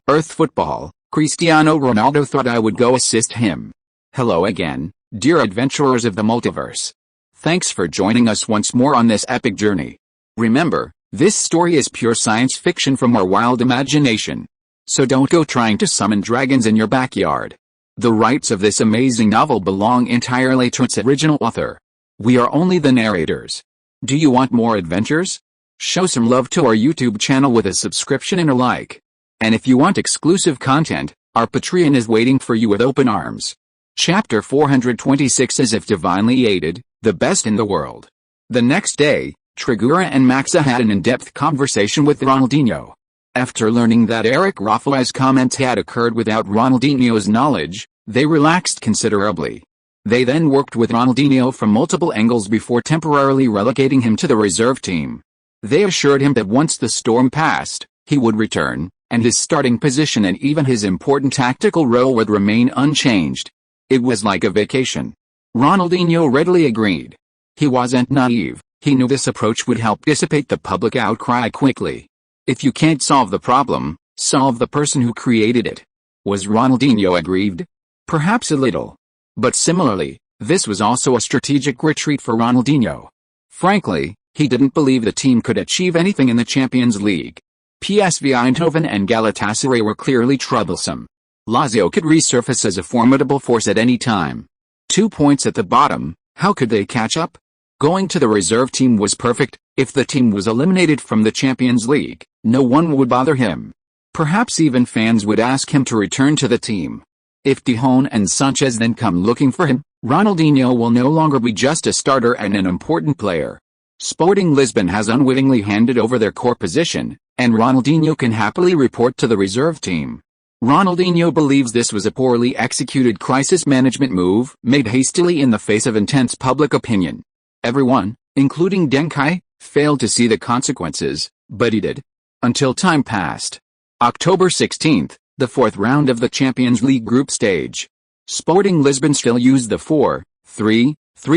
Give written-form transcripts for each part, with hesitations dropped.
Earth football, Cristiano Ronaldo thought I would go assist him. Hello again, dear adventurers of the multiverse. Thanks for joining us once more on this epic journey. Remember, this story is pure science fiction from our wild imagination. So don't go trying to summon dragons in your backyard. The rights of this amazing novel belong entirely to its original author. We are only the narrators. Do you want more adventures? Show some love to our YouTube channel with a subscription and a like. And if you want exclusive content, our Patreon is waiting for you with open arms. Chapter 426 As if divinely aided, the best in the world. The next day, Trigura and Maxa had an in-depth conversation with Ronaldinho. After learning that Eric Rafael's comments had occurred without Ronaldinho's knowledge, they relaxed considerably. They then worked with Ronaldinho from multiple angles before temporarily relegating him to the reserve team. They assured him that once the storm passed, he would return, and his starting position and even his important tactical role would remain unchanged. It was like a vacation. Ronaldinho readily agreed. He wasn't naive, he knew this approach would help dissipate the public outcry quickly. If you can't solve the problem, solve the person who created it. Was Ronaldinho aggrieved? Perhaps a little. But similarly, this was also a strategic retreat for Ronaldinho. Frankly, he didn't believe the team could achieve anything in the Champions League. PSV Eindhoven and Galatasaray were clearly troublesome. Lazio could resurface as a formidable force at any time. 2 points at the bottom, how could they catch up? Going to the reserve team was perfect. If the team was eliminated from the Champions League, no one would bother him. Perhaps even fans would ask him to return to the team. If Dijon and Sanchez then come looking for him, Ronaldinho will no longer be just a starter and an important player. Sporting Lisbon has unwittingly handed over their core position, and Ronaldinho can happily report to the reserve team. Ronaldinho believes this was a poorly executed crisis management move made hastily in the face of intense public opinion. Everyone, including Deng Kai, failed to see the consequences, but he did. Until time passed. October 16th, the fourth round of the Champions League group stage. Sporting Lisbon still used the 4-3-3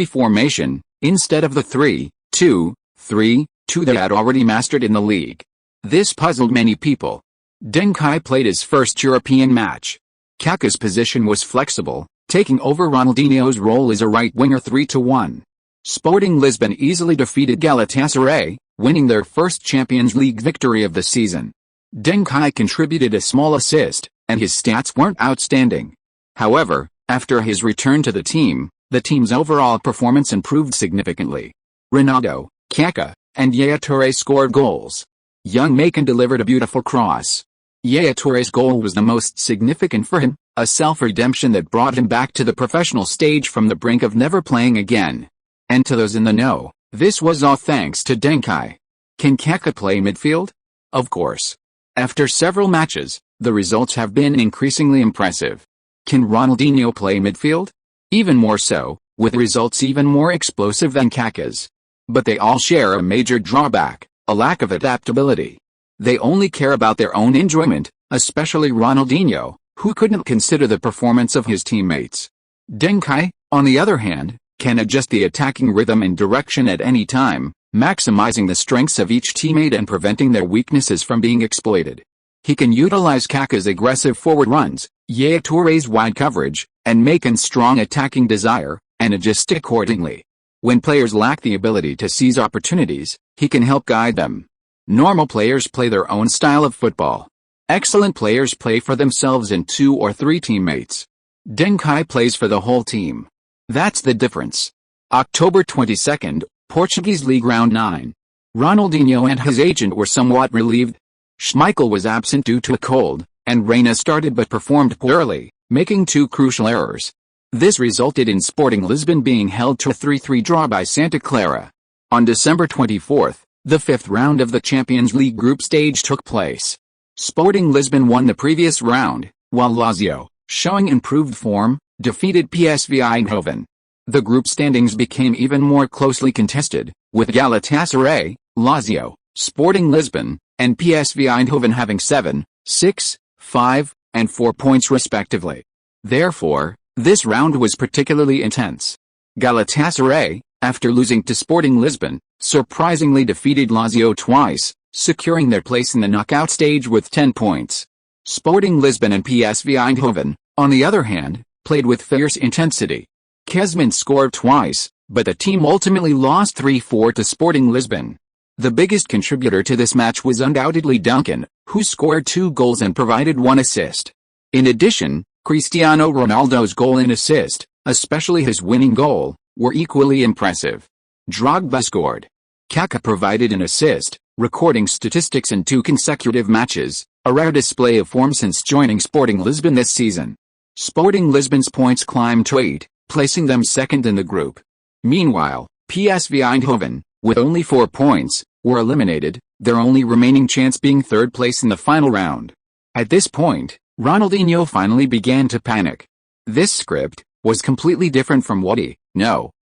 formation, instead of the 3-2-3-2 they had already mastered in the league. This puzzled many people. Deng Kai played his first European match. Kaká's position was flexible, taking over Ronaldinho's role as a right winger 3-1. Sporting Lisbon easily defeated Galatasaray, winning their first Champions League victory of the season. Deng Kai contributed a small assist, and his stats weren't outstanding. However, after his return to the team's overall performance improved significantly. Ronaldo, Kaká, and Yaya Touré scored goals. Young Macon delivered a beautiful cross. Yaya Touré's goal was the most significant for him, a self-redemption that brought him back to the professional stage from the brink of never playing again. And to those in the know, this was all thanks to Deng Kai. Can Kaká play midfield? Of course. After several matches, the results have been increasingly impressive. Can Ronaldinho play midfield? Even more so, with results even more explosive than Kaká's. But they all share a major drawback, a lack of adaptability. They only care about their own enjoyment, especially Ronaldinho, who couldn't consider the performance of his teammates. Deng Kai, on the other hand, can adjust the attacking rhythm and direction at any time, maximizing the strengths of each teammate and preventing their weaknesses from being exploited. He can utilize Kaká's aggressive forward runs, Yaya Touré's wide coverage, and Macon's strong attacking desire, and adjust accordingly. When players lack the ability to seize opportunities, he can help guide them. Normal players play their own style of football. Excellent players play for themselves and 2 or 3 teammates. Deng Kai plays for the whole team. That's the difference. October 22nd, Portuguese League Round 9. Ronaldinho and his agent were somewhat relieved. Schmeichel was absent due to a cold, and Reina started but performed poorly, making 2 crucial errors. This resulted in Sporting Lisbon being held to a 3-3 draw by Santa Clara. On December 24th, the 5th round of the Champions League group stage took place. Sporting Lisbon won the previous round, while Lazio, showing improved form, defeated PSV Eindhoven. The group standings became even more closely contested, with Galatasaray, Lazio, Sporting Lisbon, and PSV Eindhoven having 7, 6, 5, and 4 points respectively. Therefore, this round was particularly intense. Galatasaray, after losing to Sporting Lisbon, surprisingly defeated Lazio twice, securing their place in the knockout stage with 10 points. Sporting Lisbon and PSV Eindhoven, on the other hand, played with fierce intensity. Kezman scored twice, but the team ultimately lost 3-4 to Sporting Lisbon. The biggest contributor to this match was undoubtedly Duncan, who scored 2 goals and provided 1 assist. In addition, Cristiano Ronaldo's goal and assist, especially his winning goal, were equally impressive. Drogba scored. Kaká provided an assist, recording statistics in 2 consecutive matches, a rare display of form since joining Sporting Lisbon this season. Sporting Lisbon's points climbed to 8, placing them second in the group. Meanwhile, PSV Eindhoven, with only 4 points, were eliminated, their only remaining chance being third place in the final round. At this point, Ronaldinho finally began to panic. This script was completely different from what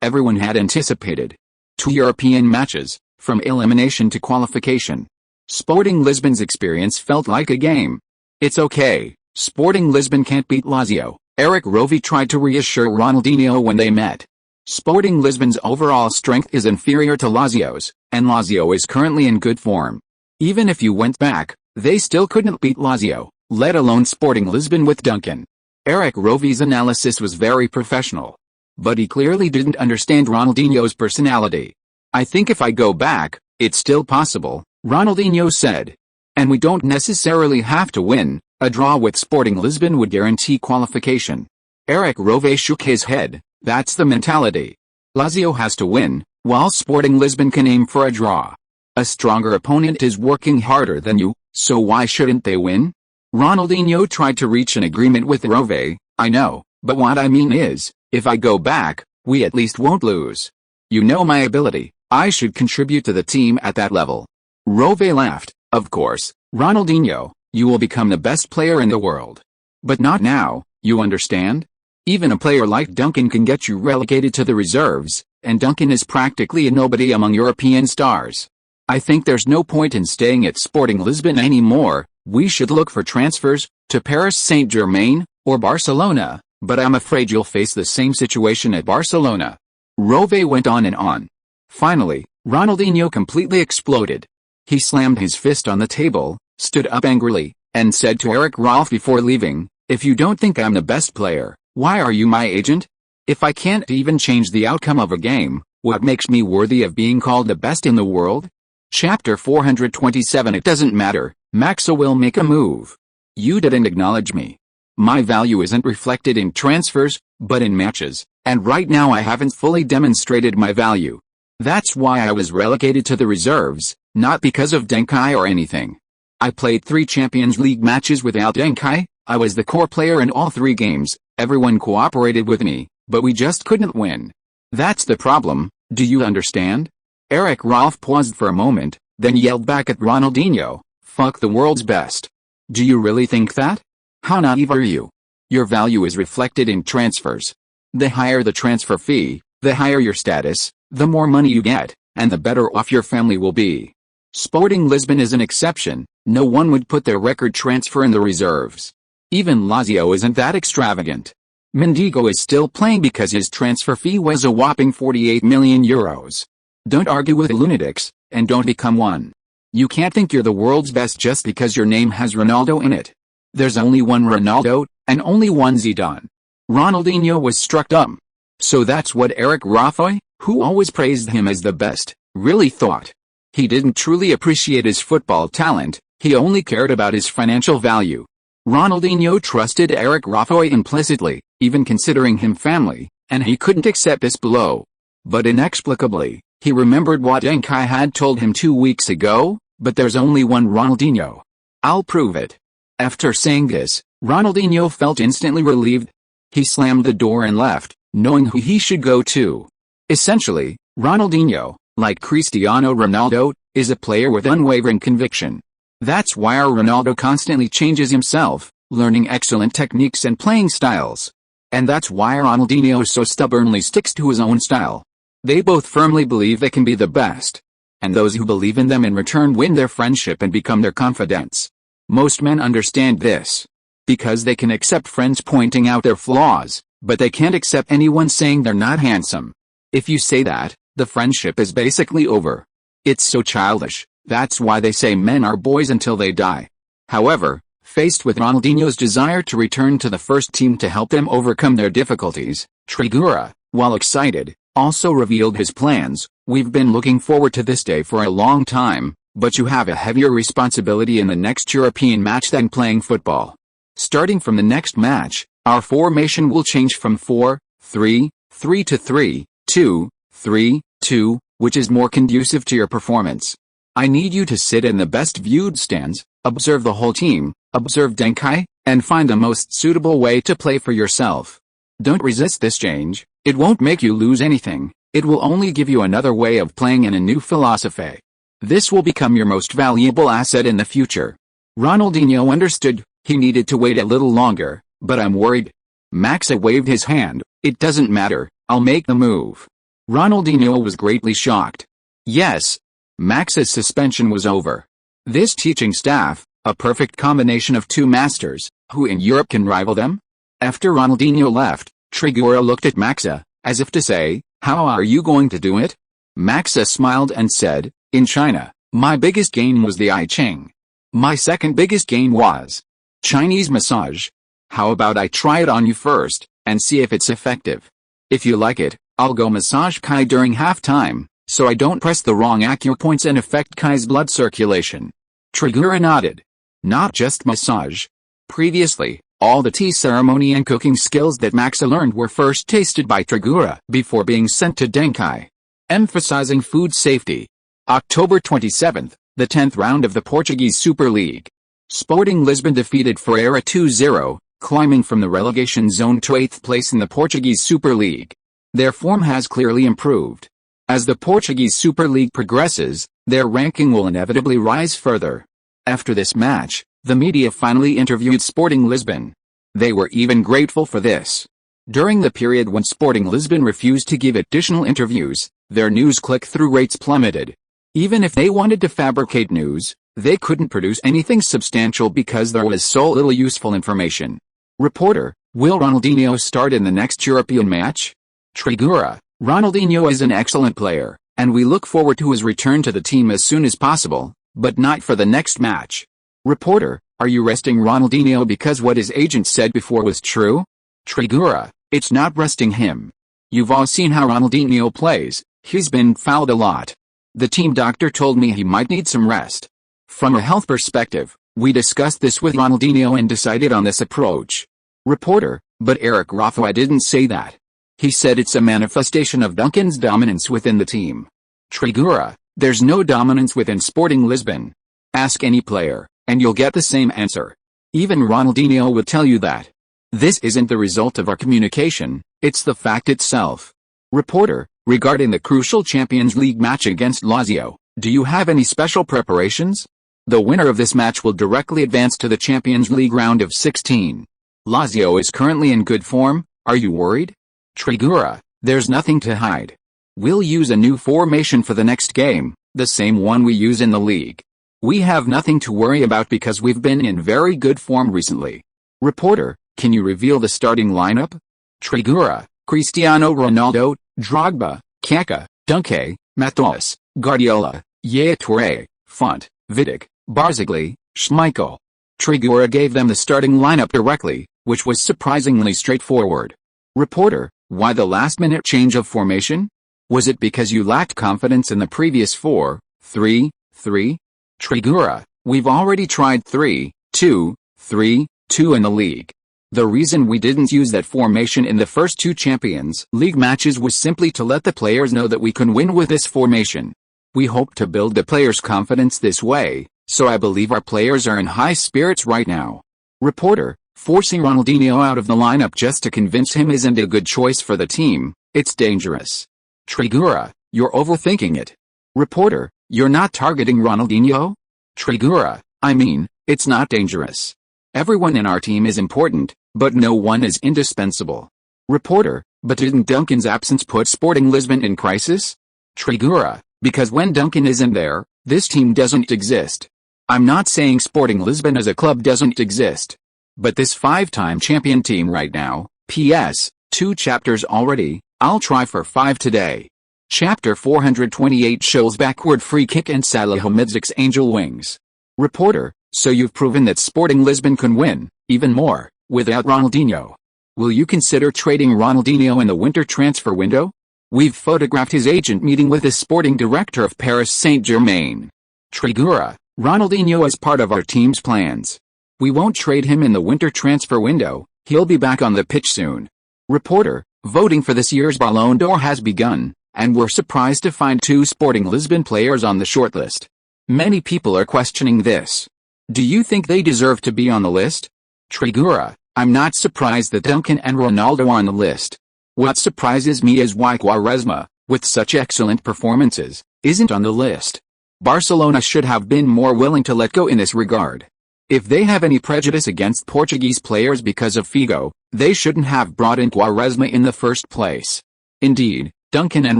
everyone had anticipated. 2 European matches, from elimination to qualification. Sporting Lisbon's experience felt like a game. It's okay, Sporting Lisbon can't beat Lazio, Eric Rovi tried to reassure Ronaldinho when they met. Sporting Lisbon's overall strength is inferior to Lazio's, and Lazio is currently in good form. Even if you went back, they still couldn't beat Lazio, let alone Sporting Lisbon with Duncan. Eric Rovi's analysis was very professional. But he clearly didn't understand Ronaldinho's personality. I think if I go back, it's still possible, Ronaldinho said. And we don't necessarily have to win, a draw with Sporting Lisbon would guarantee qualification. Eric Rovi shook his head, that's the mentality. Lazio has to win, while Sporting Lisbon can aim for a draw. A stronger opponent is working harder than you, so why shouldn't they win? Ronaldinho tried to reach an agreement with Rovi, I know, but what I mean is, if I go back, we at least won't lose. You know my ability, I should contribute to the team at that level. Rovi laughed, of course, Ronaldinho, you will become the best player in the world. But not now, you understand? Even a player like Duncan can get you relegated to the reserves, and Duncan is practically a nobody among European stars. I think there's no point in staying at Sporting Lisbon anymore, we should look for transfers, to Paris Saint-Germain, or Barcelona, but I'm afraid you'll face the same situation at Barcelona. Rovi went on and on. Finally, Ronaldinho completely exploded. He slammed his fist on the table, stood up angrily, and said to Eric Rolf before leaving, if you don't think I'm the best player, why are you my agent? If I can't even change the outcome of a game, what makes me worthy of being called the best in the world? Chapter 427 It doesn't matter, Maxo will make a move. You didn't acknowledge me. My value isn't reflected in transfers, but in matches, and right now I haven't fully demonstrated my value. That's why I was relegated to the reserves, not because of Deng Kai or anything. I played 3 Champions League matches without Deng Kai, I was the core player in all 3 games, everyone cooperated with me, but we just couldn't win. That's the problem, do you understand? Eric Rolf paused for a moment, then yelled back at Ronaldinho, fuck the world's best. Do you really think that? How naive are you? Your value is reflected in transfers. The higher the transfer fee, the higher your status, the more money you get, and the better off your family will be. Sporting Lisbon is an exception, no one would put their record transfer in the reserves. Even Lazio isn't that extravagant. Mendigo is still playing because his transfer fee was a whopping 48 million euros. Don't argue with lunatics, and don't become one. You can't think you're the world's best just because your name has Ronaldo in it. There's only one Ronaldo, and only one Zidane. Ronaldinho was struck dumb. So that's what Eric Rolf, who always praised him as the best, really thought. He didn't truly appreciate his football talent, he only cared about his financial value. Ronaldinho trusted Eric Rolf implicitly, even considering him family, and he couldn't accept this blow. But inexplicably, he remembered what Deng Kai had told him 2 weeks ago, but there's only one Ronaldinho. I'll prove it. After saying this, Ronaldinho felt instantly relieved. He slammed the door and left, knowing who he should go to. Essentially, Ronaldinho, like Cristiano Ronaldo, is a player with unwavering conviction. That's why our Ronaldo constantly changes himself, learning excellent techniques and playing styles. And that's why Ronaldinho so stubbornly sticks to his own style. They both firmly believe they can be the best. And those who believe in them in return win their friendship and become their confidants. Most men understand this. Because they can accept friends pointing out their flaws, but they can't accept anyone saying they're not handsome. If you say that, the friendship is basically over. It's so childish, that's why they say men are boys until they die. However, Faced with Ronaldinho's desire to return to the first team to help them overcome their difficulties, Trigueros, while excited, also revealed his plans. "We've been looking forward to this day for a long time, but you have a heavier responsibility in the next European match than playing football. Starting from the next match, our formation will change from 4-3-3 to 3-2-3-2, which is more conducive to your performance. I need you to sit in the best viewed stands, observe the whole team, observe Deng Kai, and find the most suitable way to play for yourself. Don't resist this change. It won't make you lose anything. It will only give you another way of playing and a new philosophy. This will become your most valuable asset in the future." Ronaldinho understood. He needed to wait a little longer, but I'm worried. Maxa waved his hand. "It doesn't matter, I'll make the move." Ronaldinho was greatly shocked. Yes, Maxa's suspension was over. This teaching staff, a perfect combination of two masters, who in Europe can rival them? After Ronaldinho left, Trigueros looked at Maxa, as if to say, "How are you going to do it?" Maxa smiled and said, "In China, my biggest gain was the I Ching. My second biggest gain was Chinese massage. How about I try it on you first, and see if it's effective? If you like it, I'll go massage Kai during halftime, so I don't press the wrong acupoints and affect Kai's blood circulation." Trigueros nodded. Not just massage. Previously, all the tea ceremony and cooking skills that Maxa learned were first tasted by Trigueros before being sent to Deng Kai. Emphasizing food safety. October 27, the 10th round of the Portuguese Super League. Sporting Lisbon defeated Ferreira 2-0, climbing from the relegation zone to 8th place in the Portuguese Super League. Their form has clearly improved. As the Portuguese Super League progresses, their ranking will inevitably rise further. After this match, the media finally interviewed Sporting Lisbon. They were even grateful for this. During the period when Sporting Lisbon refused to give additional interviews, their news click-through rates plummeted. Even if they wanted to fabricate news, they couldn't produce anything substantial because there was so little useful information. Reporter: "Will Ronaldinho start in the next European match?" Trigueros: "Ronaldinho is an excellent player, and we look forward to his return to the team as soon as possible, but not for the next match." Reporter: "Are you resting Ronaldinho because what his agent said before was true?" Trigueros: "It's not resting him. You've all seen how Ronaldinho plays. He's been fouled a lot. The team doctor told me he might need some rest. From a health perspective, we discussed this with Ronaldinho and decided on this approach." Reporter: "But Eric Rafael didn't say that. He said it's a manifestation of Duncan's dominance within the team." Trigueros: "There's no dominance within Sporting Lisbon. Ask any player, and you'll get the same answer. Even Ronaldinho would tell you that. This isn't the result of our communication, it's the fact itself." Reporter: "Regarding the crucial Champions League match against Lazio, do you have any special preparations? The winner of this match will directly advance to the Champions League round of 16. Lazio is currently in good form, are you worried?" Trigueros: "There's nothing to hide. We'll use a new formation for the next game, the same one we use in the league. We have nothing to worry about because we've been in very good form recently." Reporter: "Can you reveal the starting lineup?" Trigueros: "Cristiano Ronaldo, Drogba, Kaká, Deng Kai, Matos, Guardiola, Yaya Touré, Font, Vidic, Barzagli, Schmeichel." Trigueros gave them the starting lineup directly, which was surprisingly straightforward. Reporter: "Why the last-minute change of formation? Was it because you lacked confidence in the previous 4-3-3? Trigueros: "We've already tried 3-2-3-2 in the league. The reason we didn't use that formation in the first two Champions League matches was simply to let the players know that we can win with this formation. We hope to build the players' confidence this way, so I believe our players are in high spirits right now." Reporter: "Forcing Ronaldinho out of the lineup just to convince him isn't a good choice for the team, it's dangerous." Trigueros: "You're overthinking it." Reporter: "You're not targeting Ronaldinho?" Trigueros: "I mean, it's not dangerous. Everyone in our team is important, but no one is indispensable." Reporter: "But didn't Duncan's absence put Sporting Lisbon in crisis?" Trigueros: "Because when Duncan isn't there, this team doesn't exist. I'm not saying Sporting Lisbon as a club doesn't exist. But this five-time champion team right now, PS, 2 chapters already, I'll try for 5 today. Chapter 428 shows backward free kick and Salahomedzic's angel wings." Reporter: So you've proven that Sporting Lisbon can win, even more, without Ronaldinho. Will you consider trading Ronaldinho in the winter transfer window? We've photographed his agent meeting with the sporting director of Paris Saint-Germain. Trigura, Ronaldinho is part of our team's plans. We won't trade him in the winter transfer window, he'll be back on the pitch soon. Reporter, voting for this year's Ballon d'Or has begun, and we're surprised to find 2 Sporting Lisbon players on the shortlist. Many people are questioning this. Do you think they deserve to be on the list? Trigura, I'm not surprised that Duncan and Ronaldo are on the list. What surprises me is why Quaresma, with such excellent performances, isn't on the list. Barcelona should have been more willing to let go in this regard. If they have any prejudice against Portuguese players because of Figo, they shouldn't have brought in Quaresma in the first place. Indeed, Duncan and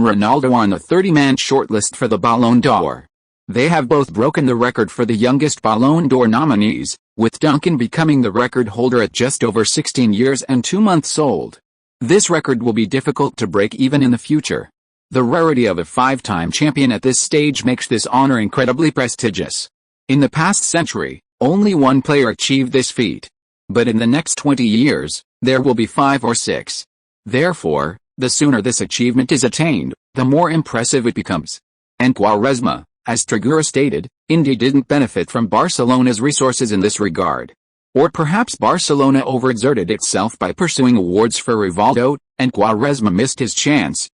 Ronaldo are on the 30-man shortlist for the Ballon d'Or. They have both broken the record for the youngest Ballon d'Or nominees, with Duncan becoming the record holder at just over 16 years and 2 months old. This record will be difficult to break even in the future. The rarity of a 5-time champion at this stage makes this honor incredibly prestigious. In the past century, only one player achieved this feat. But in the next 20 years, there will be 5 or 6. Therefore, the sooner this achievement is attained, the more impressive it becomes. And Quaresma, as Trigura stated, Indy didn't benefit from Barcelona's resources in this regard. Or perhaps Barcelona overexerted itself by pursuing awards for Rivaldo, and Quaresma missed his chance.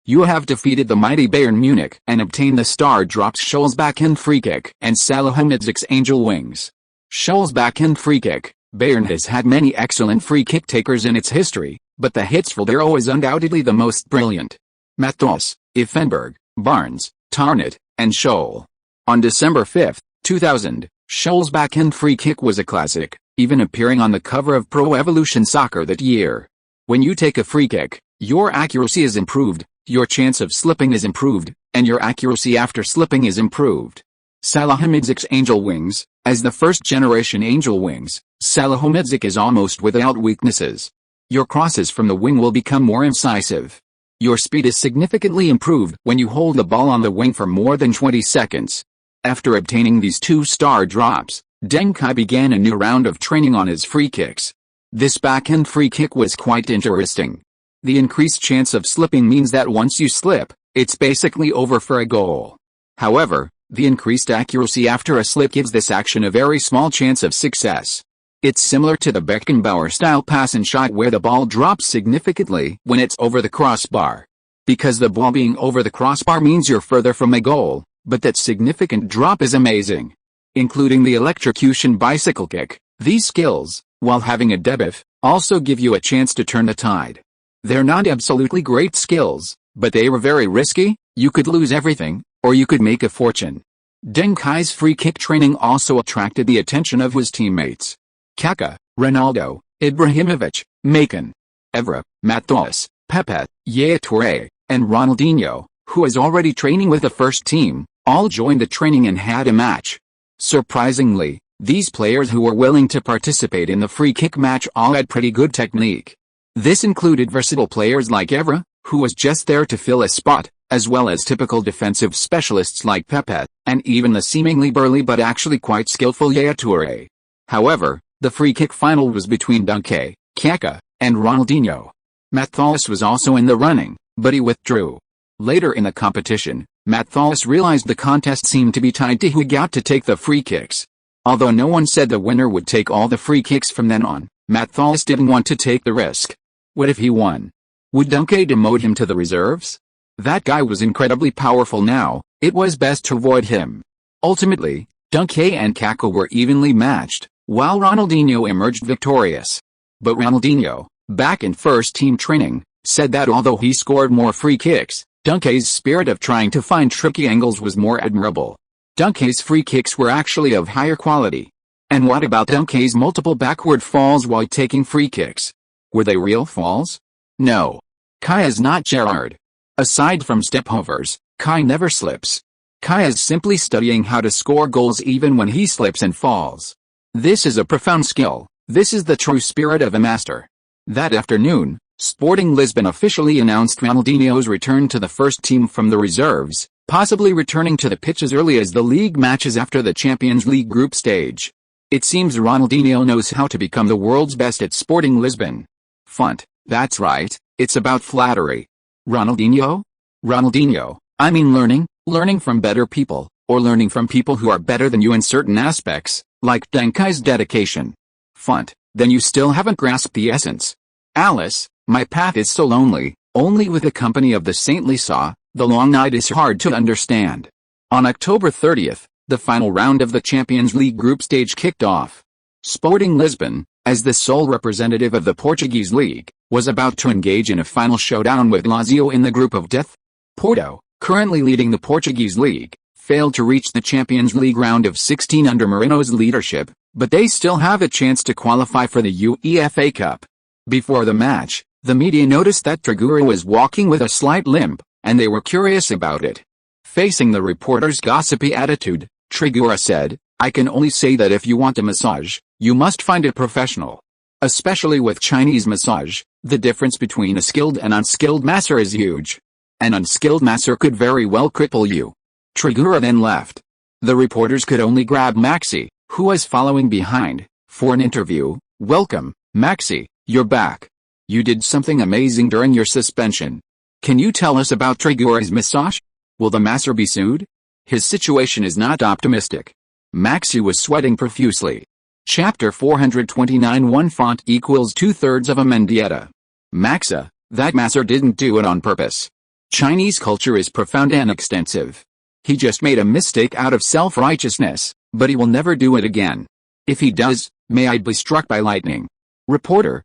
You have defeated the mighty Bayern Munich and obtained the star drops Scholl's backhand free kick and Salahamidzic's angel wings. Scholl's backhand free kick. Bayern has had many excellent free kick takers in its history, but the Hitzfeldero is undoubtedly the most brilliant. Matos, Effenberg, Barnes, Tarnit, and Scholl. On December 5, 2000, Scholl's backhand free kick was a classic, even appearing on the cover of Pro Evolution Soccer that year. When you take a free kick, your accuracy is improved, your chance of slipping is improved, and your accuracy after slipping is improved. Salahamidzic's angel wings. As the first-generation angel wings, Salahamidzic is almost without weaknesses. Your crosses from the wing will become more incisive. Your speed is significantly improved when you hold the ball on the wing for more than 20 seconds. After obtaining these 2 star drops, Deng Kai began a new round of training on his free kicks. This backhand free kick was quite interesting. The increased chance of slipping means that once you slip, it's basically over for a goal. However, the increased accuracy after a slip gives this action a very small chance of success. It's similar to the Beckenbauer-style pass and shot where the ball drops significantly when it's over the crossbar. Because the ball being over the crossbar means you're further from a goal, but that significant drop is amazing. Including the electrocution bicycle kick, these skills, while having a debuff, also give you a chance to turn the tide. They're not absolutely great skills, but they were very risky. You could lose everything, or you could make a fortune. Deng Kai's free kick training also attracted the attention of his teammates. Kaká, Ronaldo, Ibrahimovic, Macon, Evra, Matos, Pepe, Yaya Touré, and Ronaldinho, who is already training with the first team, all joined the training and had a match. Surprisingly, these players who were willing to participate in the free kick match all had pretty good technique. This included versatile players like Evra, who was just there to fill a spot, as well as typical defensive specialists like Pepe, and even the seemingly burly but actually quite skillful Yaya Touré. However, the free kick final was between Deng Kai, Kaká, and Ronaldinho. Matos was also in the running, but he withdrew. Later in the competition, Matos realized the contest seemed to be tied to who got to take the free kicks. Although no one said the winner would take all the free kicks from then on, Matos didn't want to take the risk. What if he won? Would Deng Kai demote him to the reserves? That guy was incredibly powerful now, it was best to avoid him. Ultimately, Deng Kai and Kaká were evenly matched, while Ronaldinho emerged victorious. But Ronaldinho, back in first-team training, said that although he scored more free kicks, Deng Kai's spirit of trying to find tricky angles was more admirable. Deng Kai's free kicks were actually of higher quality. And what about Deng Kai's multiple backward falls while taking free kicks? Were they real falls? No. Kai is not Gerrard. Aside from stepovers, Kai never slips. Kai is simply studying how to score goals even when he slips and falls. This is a profound skill. This is the true spirit of a master. That afternoon, Sporting Lisbon officially announced Ronaldinho's return to the first team from the reserves, possibly returning to the pitch as early as the league matches after the Champions League group stage. It seems Ronaldinho knows how to become the world's best at Sporting Lisbon. Font, that's right, it's about flattery. Ronaldinho? Ronaldinho, I mean learning from better people, or learning from people who are better than you in certain aspects, like Deng Kai's dedication. Font, then you still haven't grasped the essence. Alice, my path is so lonely, only with the company of the saintly saw, the long night is hard to understand. On October 30th, the final round of the Champions League group stage kicked off. Sporting Lisbon, as the sole representative of the Portuguese league, was about to engage in a final showdown with Lazio in the group of death. Porto, currently leading the Portuguese league, failed to reach the Champions League round of 16 under Marino's leadership, but they still have a chance to qualify for the UEFA Cup. Before the match, the media noticed that Trigueiro was walking with a slight limp, and they were curious about it. Facing the reporters' gossipy attitude, Trigueiro said, "I can only say that if you want a massage, you must find a professional. Especially with Chinese massage, the difference between a skilled and unskilled masser is huge. An unskilled masser could very well cripple you." Trigueiro then left. The reporters could only grab Maxi, who was following behind, for an interview. "Welcome, Maxi, you're back. You did something amazing during your suspension. Can you tell us about Trigueiro's massage? Will the masser be sued? His situation is not optimistic." Maxi was sweating profusely. Chapter 429 1 font equals 2/3 of a mendieta. Maxa, that masser didn't do it on purpose. Chinese culture is profound and extensive. He just made a mistake out of self-righteousness, but he will never do it again. If he does, may I be struck by lightning. Reporter,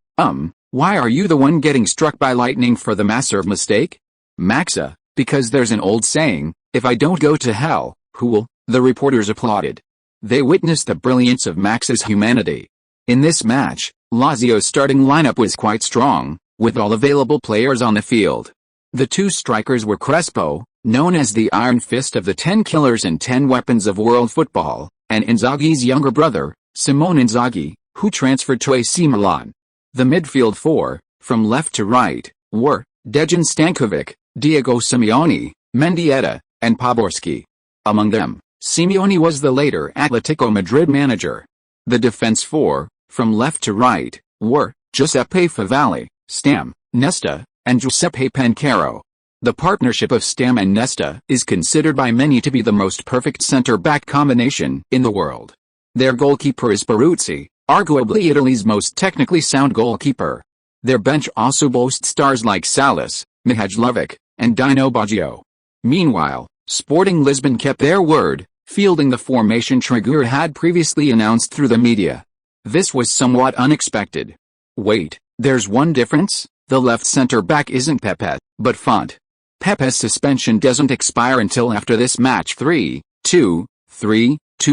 why are you the one getting struck by lightning for the masser mistake? Maxa, because there's an old saying, if I don't go to hell, who will? The reporters applauded. They witnessed the brilliance of Maxa's humanity. In this match, Lazio's starting lineup was quite strong, with all available players on the field. The two strikers were Crespo, known as the Iron Fist of the 10 Killers and 10 Weapons of World Football, and Inzaghi's younger brother, Simone Inzaghi, who transferred to AC Milan. The midfield four, from left to right, were Dejan Stankovic, Diego Simeone, Mendieta, and Poborski. Among them, Simeone was the later Atletico Madrid manager. The defense four, from left to right, were Giuseppe Favalli, Stam, Nesta, and Giuseppe Pencaro. The partnership of Stam and Nesta is considered by many to be the most perfect center-back combination in the world. Their goalkeeper is Peruzzi, arguably Italy's most technically sound goalkeeper. Their bench also boasts stars like Salas, Mihajlovic, and Dino Baggio. Meanwhile, Sporting Lisbon kept their word, fielding the formation Trigueiro had previously announced through the media. This was somewhat unexpected. Wait, there's one difference? The left center-back isn't Pepe, but Font. Pepe's suspension doesn't expire until after this match 3-2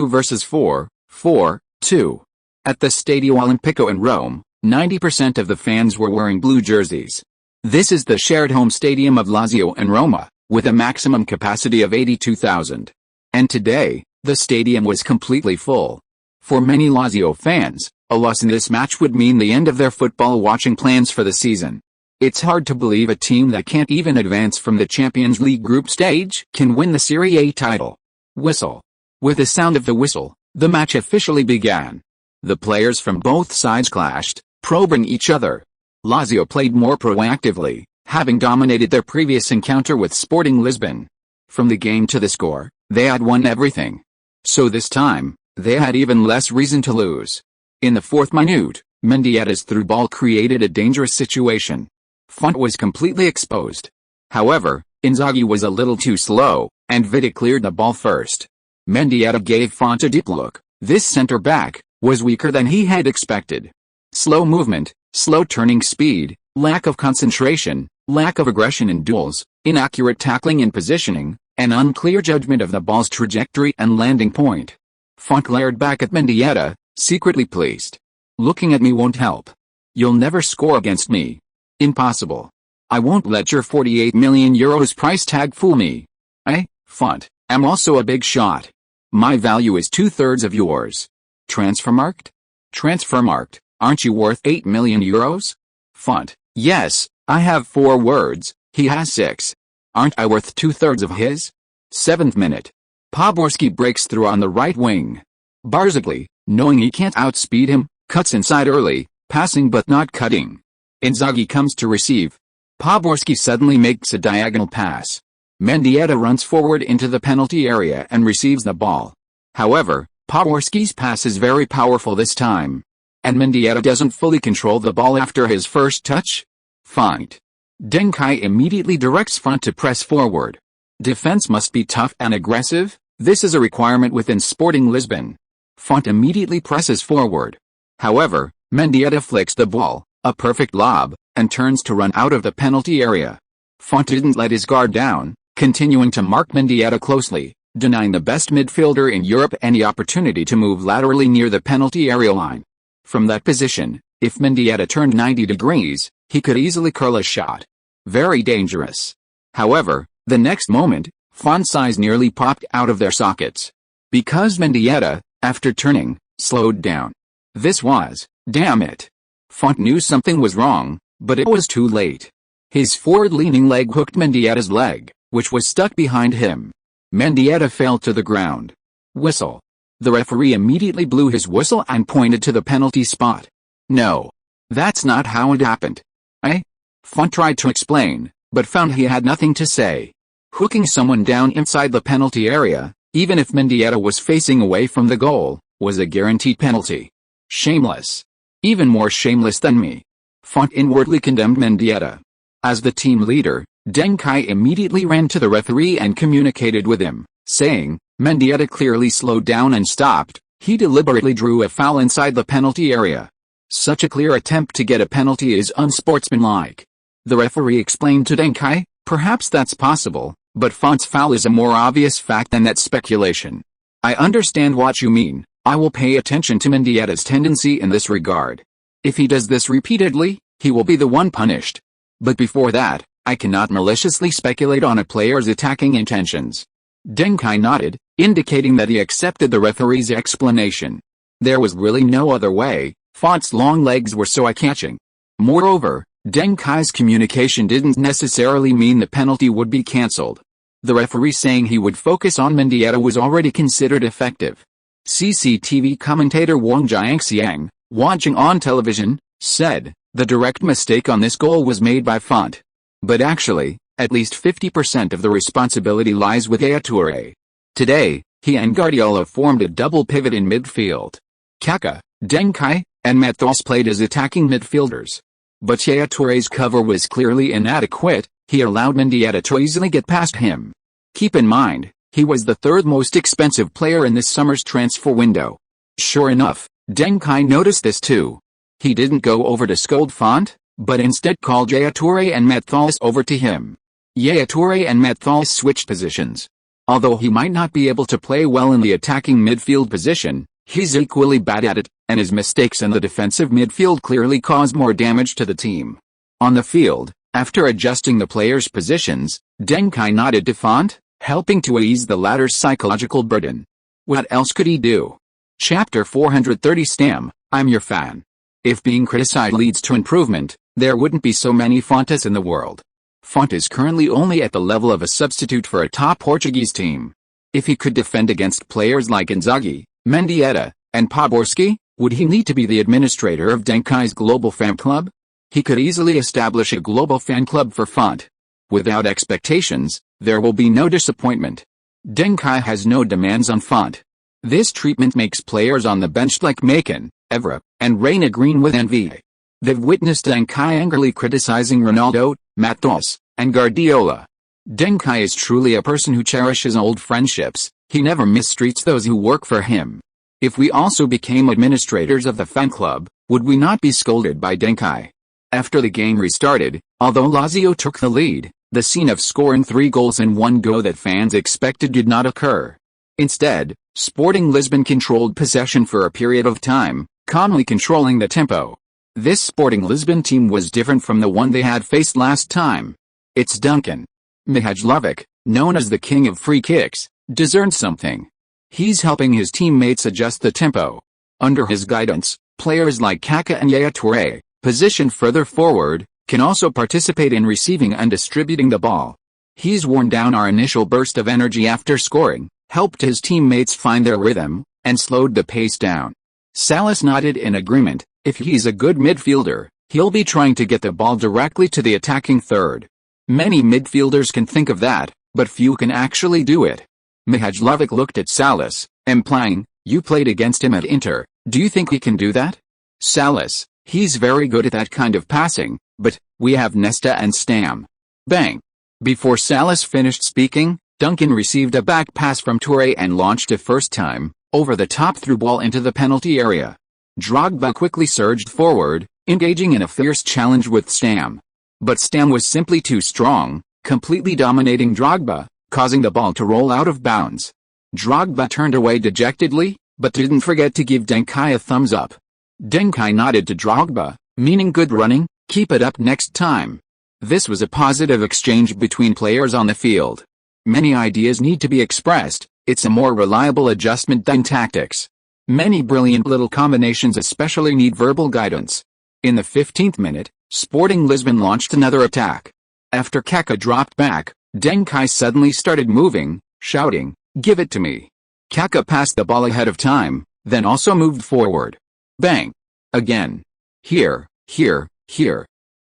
versus 4-2. At the Stadio Olimpico in Rome, 90% of the fans were wearing blue jerseys. This is the shared home stadium of Lazio and Roma, with a maximum capacity of 82,000. And today, the stadium was completely full. For many Lazio fans, a loss in this match would mean the end of their football watching plans for the season. It's hard to believe a team that can't even advance from the Champions League group stage can win the Serie A title. Whistle. With the sound of the whistle, the match officially began. The players from both sides clashed, probing each other. Lazio played more proactively, having dominated their previous encounter with Sporting Lisbon. From the game to the score, they had won everything. So this time, they had even less reason to lose. In the 4th minute, Mendieta's through ball created a dangerous situation. Font was completely exposed. However, Inzaghi was a little too slow, and Vidic cleared the ball first. Mendieta gave Font a deep look. This center-back was weaker than he had expected. Slow movement, slow turning speed, lack of concentration, lack of aggression in duels, inaccurate tackling and positioning, and unclear judgment of the ball's trajectory and landing point. Font glared back at Mendieta, secretly pleased. "Looking at me won't help. You'll never score against me. Impossible. I won't let your 48 million euros price tag fool me. Font, I'm also a big shot. My value is 2/3 of yours. Transfermarkt? Transfermarkt, aren't you worth 8 million euros? Font, Yes, I have 4 words, he has 6. Aren't I worth 2/3 of his? 7th minute. Poborski breaks through on the right wing. Barzagli, knowing he can't outspeed him, cuts inside early, passing but not cutting. Inzaghi comes to receive. Poborski suddenly makes a diagonal pass. Mendieta runs forward into the penalty area and receives the ball. However, Poborski's pass is very powerful this time. And Mendieta doesn't fully control the ball after his first touch. Font. Deng Kai immediately directs Font to press forward. Defense must be tough and aggressive, this is a requirement within Sporting Lisbon. Font immediately presses forward. However, Mendieta flicks the ball, a perfect lob, and turns to run out of the penalty area. Font didn't let his guard down, continuing to mark Mendieta closely, denying the best midfielder in Europe any opportunity to move laterally near the penalty area line. From that position, if Mendieta turned 90 degrees, he could easily curl a shot. Very dangerous. However, the next moment, Font's eyes nearly popped out of their sockets. Because Mendieta, after turning, slowed down. This was, damn it. Font knew something was wrong, but it was too late. His forward-leaning leg hooked Mendieta's leg, which was stuck behind him. Mendieta fell to the ground. Whistle. The referee immediately blew his whistle and pointed to the penalty spot. No. That's not how it happened. Font tried to explain, but found he had nothing to say. Hooking someone down inside the penalty area, even if Mendieta was facing away from the goal, was a guaranteed penalty. Shameless. Even more shameless than me. Font inwardly condemned Mendieta. As the team leader, Deng Kai immediately ran to the referee and communicated with him, saying, Mendieta clearly slowed down and stopped, he deliberately drew a foul inside the penalty area. Such a clear attempt to get a penalty is unsportsmanlike. The referee explained to Deng Kai, perhaps that's possible, but Font's foul is a more obvious fact than that speculation. I understand what you mean, I will pay attention to Mendieta's tendency in this regard. If he does this repeatedly, he will be the one punished. But before that, I cannot maliciously speculate on a player's attacking intentions. Deng Kai nodded, indicating that he accepted the referee's explanation. There was really no other way, Font's long legs were so eye-catching. Moreover, Deng Kai's communication didn't necessarily mean the penalty would be cancelled. The referee saying he would focus on Mendieta was already considered effective. CCTV commentator Wang Jiangxiang, watching on television, said, the direct mistake on this goal was made by Font. But actually, at least 50% of the responsibility lies with Yaya Toure. Today, he and Guardiola formed a double pivot in midfield. Kaká, Deng Kai, and Matos played as attacking midfielders. But Yaya Toure's cover was clearly inadequate, he allowed Mendieta to easily get past him. Keep in mind, he was the third most expensive player in this summer's transfer window. Sure enough, Deng Kai noticed this too. He didn't go over to scold Font, but instead called Yaya Toure and Matos over to him. Yaya Toure and Matos switched positions. Although he might not be able to play well in the attacking midfield position, he's equally bad at it, and his mistakes in the defensive midfield clearly caused more damage to the team. On the field, after adjusting the players' positions, Deng Kai nodded to Font, helping to ease the latter's psychological burden. What else could he do? Chapter 430 Stam, I'm your fan. If being criticized leads to improvement, there wouldn't be so many Fontas in the world. Font is currently only at the level of a substitute for a top Portuguese team. If he could defend against players like Inzaghi, Mendieta, and Poborski, would he need to be the administrator of Deng Kai's global fan club? He could easily establish a global fan club for Font. Without expectations, there will be no disappointment. Deng Kai has no demands on Font. This treatment makes players on the bench like Macon, Evra, and Reina green with envy. They've witnessed Deng Kai angrily criticizing Ronaldo, Matos, and Guardiola. Deng Kai is truly a person who cherishes old friendships, he never mistreats those who work for him. If we also became administrators of the fan club, would we not be scolded by Deng Kai? After the game restarted, although Lazio took the lead, the scene of scoring 3 goals in one go that fans expected did not occur. Instead, Sporting Lisbon controlled possession for a period of time, calmly controlling the tempo. This Sporting Lisbon team was different from the one they had faced last time. It's Duncan Mihajlovic, known as the king of free kicks, discerned something. He's helping his teammates adjust the tempo. Under his guidance, players like Kaká and Yaya Toure, positioned further forward, can also participate in receiving and distributing the ball. He's worn down our initial burst of energy after scoring, helped his teammates find their rhythm, and slowed the pace down. Salas nodded in agreement. If he's a good midfielder, he'll be trying to get the ball directly to the attacking third. Many midfielders can think of that, but few can actually do it. Mihajlovic looked at Salas, implying, you played against him at Inter, do you think he can do that? Salas, he's very good at that kind of passing, but we have Nesta and Stam. Bang! Before Salas finished speaking, Duncan received a back pass from Toure and launched a first-time, over-the-top through ball into the penalty area. Drogba quickly surged forward, engaging in a fierce challenge with Stam. But Stam was simply too strong, completely dominating Drogba, causing the ball to roll out of bounds. Drogba turned away dejectedly, but didn't forget to give Deng Kai a thumbs up. Deng Kai nodded to Drogba, meaning good running, keep it up next time. This was a positive exchange between players on the field. Many ideas need to be expressed, it's a more reliable adjustment than tactics. Many brilliant little combinations especially need verbal guidance. In the 15th minute, Sporting Lisbon launched another attack. After Kaká dropped back, Deng Kai suddenly started moving, shouting, give it to me. Kaká passed the ball ahead of time, then also moved forward. Bang! Again. Here.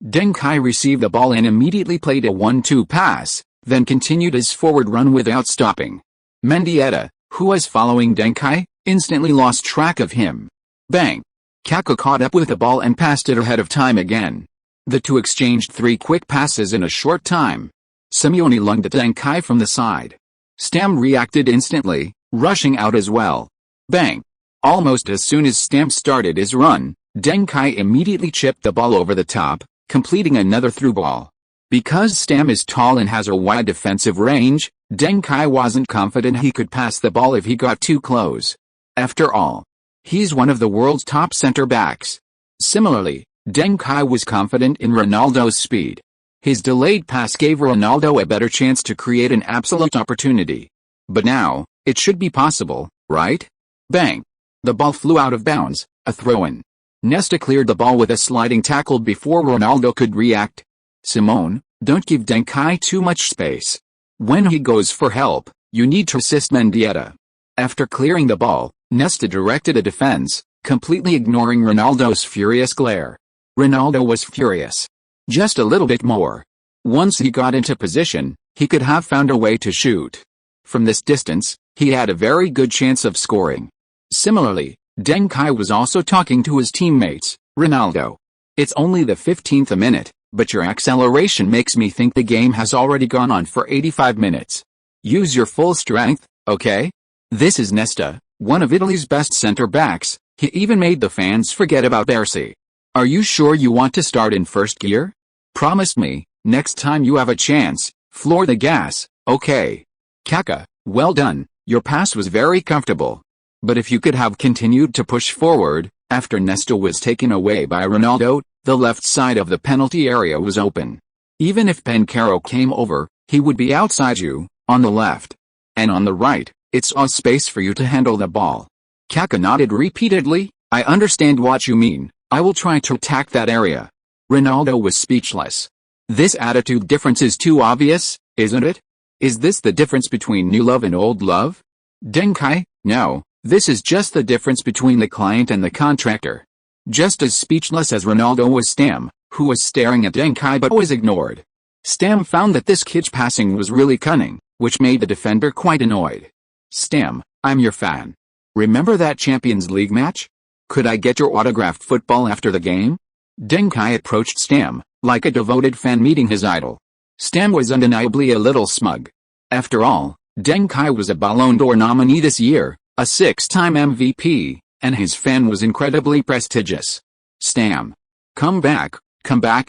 Deng Kai received the ball and immediately played a 1-2 pass, then continued his forward run without stopping. Mendieta, who was following Deng Kai, instantly lost track of him. Bang! Kaká caught up with the ball and passed it ahead of time again. The two exchanged 3 quick passes in a short time. Simeone lunged at Deng Kai from the side. Stam reacted instantly, rushing out as well. Bang! Almost as soon as Stam started his run, Deng Kai immediately chipped the ball over the top, completing another through ball. Because Stam is tall and has a wide defensive range, Deng Kai wasn't confident he could pass the ball if he got too close. After all, he's one of the world's top center-backs. Similarly, Deng Kai was confident in Ronaldo's speed. His delayed pass gave Ronaldo a better chance to create an absolute opportunity. But now, it should be possible, right? Bang! The ball flew out of bounds, a throw-in. Nesta cleared the ball with a sliding tackle before Ronaldo could react. Simone, don't give Deng Kai too much space. When he goes for help, you need to assist Mendieta. After clearing the ball, Nesta directed a defense, completely ignoring Ronaldo's furious glare. Ronaldo was furious. Just a little bit more. Once he got into position, he could have found a way to shoot. From this distance, he had a very good chance of scoring. Similarly, Deng Kai was also talking to his teammates. Ronaldo, it's only the 15th minute, but your acceleration makes me think the game has already gone on for 85 minutes. Use your full strength, okay? This is Nesta, one of Italy's best center-backs. He even made the fans forget about Bercy. Are you sure you want to start in first gear? Promise me, next time you have a chance, floor the gas, okay? Kaká, well done, your pass was very comfortable. But if you could have continued to push forward, after Nesta was taken away by Ronaldo, the left side of the penalty area was open. Even if Pencaro came over, he would be outside you, on the left. And on the right, it's all space for you to handle the ball. Kaká nodded repeatedly, I understand what you mean, I will try to attack that area. Ronaldo was speechless. This attitude difference is too obvious, isn't it? Is this the difference between new love and old love? Deng Kai, no. This is just the difference between the client and the contractor. Just as speechless as Ronaldo was Stam, who was staring at Deng Kai but was ignored. Stam found that this kid's passing was really cunning, which made the defender quite annoyed. Stam, I'm your fan. Remember that Champions League match? Could I get your autographed football after the game? Deng Kai approached Stam, like a devoted fan meeting his idol. Stam was undeniably a little smug. After all, Deng Kai was a Ballon d'Or nominee this year, a 6-time MVP, and his fan was incredibly prestigious. Stam. Come back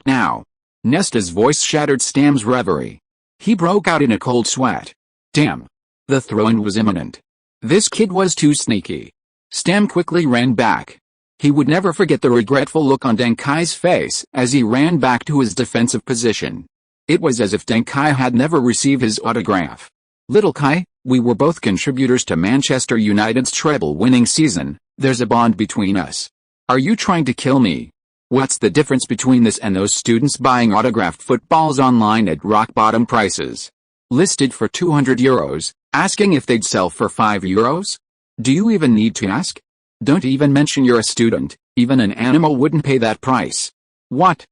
now. Nesta's voice shattered Stam's reverie. He broke out in a cold sweat. Damn. The throw-in was imminent. This kid was too sneaky. Stam quickly ran back. He would never forget the regretful look on Deng Kai's face as he ran back to his defensive position. It was as if Deng Kai had never received his autograph. Little Kai, we were both contributors to Manchester United's treble-winning season, there's a bond between us. Are you trying to kill me? What's the difference between this and those students buying autographed footballs online at rock-bottom prices? Listed for €200, asking if they'd sell for €5? Do you even need to ask? Don't even mention you're a student, even an animal wouldn't pay that price. What?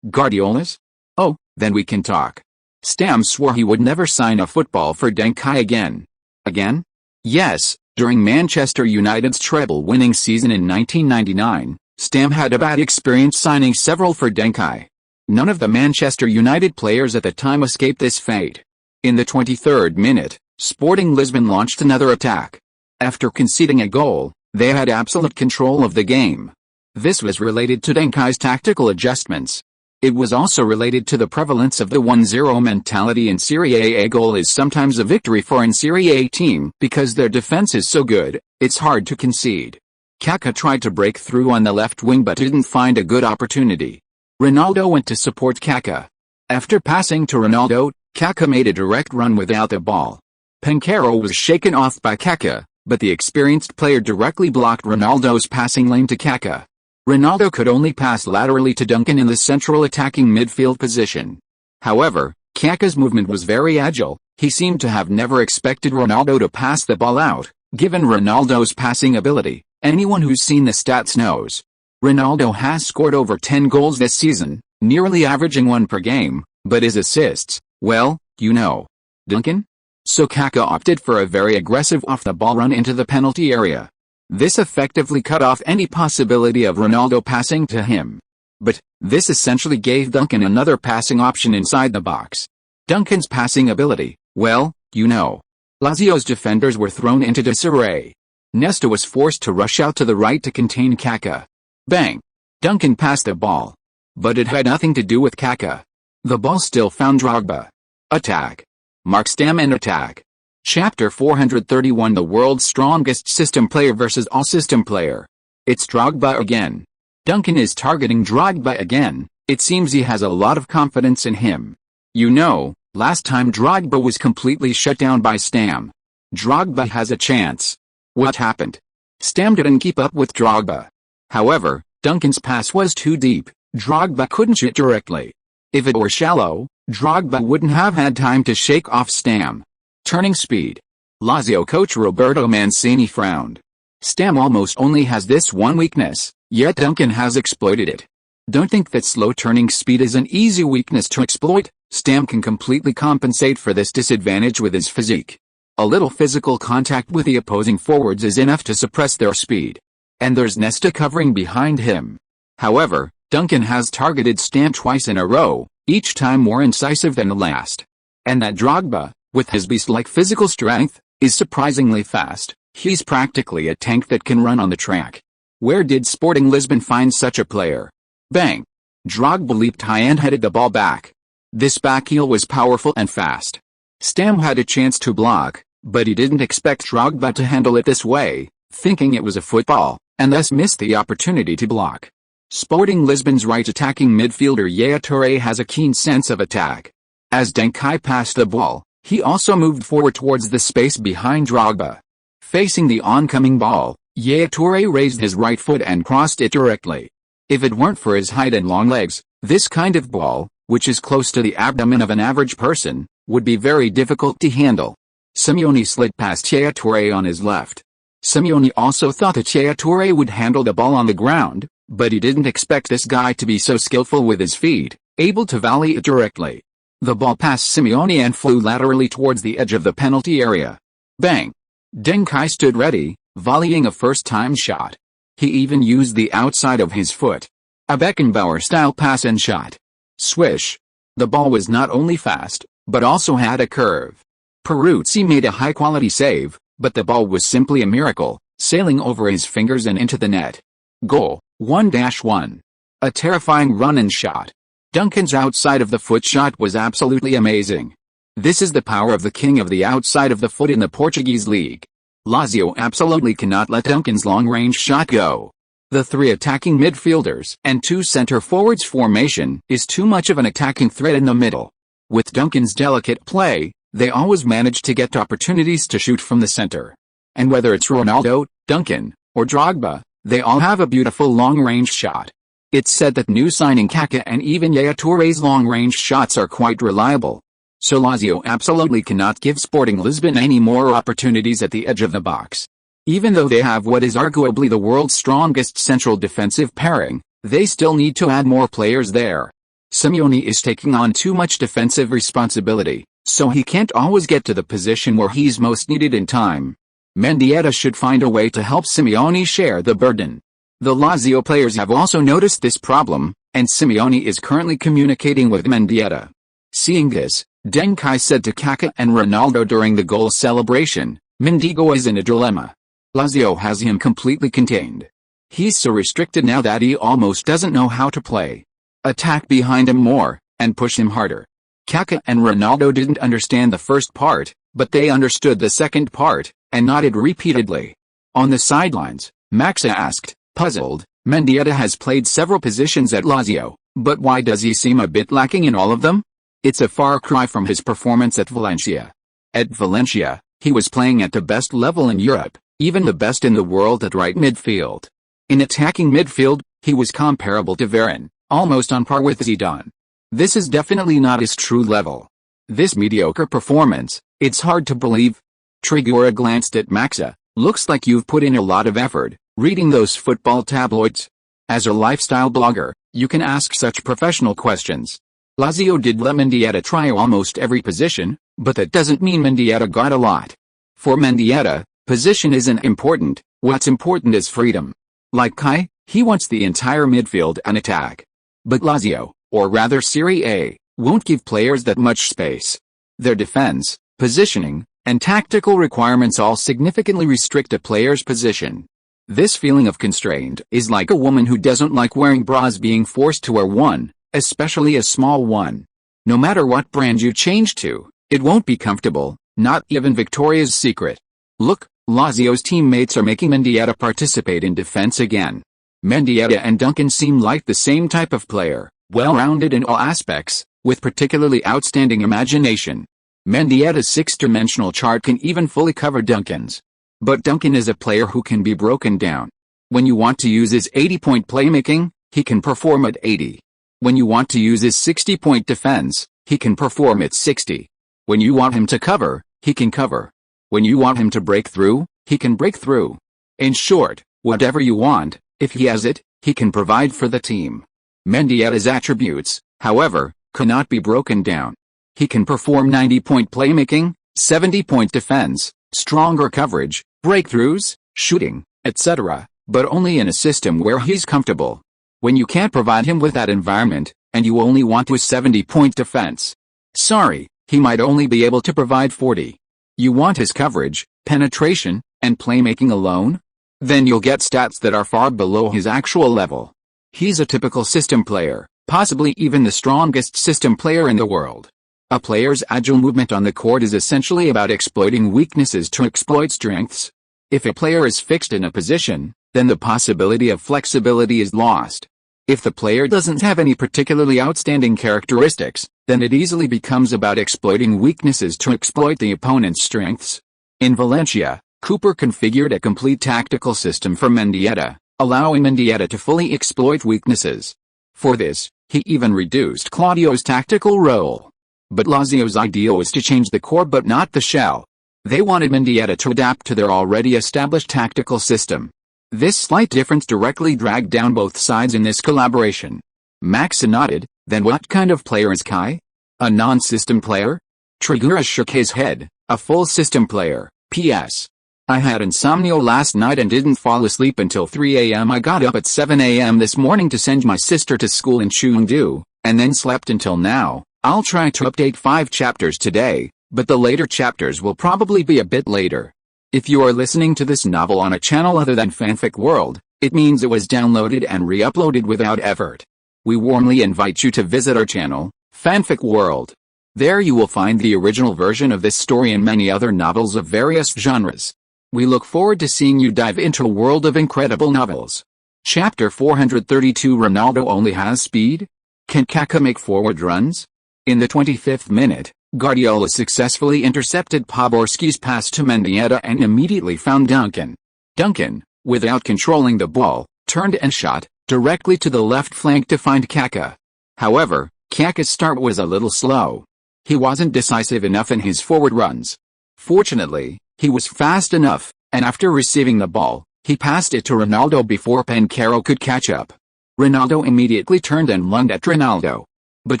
Guardiola's? Oh, then we can talk. Stam swore he would never sign a football for Deng Kai again. Again? Yes, during Manchester United's treble-winning season in 1999, Stam had a bad experience signing several for Deng Kai. None of the Manchester United players at the time escaped this fate. In the 23rd minute, Sporting Lisbon launched another attack. After conceding a goal, they had absolute control of the game. This was related to Deng Kai's tactical adjustments. It was also related to the prevalence of the 1-0 mentality in Serie A. A goal is sometimes a victory for an Serie A team because their defense is so good, it's hard to concede. Kaká tried to break through on the left wing but didn't find a good opportunity. Ronaldo went to support Kaká. After passing to Ronaldo, Kaká made a direct run without the ball. Pencaro was shaken off by Kaká, but the experienced player directly blocked Ronaldo's passing lane to Kaká. Ronaldo could only pass laterally to Duncan in the central attacking midfield position. However, Kaká's movement was very agile. He seemed to have never expected Ronaldo to pass the ball out. Given Ronaldo's passing ability, anyone who's seen the stats knows. Ronaldo has scored over 10 goals this season, nearly averaging 1 per game, but his assists, well, you know. Duncan? So Kaká opted for a very aggressive off-the-ball run into the penalty area. This effectively cut off any possibility of Ronaldo passing to him. But, this essentially gave Duncan another passing option inside the box. Duncan's passing ability, well, you know. Lazio's defenders were thrown into disarray. Nesta was forced to rush out to the right to contain Kaká. Bang! Duncan passed the ball. But it had nothing to do with Kaká. The ball still found Drogba. Attack. Mark Stam and attack. Chapter 431 The world's strongest system player versus all-system player. It's Drogba again. Duncan is targeting Drogba again. It seems he has a lot of confidence in him. You know, last time Drogba was completely shut down by Stam. Drogba has a chance. What happened? Stam didn't keep up with Drogba. However, Duncan's pass was too deep. Drogba couldn't shoot directly. If it were shallow, Drogba wouldn't have had time to shake off Stam. Turning speed. Lazio coach Roberto Mancini frowned. Stam almost only has this one weakness, yet Duncan has exploited it. Don't think that slow turning speed is an easy weakness to exploit. Stam can completely compensate for this disadvantage with his physique. A little physical contact with the opposing forwards is enough to suppress their speed. And there's Nesta covering behind him. However, Duncan has targeted Stam twice in a row, each time more incisive than the last. And that Drogba, with his beast-like physical strength, is surprisingly fast. He's practically a tank that can run on the track. Where did Sporting Lisbon find such a player? Bang! Drogba leaped high and headed the ball back. This backheel was powerful and fast. Stam had a chance to block, but he didn't expect Drogba to handle it this way, thinking it was a football, and thus missed the opportunity to block. Sporting Lisbon's right attacking midfielder Yaya Touré has a keen sense of attack. As Deng Kai passed the ball, he also moved forward towards the space behind Drogba. Facing the oncoming ball, Yaya Touré raised his right foot and crossed it directly. If it weren't for his height and long legs, this kind of ball, which is close to the abdomen of an average person, would be very difficult to handle. Simeone slid past Yaya Touré on his left. Simeone also thought that Yaya Touré would handle the ball on the ground, but he didn't expect this guy to be so skillful with his feet, able to volley it directly. The ball passed Simeone and flew laterally towards the edge of the penalty area. Bang! Deng Kai stood ready, volleying a first-time shot. He even used the outside of his foot. A Beckenbauer-style pass and shot. Swish! The ball was not only fast, but also had a curve. Peruzzi made a high-quality save, but the ball was simply a miracle, sailing over his fingers and into the net. Goal, 1-1. A terrifying run and shot. Duncan's outside of the foot shot was absolutely amazing. This is the power of the king of the outside of the foot in the Portuguese league. Lazio absolutely cannot let Duncan's long-range shot go. The 3 attacking midfielders and 2 center forwards formation is too much of an attacking threat in the middle. With Duncan's delicate play, they always manage to get opportunities to shoot from the center. And whether it's Ronaldo, Duncan, or Drogba, they all have a beautiful long-range shot. It's said that new signing Kaká and even Yaya Touré's long-range shots are quite reliable. So Lazio absolutely cannot give Sporting Lisbon any more opportunities at the edge of the box. Even though they have what is arguably the world's strongest central defensive pairing, they still need to add more players there. Simeone is taking on too much defensive responsibility, so he can't always get to the position where he's most needed in time. Mendieta should find a way to help Simeone share the burden. The Lazio players have also noticed this problem, and Simeone is currently communicating with Mendieta. Seeing this, Deng Kai said to Kaká and Ronaldo during the goal celebration, "Mendigo is in a dilemma. Lazio has him completely contained. He's so restricted now that he almost doesn't know how to play. Attack behind him more, and push him harder." Kaká and Ronaldo didn't understand the first part, but they understood the second part, and nodded repeatedly. On the sidelines, Maxa asked, puzzled, "Mendieta has played several positions at Lazio, but why does he seem a bit lacking in all of them? It's a far cry from his performance at Valencia. At Valencia, he was playing at the best level in Europe, even the best in the world at right midfield. In attacking midfield, he was comparable to Varane, almost on par with Zidane. This is definitely not his true level. This mediocre performance, it's hard to believe." Trigura glanced at Maxa. "Looks like you've put in a lot of effort, reading those football tabloids. As a lifestyle blogger, you can ask such professional questions. Lazio did let Mendieta try almost every position, but that doesn't mean Mendieta got a lot. For Mendieta, position isn't important, what's important is freedom. Like Kai, he wants the entire midfield and attack. But Lazio, or rather Serie A, won't give players that much space. Their defense, positioning, and tactical requirements all significantly restrict a player's position. This feeling of constraint is like a woman who doesn't like wearing bras being forced to wear one, especially a small one. No matter what brand you change to, it won't be comfortable, not even Victoria's Secret. Look, Lazio's teammates are making Mendieta participate in defense again. Mendieta and Duncan seem like the same type of player, well-rounded in all aspects, with particularly outstanding imagination. Mendieta's six-dimensional chart can even fully cover Duncan's. But Duncan is a player who can be broken down. When you want to use his 80-point playmaking, he can perform at 80. When you want to use his 60-point defense, he can perform at 60. When you want him to cover, he can cover. When you want him to break through, he can break through. In short, whatever you want, if he has it, he can provide for the team. Mendieta's attributes, however, cannot be broken down. He can perform 90-point playmaking, 70-point defense, stronger coverage, breakthroughs, shooting, etc., but only in a system where he's comfortable. When you can't provide him with that environment, and you only want a 70-point defense, sorry, he might only be able to provide 40. You want his coverage, penetration, and playmaking alone? Then you'll get stats that are far below his actual level. He's a typical system player, possibly even the strongest system player in the world. A player's agile movement on the court is essentially about exploiting weaknesses to exploit strengths. If a player is fixed in a position, then the possibility of flexibility is lost. If the player doesn't have any particularly outstanding characteristics, then it easily becomes about exploiting weaknesses to exploit the opponent's strengths. In Valencia, Cooper configured a complete tactical system for Mendieta, allowing Mendieta to fully exploit weaknesses. For this, he even reduced Claudio's tactical role. But Lazio's ideal was to change the core but not the shell. They wanted Mendieta to adapt to their already established tactical system. This slight difference directly dragged down both sides in this collaboration. Maxa nodded. Then what kind of player is Kai? A non-system player? Trigura shook his head. A full system player. P.S. I had insomnia last night and didn't fall asleep until 3 a.m. I got up at 7 a.m. this morning to send my sister to school in Chengdu, and then slept until now. I'll try to update 5 chapters today, but the later chapters will probably be a bit later. If you are listening to this novel on a channel other than Fanfic World, it means it was downloaded and re-uploaded without effort. We warmly invite you to visit our channel, Fanfic World. There you will find the original version of this story and many other novels of various genres. We look forward to seeing you dive into a world of incredible novels. Chapter 432 Ronaldo only has speed? Can Kaká make forward runs? In the 25th minute, Guardiola successfully intercepted Poborski's pass to Mendieta and immediately found Duncan. Duncan, without controlling the ball, turned and shot, directly to the left flank to find Kaká. However, Kaká's start was a little slow. He wasn't decisive enough in his forward runs. Fortunately, he was fast enough, and after receiving the ball, he passed it to Ronaldo before Pancaro could catch up. Ronaldo immediately turned and lunged at Ronaldo. But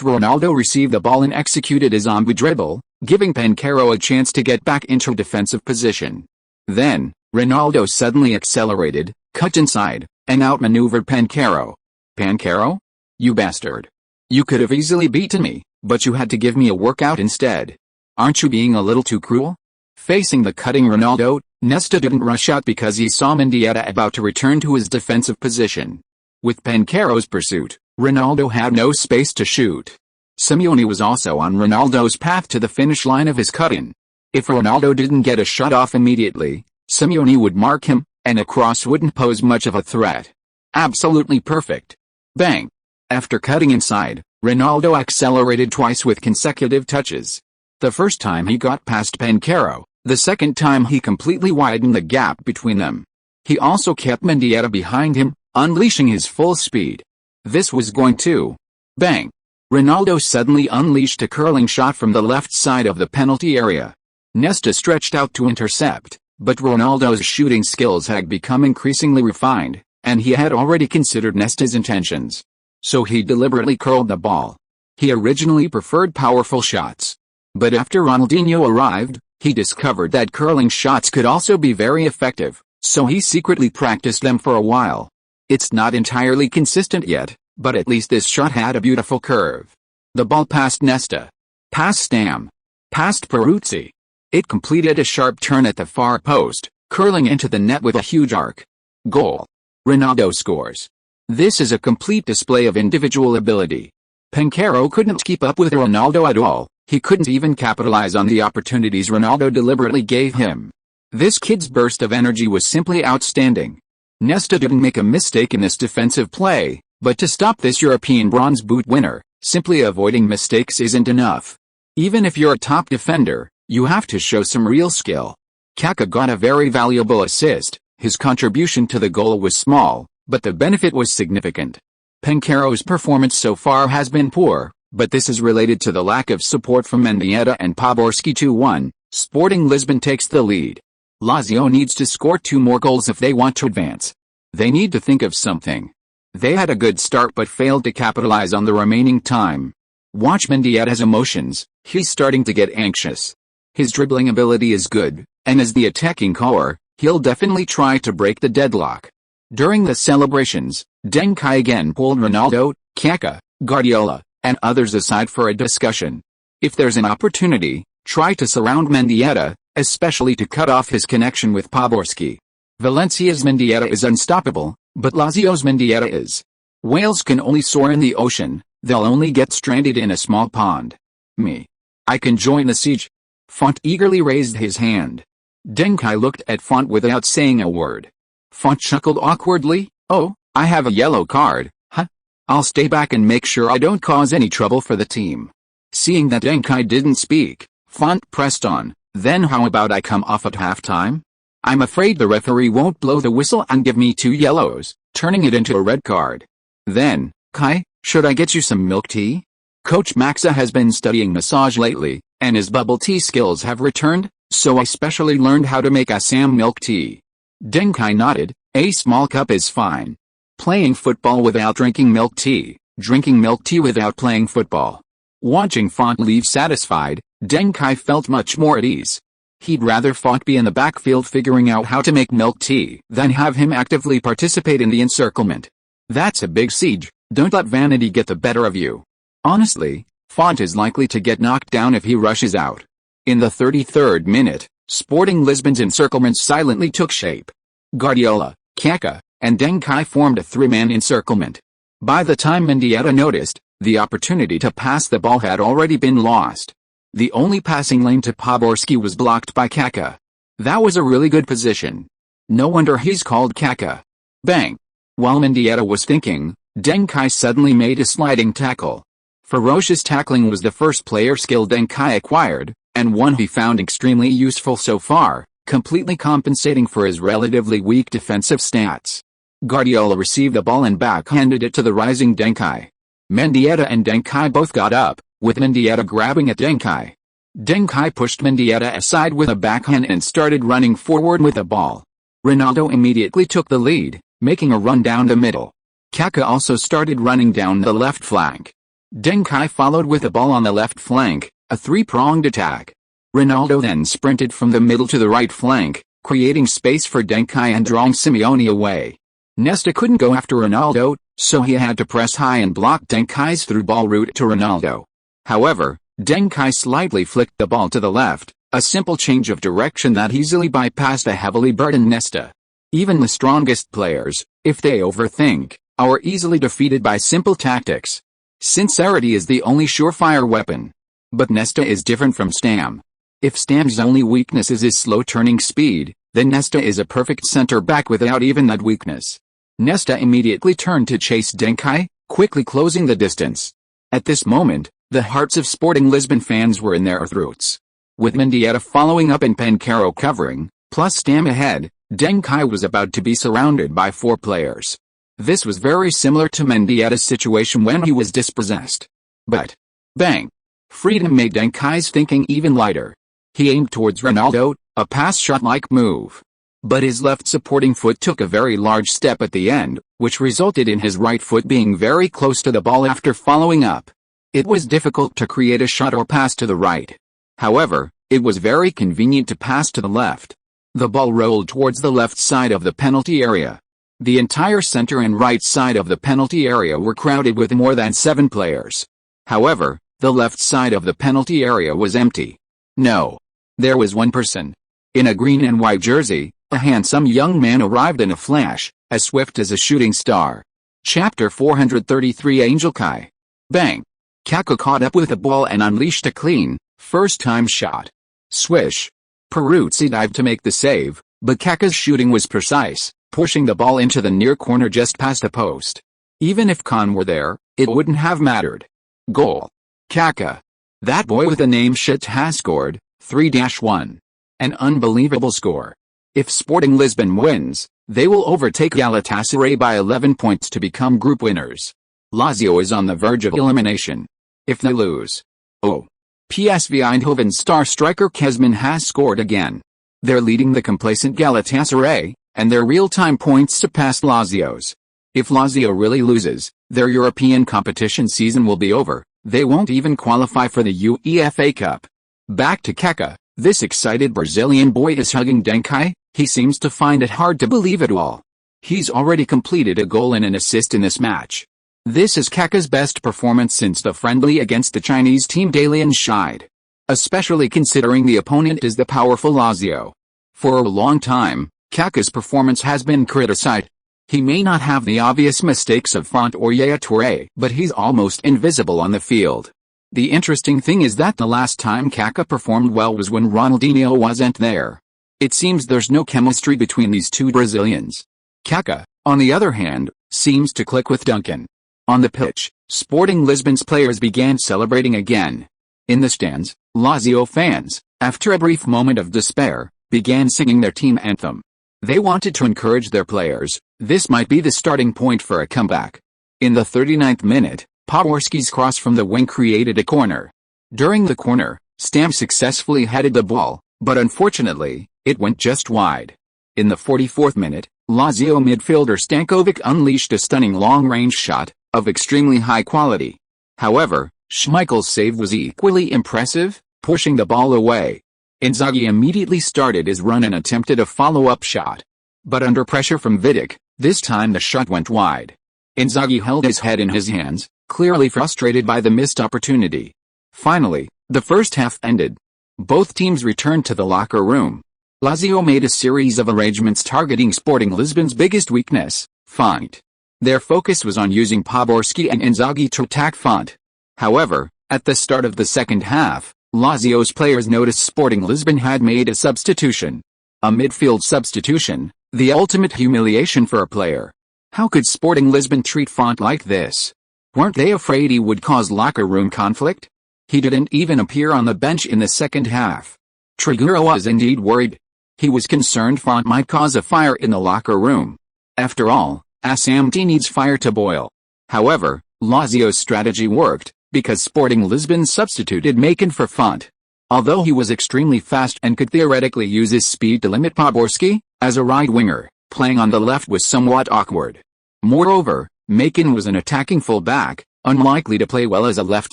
Ronaldo received the ball and executed a zombie dribble, giving Pancaro a chance to get back into defensive position. Then, Ronaldo suddenly accelerated, cut inside, and outmaneuvered Pancaro. Pancaro? You bastard. You could have easily beaten me, but you had to give me a workout instead. Aren't you being a little too cruel? Facing the cutting Ronaldo, Nesta didn't rush out because he saw Mendieta about to return to his defensive position. With Pancaro's pursuit, Ronaldo had no space to shoot. Simeone was also on Ronaldo's path to the finish line of his cut-in. If Ronaldo didn't get a shot off immediately, Simeone would mark him, and a cross wouldn't pose much of a threat. Absolutely perfect. Bang! After cutting inside, Ronaldo accelerated twice with consecutive touches. The first time he got past Pancaro, the second time he completely widened the gap between them. He also kept Mendieta behind him, unleashing his full speed. This was going to... Bang! Ronaldo suddenly unleashed a curling shot from the left side of the penalty area. Nesta stretched out to intercept, but Ronaldo's shooting skills had become increasingly refined, and he had already considered Nesta's intentions. So he deliberately curled the ball. He originally preferred powerful shots. But after Ronaldinho arrived, he discovered that curling shots could also be very effective, so he secretly practiced them for a while. It's not entirely consistent yet, but at least this shot had a beautiful curve. The ball passed Nesta. Past Stam. Past Peruzzi. It completed a sharp turn at the far post, curling into the net with a huge arc. Goal. Ronaldo scores. This is a complete display of individual ability. Pancaro couldn't keep up with Ronaldo at all. He couldn't even capitalize on the opportunities Ronaldo deliberately gave him. This kid's burst of energy was simply outstanding. Nesta didn't make a mistake in this defensive play, but to stop this European Bronze Boot winner, simply avoiding mistakes isn't enough. Even if you're a top defender, you have to show some real skill. Kaká got a very valuable assist. His contribution to the goal was small, but the benefit was significant. Pancaro's performance so far has been poor, but this is related to the lack of support from Mendieta and Poborski. 2-1, Sporting Lisbon takes the lead. Lazio needs to score 2 more goals if they want to advance. They need to think of something. They had a good start but failed to capitalize on the remaining time. Watch Mendieta's emotions. He's starting to get anxious. His dribbling ability is good, and as the attacking core, he'll definitely try to break the deadlock. During the celebrations, Deng Kai again pulled Ronaldo, Kaká, Guardiola, and others aside for a discussion. If there's an opportunity, try to surround Mendieta, especially to cut off his connection with Poborski. Valencia's Mendieta is unstoppable, but Lazio's Mendieta is. Whales can only soar in the ocean, they'll only get stranded in a small pond. Me. I can join the siege. Font eagerly raised his hand. Deng Kai looked at Font without saying a word. Font chuckled awkwardly. Oh, I have a yellow card, huh? I'll stay back and make sure I don't cause any trouble for the team. Seeing that Deng Kai didn't speak, Font pressed on. Then how about I come off at halftime? I'm afraid the referee won't blow the whistle and give me 2 yellows, turning it into a red card. Then, Kai, should I get you some milk tea? Coach Maxa has been studying massage lately, and his bubble tea skills have returned, so I specially learned how to make Assam milk tea. Deng Kai nodded. A small cup is fine. Playing football without drinking milk tea without playing football. Watching Font leave satisfied, Deng Kai felt much more at ease. He'd rather Font be in the backfield figuring out how to make milk tea than have him actively participate in the encirclement. That's a big siege, don't let vanity get the better of you. Honestly, Font is likely to get knocked down if he rushes out. In the 33rd minute, Sporting Lisbon's encirclement silently took shape. Guardiola, Kaká, and Deng Kai formed a 3-man encirclement. By the time Mendieta noticed, the opportunity to pass the ball had already been lost. The only passing lane to Poborski was blocked by Kaká. That was a really good position. No wonder he's called Kaká. Bang! While Mendieta was thinking, Deng Kai suddenly made a sliding tackle. Ferocious tackling was the first player skill Deng Kai acquired, and one he found extremely useful so far, completely compensating for his relatively weak defensive stats. Guardiola received the ball and backhanded it to the rising Deng Kai. Mendieta and Deng Kai both got up, with Mendieta grabbing at Deng Kai. Deng Kai pushed Mendieta aside with a backhand and started running forward with the ball. Ronaldo immediately took the lead, making a run down the middle. Kaká also started running down the left flank. Deng Kai followed with the ball on the left flank, a three-pronged attack. Ronaldo then sprinted from the middle to the right flank, creating space for Deng Kai and drawing Simeone away. Nesta couldn't go after Ronaldo, so he had to press high and block Deng Kai's through-ball route to Ronaldo. However, Deng Kai slightly flicked the ball to the left, a simple change of direction that easily bypassed a heavily burdened Nesta. Even the strongest players, if they overthink, are easily defeated by simple tactics. Sincerity is the only surefire weapon. But Nesta is different from Stam. If Stam's only weakness is his slow turning speed, then Nesta is a perfect center-back without even that weakness. Nesta immediately turned to chase Deng Kai, quickly closing the distance. At this moment, the hearts of Sporting Lisbon fans were in their throats. With Mendieta following up and Pencaro covering, plus Stam ahead, Deng Kai was about to be surrounded by 4 players. This was very similar to Mendieta's situation when he was dispossessed. But, bang! Freedom made Deng Kai's thinking even lighter. He aimed towards Ronaldo, a pass shot-like move. But his left supporting foot took a very large step at the end, which resulted in his right foot being very close to the ball after following up. It was difficult to create a shot or pass to the right. However, it was very convenient to pass to the left. The ball rolled towards the left side of the penalty area. The entire center and right side of the penalty area were crowded with more than 7 players. However, the left side of the penalty area was empty. No. There was one person. In a green and white jersey, a handsome young man arrived in a flash, as swift as a shooting star. Chapter 433 Angel Kai. Bang! Kaká caught up with the ball and unleashed a clean, first-time shot. Swish! Peruzzi dived to make the save, but Kaká's shooting was precise, pushing the ball into the near corner just past the post. Even if Khan were there, it wouldn't have mattered. Goal. Kaká. That boy with the name Shit has scored, 3-1. An unbelievable score. If Sporting Lisbon wins, they will overtake Galatasaray by 11 points to become group winners. Lazio is on the verge of elimination. If they lose. Oh. PSV Eindhoven star striker Kezman has scored again. They're leading the complacent Galatasaray, and their real-time points surpass Lazio's. If Lazio really loses, their European competition season will be over. They won't even qualify for the UEFA Cup. Back to Kaká. This excited Brazilian boy is hugging Deng Kai. He seems to find it hard to believe it all. He's already completed a goal and an assist in this match. This is Kaká's best performance since the friendly against the Chinese team Dalian Scheid. Especially considering the opponent is the powerful Lazio. For a long time, Kaká's performance has been criticized. He may not have the obvious mistakes of Font or Yaya Touré, but he's almost invisible on the field. The interesting thing is that the last time Kaká performed well was when Ronaldinho wasn't there. It seems there's no chemistry between these two Brazilians. Kaká, on the other hand, seems to click with Duncan. On the pitch, Sporting Lisbon's players began celebrating again. In the stands, Lazio fans, after a brief moment of despair, began singing their team anthem. They wanted to encourage their players. This might be the starting point for a comeback. In the 39th minute, Poborski's cross from the wing created a corner. During the corner, Stam successfully headed the ball, but unfortunately, it went just wide. In the 44th minute, Lazio midfielder Stankovic unleashed a stunning long-range shot, of extremely high quality. However, Schmeichel's save was equally impressive, pushing the ball away. Inzaghi immediately started his run and attempted a follow-up shot. But under pressure from Vidic, this time the shot went wide. Inzaghi held his head in his hands, clearly frustrated by the missed opportunity. Finally, the first half ended. Both teams returned to the locker room. Lazio made a series of arrangements targeting Sporting Lisbon's biggest weakness, Font. Their focus was on using Poborski and Inzaghi to attack Font. However, at the start of the second half, Lazio's players noticed Sporting Lisbon had made a substitution. A midfield substitution, the ultimate humiliation for a player. How could Sporting Lisbon treat Font like this? Weren't they afraid he would cause locker room conflict? He didn't even appear on the bench in the second half. Trigueiro was indeed worried. He was concerned Font might cause a fire in the locker room. After all, ASAMT needs fire to boil. However, Lazio's strategy worked, because Sporting Lisbon substituted Macon for Font. Although he was extremely fast and could theoretically use his speed to limit Poborski, as a right winger, playing on the left was somewhat awkward. Moreover, Macon was an attacking full-back, unlikely to play well as a left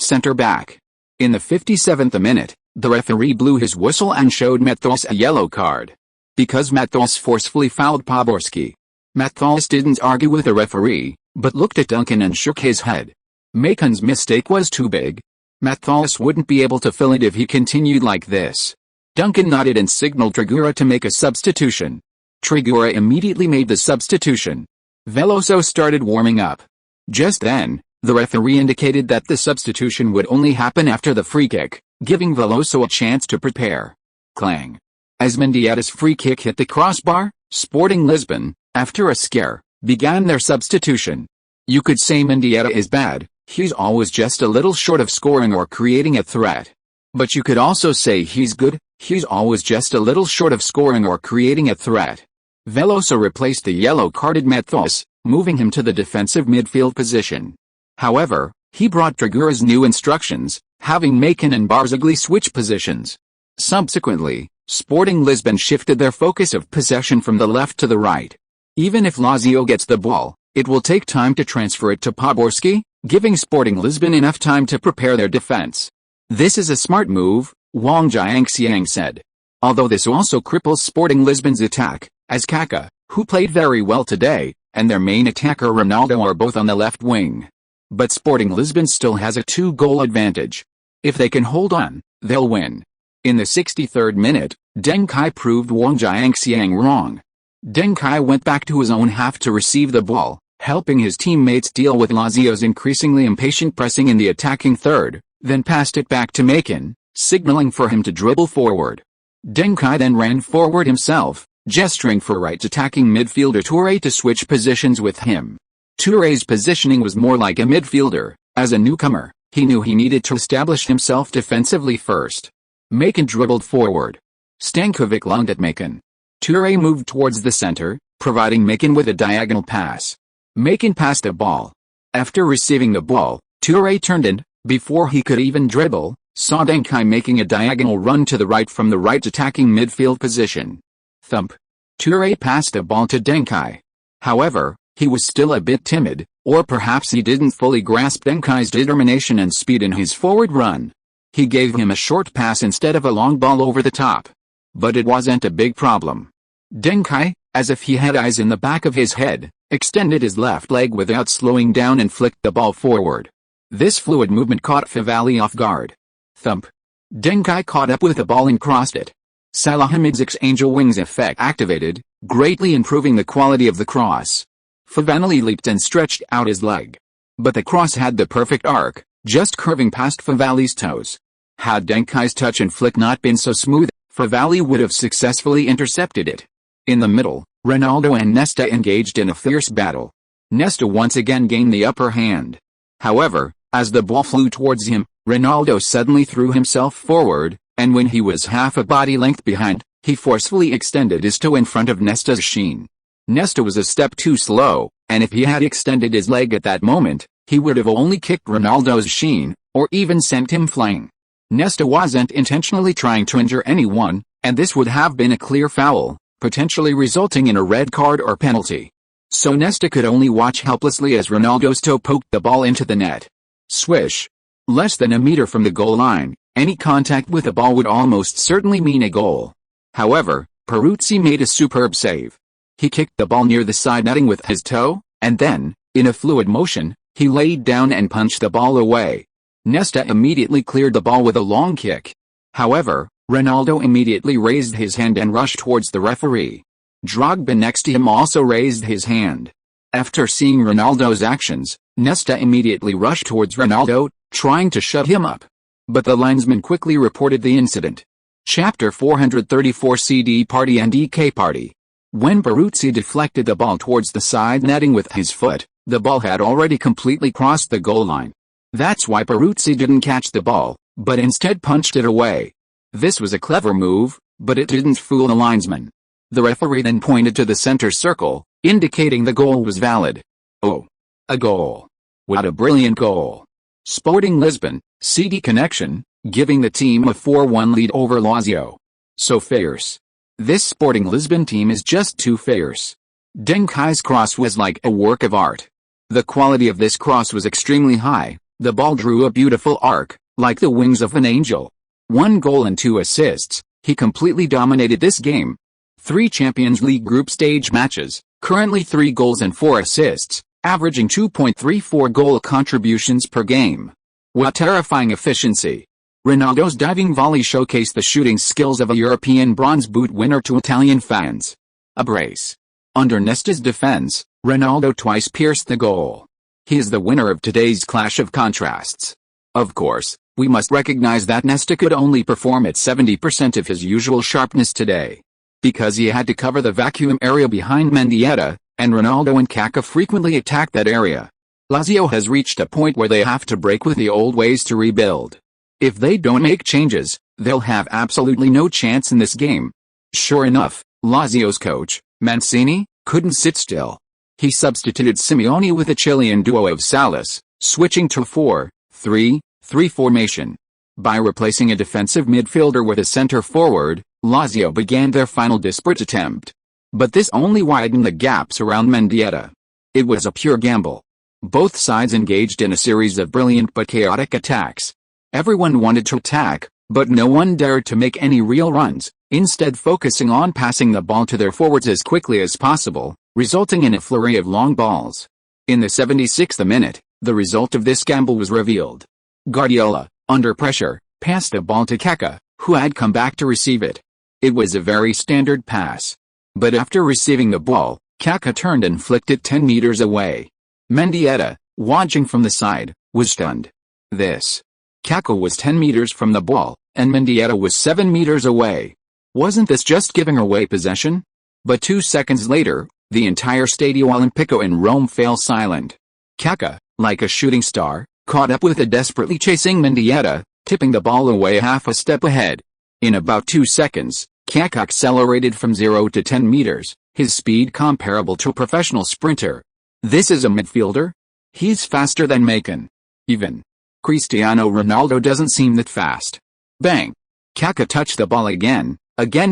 centre-back. In the 57th minute, the referee blew his whistle and showed Matos a yellow card. Because Matos forcefully fouled Poborski. Matos didn't argue with the referee, but looked at Duncan and shook his head. Macon's mistake was too big. Matos wouldn't be able to fill it if he continued like this. Duncan nodded and signaled Trigura to make a substitution. Trigura immediately made the substitution. Veloso started warming up. Just then, the referee indicated that the substitution would only happen after the free kick, giving Veloso a chance to prepare. Clang. As Mendieta's free kick hit the crossbar, Sporting Lisbon, after a scare, began their substitution. You could say Mendieta is bad, he's always just a little short of scoring or creating a threat. But you could also say he's good, he's always just a little short of scoring or creating a threat. Veloso replaced the yellow-carded Matos, moving him to the defensive midfield position. However, he brought Trigura's new instructions, having Macon and Barzagli switch positions. Subsequently, Sporting Lisbon shifted their focus of possession from the left to the right. Even if Lazio gets the ball, it will take time to transfer it to Poborski, giving Sporting Lisbon enough time to prepare their defense. This is a smart move, Wang Jiangxiang said. Although this also cripples Sporting Lisbon's attack, as Kaká, who played very well today, and their main attacker Ronaldo are both on the left wing. But Sporting Lisbon still has a 2-goal advantage. If they can hold on, they'll win. In the 63rd minute, Deng Kai proved Wang Jiangxiang wrong. Deng Kai went back to his own half to receive the ball, helping his teammates deal with Lazio's increasingly impatient pressing in the attacking third, then passed it back to Macon, signaling for him to dribble forward. Deng Kai then ran forward himself, gesturing for right attacking midfielder Touré to switch positions with him. Touré's positioning was more like a midfielder. As a newcomer, he knew he needed to establish himself defensively first. Macon dribbled forward. Stankovic lunged at Macon. Touré moved towards the center, providing Macon with a diagonal pass. Macon passed the ball. After receiving the ball, Touré turned and, before he could even dribble, saw Deng Kai making a diagonal run to the right from the right attacking midfield position. Thump. Touré passed the ball to Deng Kai. However, he was still a bit timid, or perhaps he didn't fully grasp Deng Kai's determination and speed in his forward run. He gave him a short pass instead of a long ball over the top. But it wasn't a big problem. Deng Kai, as if he had eyes in the back of his head, extended his left leg without slowing down and flicked the ball forward. This fluid movement caught Favali off guard. Thump. Deng Kai caught up with the ball and crossed it. Salahamidzic's angel wings effect activated, greatly improving the quality of the cross. Favali leaped and stretched out his leg. But the cross had the perfect arc, just curving past Favali's toes. Had Deng Kai's touch and flick not been so smooth, Favali would have successfully intercepted it. In the middle, Ronaldo and Nesta engaged in a fierce battle. Nesta once again gained the upper hand. However, as the ball flew towards him, Ronaldo suddenly threw himself forward, and when he was half a body length behind, he forcefully extended his toe in front of Nesta's shin. Nesta was a step too slow, and if he had extended his leg at that moment, he would have only kicked Ronaldo's shin, or even sent him flying. Nesta wasn't intentionally trying to injure anyone, and this would have been a clear foul, potentially resulting in a red card or penalty. So Nesta could only watch helplessly as Ronaldo's toe poked the ball into the net. Swish. Less than a meter from the goal line, any contact with the ball would almost certainly mean a goal. However, Peruzzi made a superb save. He kicked the ball near the side netting with his toe, and then, in a fluid motion, he laid down and punched the ball away. Nesta immediately cleared the ball with a long kick. However, Ronaldo immediately raised his hand and rushed towards the referee. Drogba next to him also raised his hand. After seeing Ronaldo's actions, Nesta immediately rushed towards Ronaldo, trying to shut him up. But the linesman quickly reported the incident. Chapter 434 CD Party and EK Party. When Peruzzi deflected the ball towards the side netting with his foot, the ball had already completely crossed the goal line. That's why Peruzzi didn't catch the ball, but instead punched it away. This was a clever move, but it didn't fool the linesman. The referee then pointed to the center circle, indicating the goal was valid. Oh, a goal. What a brilliant goal. Sporting Lisbon, CD connection, giving the team a 4-1 lead over Lazio. So fierce. This Sporting Lisbon team is just too fierce. Deng Kai's cross was like a work of art. The quality of this cross was extremely high. The ball drew a beautiful arc, like the wings of an angel. 1 goal and 2 assists, he completely dominated this game. 3 Champions League group stage matches, currently 3 goals and 4 assists, averaging 2.34 goal contributions per game. What terrifying efficiency. Ronaldo's diving volley showcased the shooting skills of a European Bronze Boot winner to Italian fans. A brace. Under Nesta's defense, Ronaldo twice pierced the goal. He is the winner of today's clash of contrasts. Of course, we must recognize that Nesta could only perform at 70% of his usual sharpness today. Because he had to cover the vacuum area behind Mendieta, and Ronaldo and Kaká frequently attacked that area. Lazio has reached a point where they have to break with the old ways to rebuild. If they don't make changes, they'll have absolutely no chance in this game. Sure enough, Lazio's coach, Mancini, couldn't sit still. He substituted Simeone with a Chilean duo of Salas, switching to 4-3-3 formation. By replacing a defensive midfielder with a center forward, Lazio began their final desperate attempt. But this only widened the gaps around Mendieta. It was a pure gamble. Both sides engaged in a series of brilliant but chaotic attacks. Everyone wanted to attack, but no one dared to make any real runs, instead focusing on passing the ball to their forwards as quickly as possible, resulting in a flurry of long balls. In the 76th minute, the result of this gamble was revealed. Guardiola, under pressure, passed the ball to Kaká, who had come back to receive it. It was a very standard pass. But after receiving the ball, Kaká turned and flicked it 10 meters away. Mendieta, watching from the side, was stunned. Kaká was 10 meters from the ball, and Mendieta was 7 meters away. Wasn't this just giving away possession? But 2 seconds later, the entire Stadio Olimpico in Rome fell silent. Kaká, like a shooting star, caught up with a desperately chasing Mendieta, tipping the ball away half a step ahead. In about 2 seconds, Kaká accelerated from 0 to 10 meters, his speed comparable to a professional sprinter. This is a midfielder? He's faster than Macon. Even Cristiano Ronaldo doesn't seem that fast. Bang! Kaká touched the ball again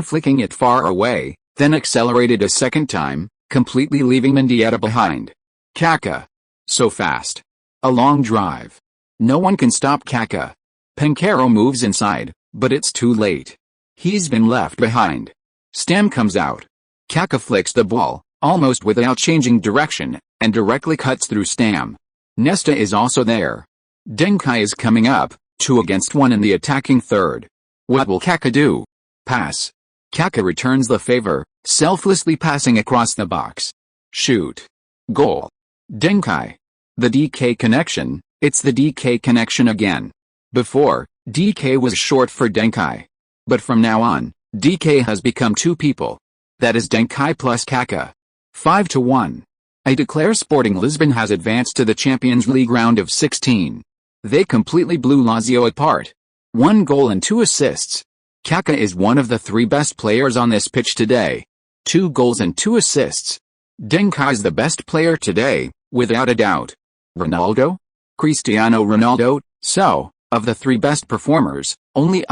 flicking it far away, then accelerated a second time, completely leaving Mendieta behind. Kaká. So fast. A long drive. No one can stop Kaká. Pencaro moves inside, but it's too late. He's been left behind. Stam comes out. Kaká flicks the ball, almost without changing direction, and directly cuts through Stam. Nesta is also there. Deng Kai is coming up, 2 against 1 in the attacking third. What will Kaká do? Pass. Kaká returns the favor, selflessly passing across the box. Shoot. Goal. Deng Kai. The DK connection, it's the DK connection again. Before, DK was short for Deng Kai. But from now on, DK has become 2 people. That is Deng Kai plus Kaká. 5-1. I declare Sporting Lisbon has advanced to the Champions League round of 16. They completely blew Lazio apart. 1 goal and 2 assists. Kaká is one of the 3 best players on this pitch today. 2 goals and 2 assists. Deng Kai is the best player today, without a doubt. Ronaldo? Cristiano Ronaldo? So, of the 3 best performers, only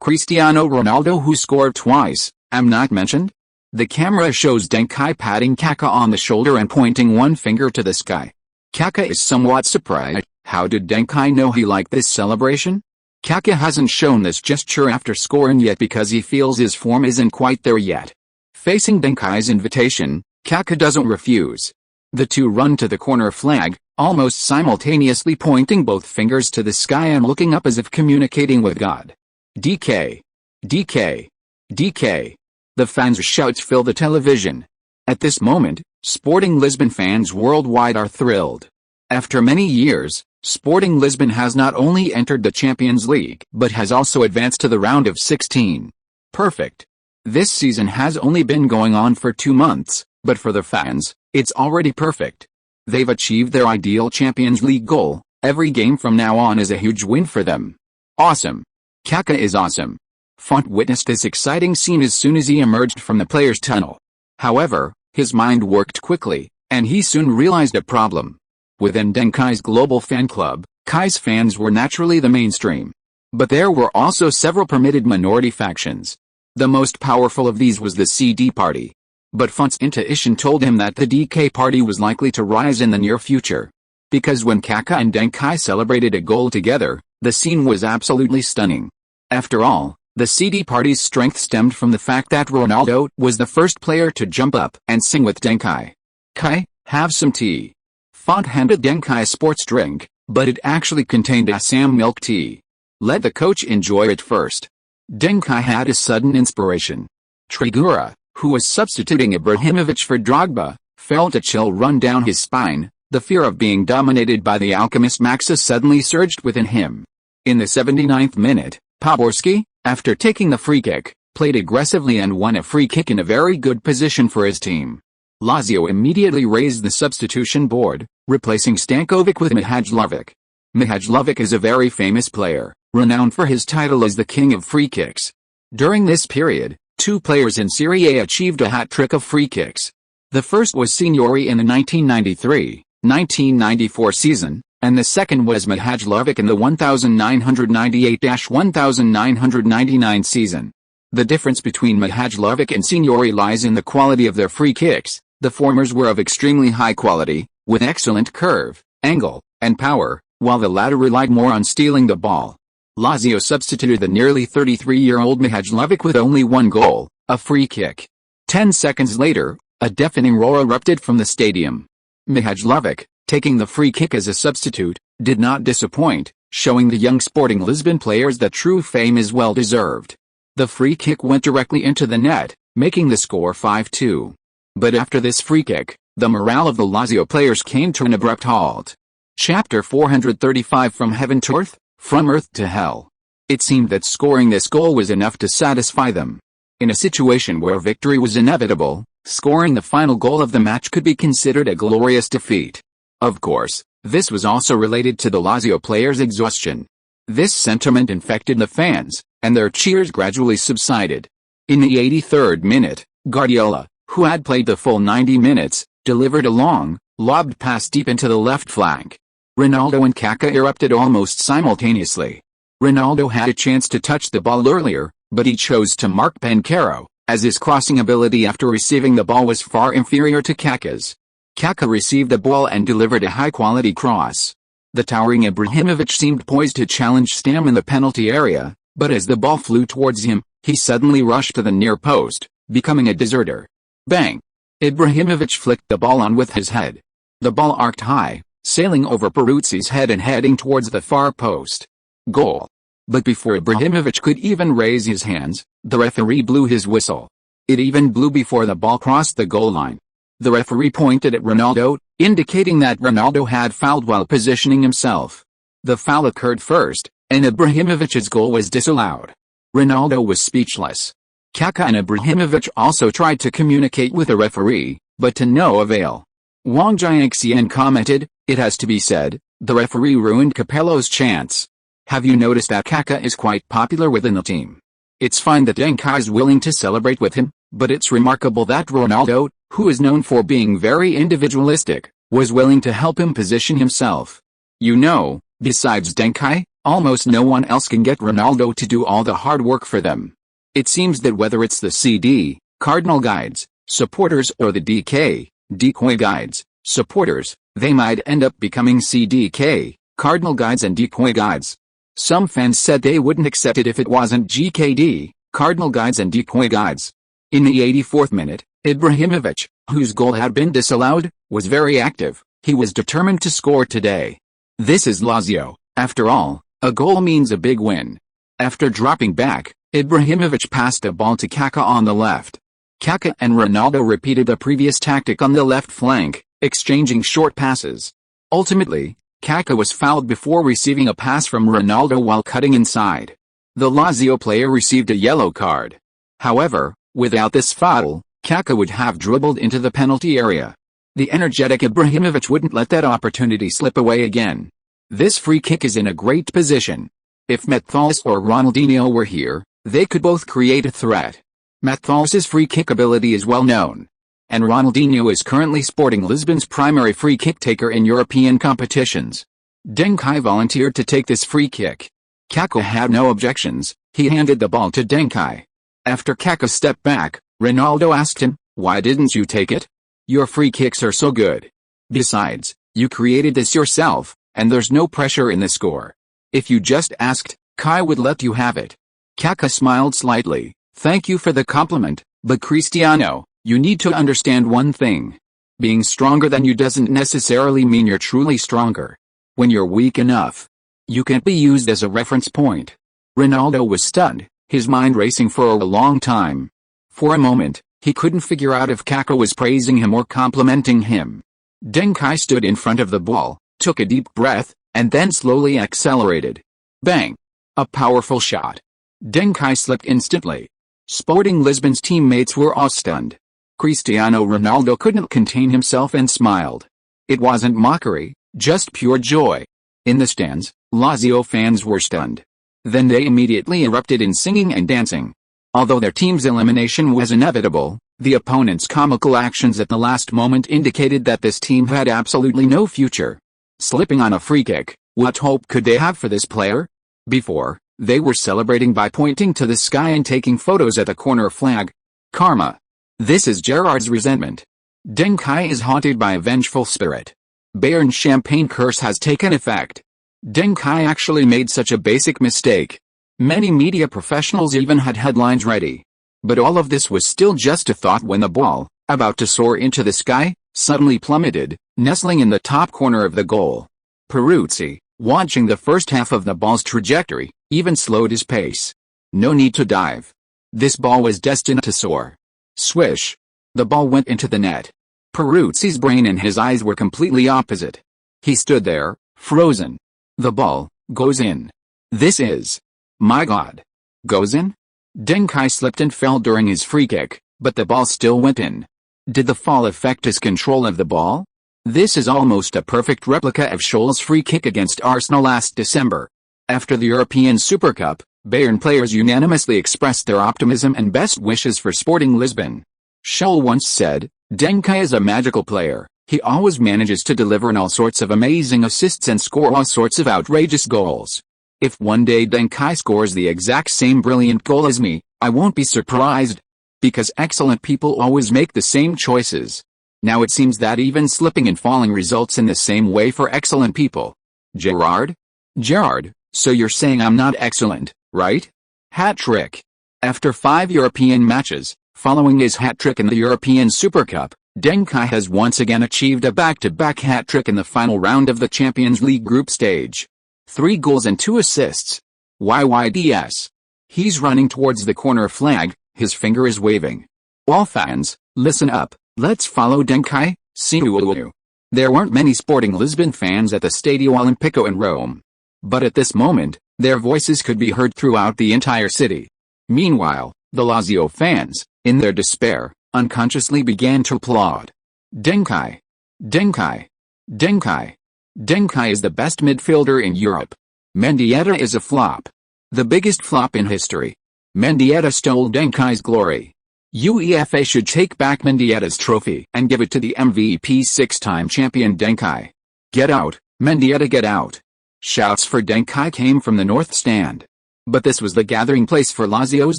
Cristiano Ronaldo, who scored twice, am not mentioned? The camera shows Deng Kai patting Kaká on the shoulder and pointing 1 finger to the sky. Kaká is somewhat surprised. How did Deng Kai know he liked this celebration? Kaká hasn't shown this gesture after scoring yet because he feels his form isn't quite there yet. Facing Deng Kai's invitation, Kaká doesn't refuse. The 2 run to the corner flag, almost simultaneously pointing both fingers to the sky and looking up as if communicating with God. DK. DK. DK. The fans' shouts fill the television. At this moment, Sporting Lisbon fans worldwide are thrilled. After many years, Sporting Lisbon has not only entered the Champions League but has also advanced to the round of 16. Perfect. This season has only been going on for 2 months, but for the fans, it's already perfect. They've achieved their ideal Champions League goal. Every game from now on is a huge win for them. Awesome. Kaká is awesome. Font witnessed this exciting scene as soon as he emerged from the players' tunnel. However, His mind worked quickly, and he soon realized a problem. Within Deng Kai's global fan club, Kai's fans were naturally the mainstream. But there were also several permitted minority factions. The most powerful of these was the CD party. But Font's intuition told him that the DK party was likely to rise in the near future. Because when Kaká and Deng Kai celebrated a goal together, the scene was absolutely stunning. After all, the CD party's strength stemmed from the fact that Ronaldo was the first player to jump up and sing with Deng Kai. "Kai, have some tea." Font handed Deng Kai a sports drink, but it actually contained Assam milk tea. Let the coach enjoy it first. Deng Kai had a sudden inspiration. Trigura, who was substituting Ibrahimovic for Drogba, felt a chill run down his spine. The fear of being dominated by the alchemist Maxa suddenly surged within him. In the 79th minute, Poborski, after taking the free kick, played aggressively and won a free kick in a very good position for his team. Lazio immediately raised the substitution board, replacing Stankovic with Mihajlovic. Mihajlovic is a very famous player, renowned for his title as the king of free kicks. During this period, two players in Serie A achieved a hat-trick of free kicks. The first was Signori in the 1993-1994 season, and the second was Mihajlovic in the 1998-1999 season. The difference between Mihajlovic and Signori lies in the quality of their free kicks. The formers were of extremely high quality, with excellent curve, angle, and power, while the latter relied more on stealing the ball. Lazio substituted the nearly 33-year-old Mihajlovic with only one goal, a free kick. 10 seconds later, a deafening roar erupted from the stadium. Mihajlovic, taking the free kick as a substitute, did not disappoint, showing the young Sporting Lisbon players that true fame is well deserved. The free kick went directly into the net, making the score 5-2. But after this free kick, the morale of the Lazio players came to an abrupt halt. Chapter 435 From Heaven to Earth, From Earth to Hell. It seemed that scoring this goal was enough to satisfy them. In a situation where victory was inevitable, scoring the final goal of the match could be considered a glorious defeat. Of course, this was also related to the Lazio players' exhaustion. This sentiment infected the fans, and their cheers gradually subsided. In the 83rd minute, Guardiola, who had played the full 90 minutes, delivered a long, lobbed pass deep into the left flank. Ronaldo and Kaká erupted almost simultaneously. Ronaldo had a chance to touch the ball earlier, but he chose to mark Pancaro, as his crossing ability after receiving the ball was far inferior to Kaká's. Kaká received the ball and delivered a high-quality cross. The towering Ibrahimovic seemed poised to challenge Stam in the penalty area, but as the ball flew towards him, he suddenly rushed to the near post, becoming a deserter. Bang! Ibrahimovic flicked the ball on with his head. The ball arced high, sailing over Peruzzi's head and heading towards the far post. Goal! But before Ibrahimovic could even raise his hands, the referee blew his whistle. It even blew before the ball crossed the goal line. The referee pointed at Ronaldo, indicating that Ronaldo had fouled while positioning himself. The foul occurred first, and Ibrahimovic's goal was disallowed. Ronaldo was speechless. Kaká and Ibrahimovic also tried to communicate with the referee, but to no avail. Wang Jiangxian commented, "It has to be said, the referee ruined Capello's chance. Have you noticed that Kaká is quite popular within the team? It's fine that Deng Kai is willing to celebrate with him, but it's remarkable that Ronaldo, who is known for being very individualistic, was willing to help him position himself. You know, besides Deng Kai, almost no one else can get Ronaldo to do all the hard work for them. It seems that whether it's the CD, Cardinal Guides, supporters or the DK, Decoy Guides, supporters, they might end up becoming CDK, Cardinal Guides and Decoy Guides. Some fans said they wouldn't accept it if it wasn't GKD, Cardinal Guides and Decoy Guides." In the 84th minute, Ibrahimovic, whose goal had been disallowed, was very active. He was determined to score today. This is Lazio, after all, a goal means a big win. After dropping back, Ibrahimovic passed the ball to Kaká on the left. Kaká and Ronaldo repeated the previous tactic on the left flank, exchanging short passes. Ultimately, Kaká was fouled before receiving a pass from Ronaldo while cutting inside. The Lazio player received a yellow card. However, without this foul, Kaká would have dribbled into the penalty area. The energetic Ibrahimovic wouldn't let that opportunity slip away again. This free kick is in a great position. If Messi or Ronaldinho were here, they could both create a threat. Messi's free kick ability is well known. and Ronaldinho is currently Sporting Lisbon's primary free kick taker in European competitions. Deng Kai volunteered to take this free kick. Kaká had no objections. He handed the ball to Deng Kai. After Kaká stepped back, Ronaldo asked him, "Why didn't you take it? Your free kicks are so good. Besides, you created this yourself, and there's no pressure in the score. If you just asked, Kai would let you have it." Kaká smiled slightly. "Thank you for the compliment, but Cristiano, you need to understand one thing. Being stronger than you doesn't necessarily mean you're truly stronger. When you're weak enough, you can't be used as a reference point." Ronaldo was stunned, his mind racing for a long time. For a moment, he couldn't figure out if Kaká was praising him or complimenting him. Deng Kai stood in front of the ball, took a deep breath, and then slowly accelerated. Bang! A powerful shot. Deng Kai slipped instantly. Sporting Lisbon's teammates were all stunned. Cristiano Ronaldo couldn't contain himself and smiled. It wasn't mockery, just pure joy. In the stands, Lazio fans were stunned. Then they immediately erupted in singing and dancing. Although their team's elimination was inevitable, the opponent's comical actions at the last moment indicated that this team had absolutely no future. Slipping on a free kick, what hope could they have for this player? Before, they were celebrating by pointing to the sky and taking photos at the corner flag. Karma. This is Gerard's resentment. Deng Kai is haunted by a vengeful spirit. Bayern's champagne curse has taken effect. Deng Kai actually made such a basic mistake. Many media professionals even had headlines ready. But all of this was still just a thought when the ball, about to soar into the sky, suddenly plummeted, nestling in the top corner of the goal. Peruzzi, watching the first half of the ball's trajectory, even slowed his pace. No need to dive. This ball was destined to soar. Swish. The ball went into the net. Peruzzi's brain and his eyes were completely opposite. He stood there, frozen. The ball goes in. This is... my God. Goes in? Deng Kai slipped and fell during his free kick, but the ball still went in. Did the fall affect his control of the ball? This is almost a perfect replica of Scholl's free kick against Arsenal last December. After the European Super Cup, Bayern players unanimously expressed their optimism and best wishes for Sporting Lisbon. Scholl once said, "Deng Kai is a magical player. He always manages to deliver in all sorts of amazing assists and score all sorts of outrageous goals. If one day Deng Kai scores the exact same brilliant goal as me, I won't be surprised. Because excellent people always make the same choices." Now it seems that even slipping and falling results in the same way for excellent people. Gerard? Gerard, so you're saying I'm not excellent, right? Hat-trick. After 5 European matches, following his hat-trick in the European Super Cup, Deng Kai has once again achieved a back-to-back hat-trick in the final round of the Champions League group stage. 3 goals and 2 assists. YYDS. He's running towards the corner flag, his finger is waving. All fans, listen up, let's follow Deng Kai. SYNOPSIS. There weren't many Sporting Lisbon fans at the Stadio Olimpico in Rome. But at this moment, their voices could be heard throughout the entire city. Meanwhile, the Lazio fans, in their despair, unconsciously began to applaud. Deng Kai. Deng Kai. Deng Kai. Deng Kai is the best midfielder in Europe. Mendieta is a flop. The biggest flop in history. Mendieta stole Deng Kai's glory. UEFA should take back Mendieta's trophy and give it to the MVP 6-time champion Deng Kai. Get out, Mendieta, get out. Shouts for Deng Kai came from the north stand. But this was the gathering place for Lazio's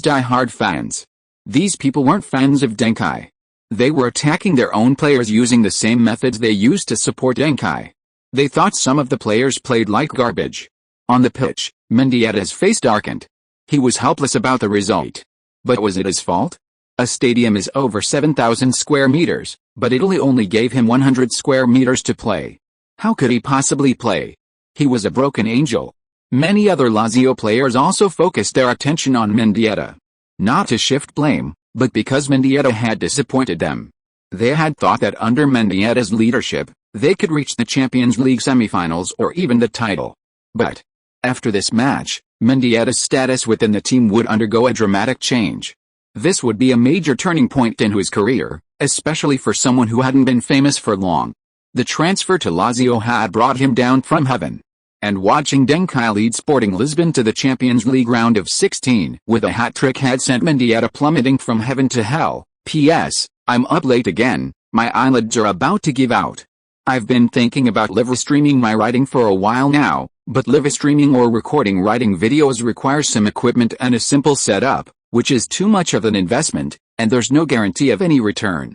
die-hard fans. These people weren't fans of Deng Kai. They were attacking their own players using the same methods they used to support Deng Kai. They thought some of the players played like garbage. On the pitch, Mendieta's face darkened. He was helpless about the result. But was it his fault? A stadium is over 7,000 square meters, but Italy only gave him 100 square meters to play. How could he possibly play? He was a broken angel. Many other Lazio players also focused their attention on Mendieta. Not to shift blame, but because Mendieta had disappointed them. They had thought that under Mendieta's leadership, they could reach the Champions League semifinals or even the title. But, after this match, Mendieta's status within the team would undergo a dramatic change. This would be a major turning point in his career, especially for someone who hadn't been famous for long. The transfer to Lazio had brought him down from heaven. And watching Deng Kai lead Sporting Lisbon to the Champions League round of 16 with a hat-trick had sent Mendieta plummeting from heaven to hell. P.S. I'm up late again, my eyelids are about to give out. I've been thinking about live streaming my writing for a while now, but live streaming or recording writing videos requires some equipment and a simple setup, which is too much of an investment, and there's no guarantee of any return.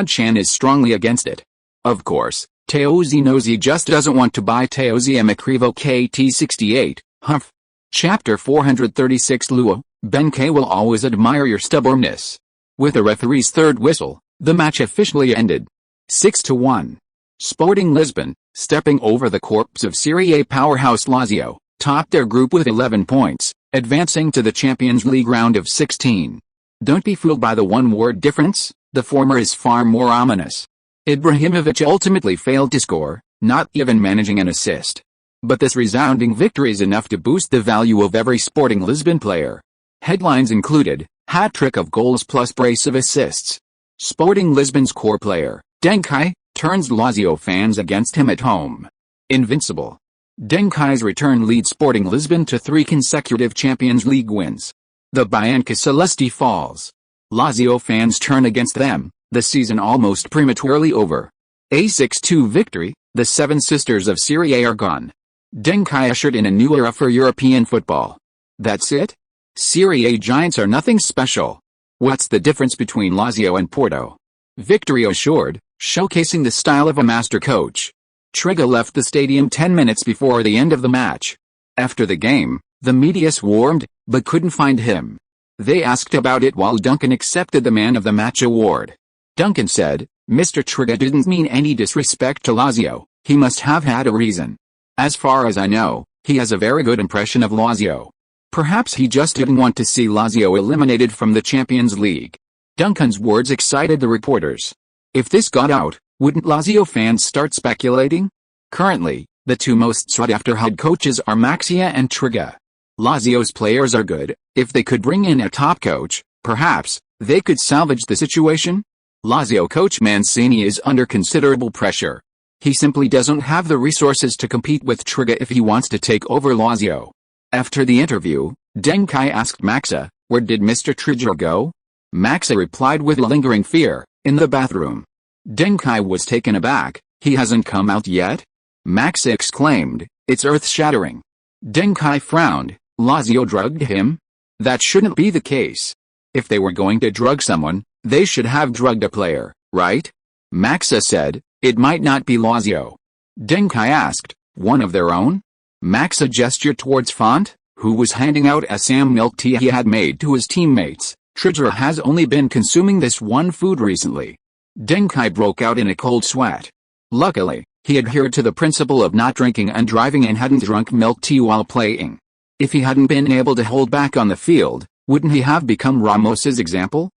Chan is strongly against it. Of course, Teozi knows he just doesn't want to buy Teozi Makrivo KT68, humph. Chapter 436 Luo, Deng Kai will always admire your stubbornness. With the referee's third whistle, the match officially ended. 6-1. Sporting Lisbon, stepping over the corpse of Serie A powerhouse Lazio, topped their group with 11 points, advancing to the Champions League round of 16. Don't be fooled by the one-word difference, the former is far more ominous. Ibrahimovic ultimately failed to score, not even managing an assist. But this resounding victory is enough to boost the value of every Sporting Lisbon player. Headlines included, hat-trick of goals plus brace of assists. Sporting Lisbon's core player, Deng Kai, turns Lazio fans against him at home. Invincible. Deng Kai's return leads Sporting Lisbon to 3 consecutive Champions League wins. The Bianca Celeste falls. Lazio fans turn against them, the season almost prematurely over. A 6-2 victory, the Seven Sisters of Serie A are gone. Deng Kai ushered in a new era for European football. That's it? Serie A giants are nothing special. What's the difference between Lazio and Porto? Victory assured, showcasing the style of a master coach. Triga left the stadium 10 minutes before the end of the match. After the game, the media swarmed, but couldn't find him. They asked about it while Duncan accepted the Man of the Match award. Duncan said, Mr. Triga didn't mean any disrespect to Lazio, he must have had a reason. As far as I know, he has a very good impression of Lazio. Perhaps he just didn't want to see Lazio eliminated from the Champions League. Duncan's words excited the reporters. If this got out, wouldn't Lazio fans start speculating? Currently, the two most sought-after head coaches are Maxia and Triga. Lazio's players are good. If they could bring in a top coach, perhaps, they could salvage the situation. Lazio coach Mancini is under considerable pressure. He simply doesn't have the resources to compete with Triga if he wants to take over Lazio. After the interview, Deng Kai asked Maxa, where did Mr. Triga go? Maxa replied with lingering fear, in the bathroom. Deng Kai was taken aback, he hasn't come out yet? Maxa exclaimed, it's earth-shattering. Deng Kai frowned, Lazio drugged him? That shouldn't be the case. If they were going to drug someone, they should have drugged a player, right? Maxa said, it might not be Lazio. Deng Kai asked, one of their own? Maxa gestured towards Font, who was handing out Assam milk tea he had made to his teammates. Triga has only been consuming this one food recently. Deng Kai broke out in a cold sweat. Luckily, he adhered to the principle of not drinking and driving and hadn't drunk milk tea while playing. If he hadn't been able to hold back on the field, wouldn't he have become Ramos's example?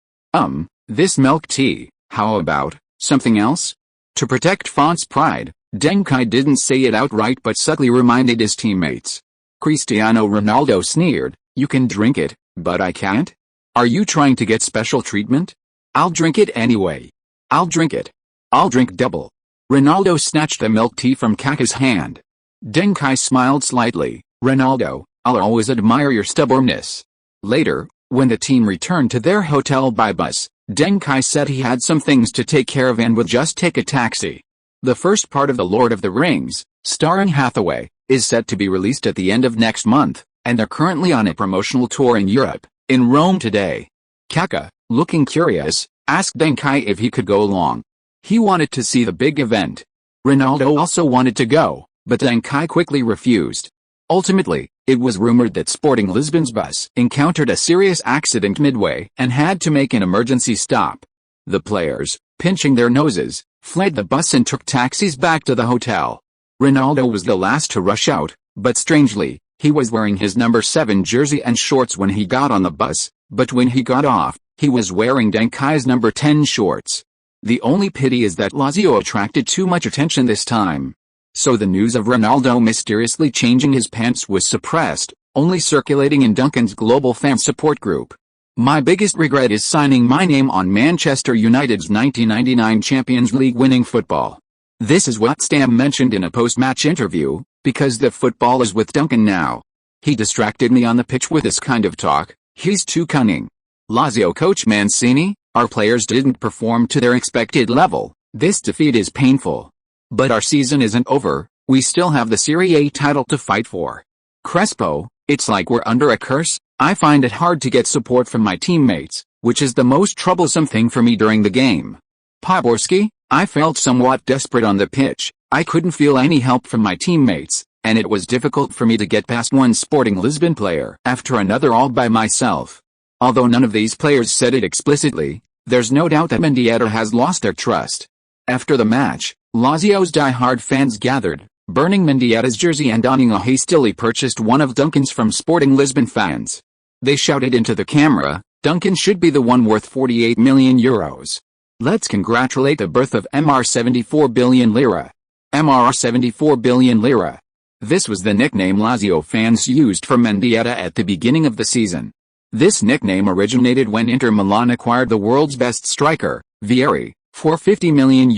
This milk tea, how about something else? To protect Font's pride, Deng Kai didn't say it outright but subtly reminded his teammates. Cristiano Ronaldo sneered, you can drink it, but I can't? Are you trying to get special treatment? I'll drink it anyway. I'll drink it. I'll drink double. Ronaldo snatched the milk tea from Kaká's hand. Deng Kai smiled slightly, Ronaldo, I'll always admire your stubbornness. Later, when the team returned to their hotel by bus, Deng Kai said he had some things to take care of and would just take a taxi. The first part of The Lord of the Rings, starring Hathaway, is set to be released at the end of next month, and they're currently on a promotional tour in Europe, in Rome today. Kaká, looking curious, asked Deng Kai if he could go along. He wanted to see the big event. Ronaldo also wanted to go, but Deng Kai quickly refused. Ultimately, it was rumored that Sporting Lisbon's bus encountered a serious accident midway and had to make an emergency stop. The players, pinching their noses, fled the bus and took taxis back to the hotel. Ronaldo was the last to rush out, but strangely, he was wearing his number 7 jersey and shorts when he got on the bus, but when he got off, he was wearing Deng Kai's number 10 shorts. The only pity is that Lazio attracted too much attention this time. So the news of Ronaldo mysteriously changing his pants was suppressed, only circulating in Duncan's global fan support group. My biggest regret is signing my name on Manchester United's 1999 Champions League winning football. This is what Stam mentioned in a post-match interview, because the football is with Duncan now. He distracted me on the pitch with this kind of talk, he's too cunning. Lazio coach Mancini, Our players didn't perform to their expected level. This defeat is painful. But our season isn't over, we still have the Serie A title to fight for. Crespo, it's like we're under a curse. I find it hard to get support from my teammates, which is the most troublesome thing for me during the game. Poborski, I felt somewhat desperate on the pitch. I couldn't feel any help from my teammates, and it was difficult for me to get past one Sporting Lisbon player after another all by myself. Although none of these players said it explicitly, there's no doubt that Mendieta has lost their trust. After the match, Lazio's die-hard fans gathered, burning Mendieta's jersey and donning a hastily purchased one of Duncan's from Sporting Lisbon fans. They shouted into the camera, "Duncan should be the one worth 48 million euros. Let's congratulate the birth of MR 74 billion lira. MR 74 billion lira. This was the nickname Lazio fans used for Mendieta at the beginning of the season. This nickname originated when Inter Milan acquired the world's best striker, Vieri, for $50 million,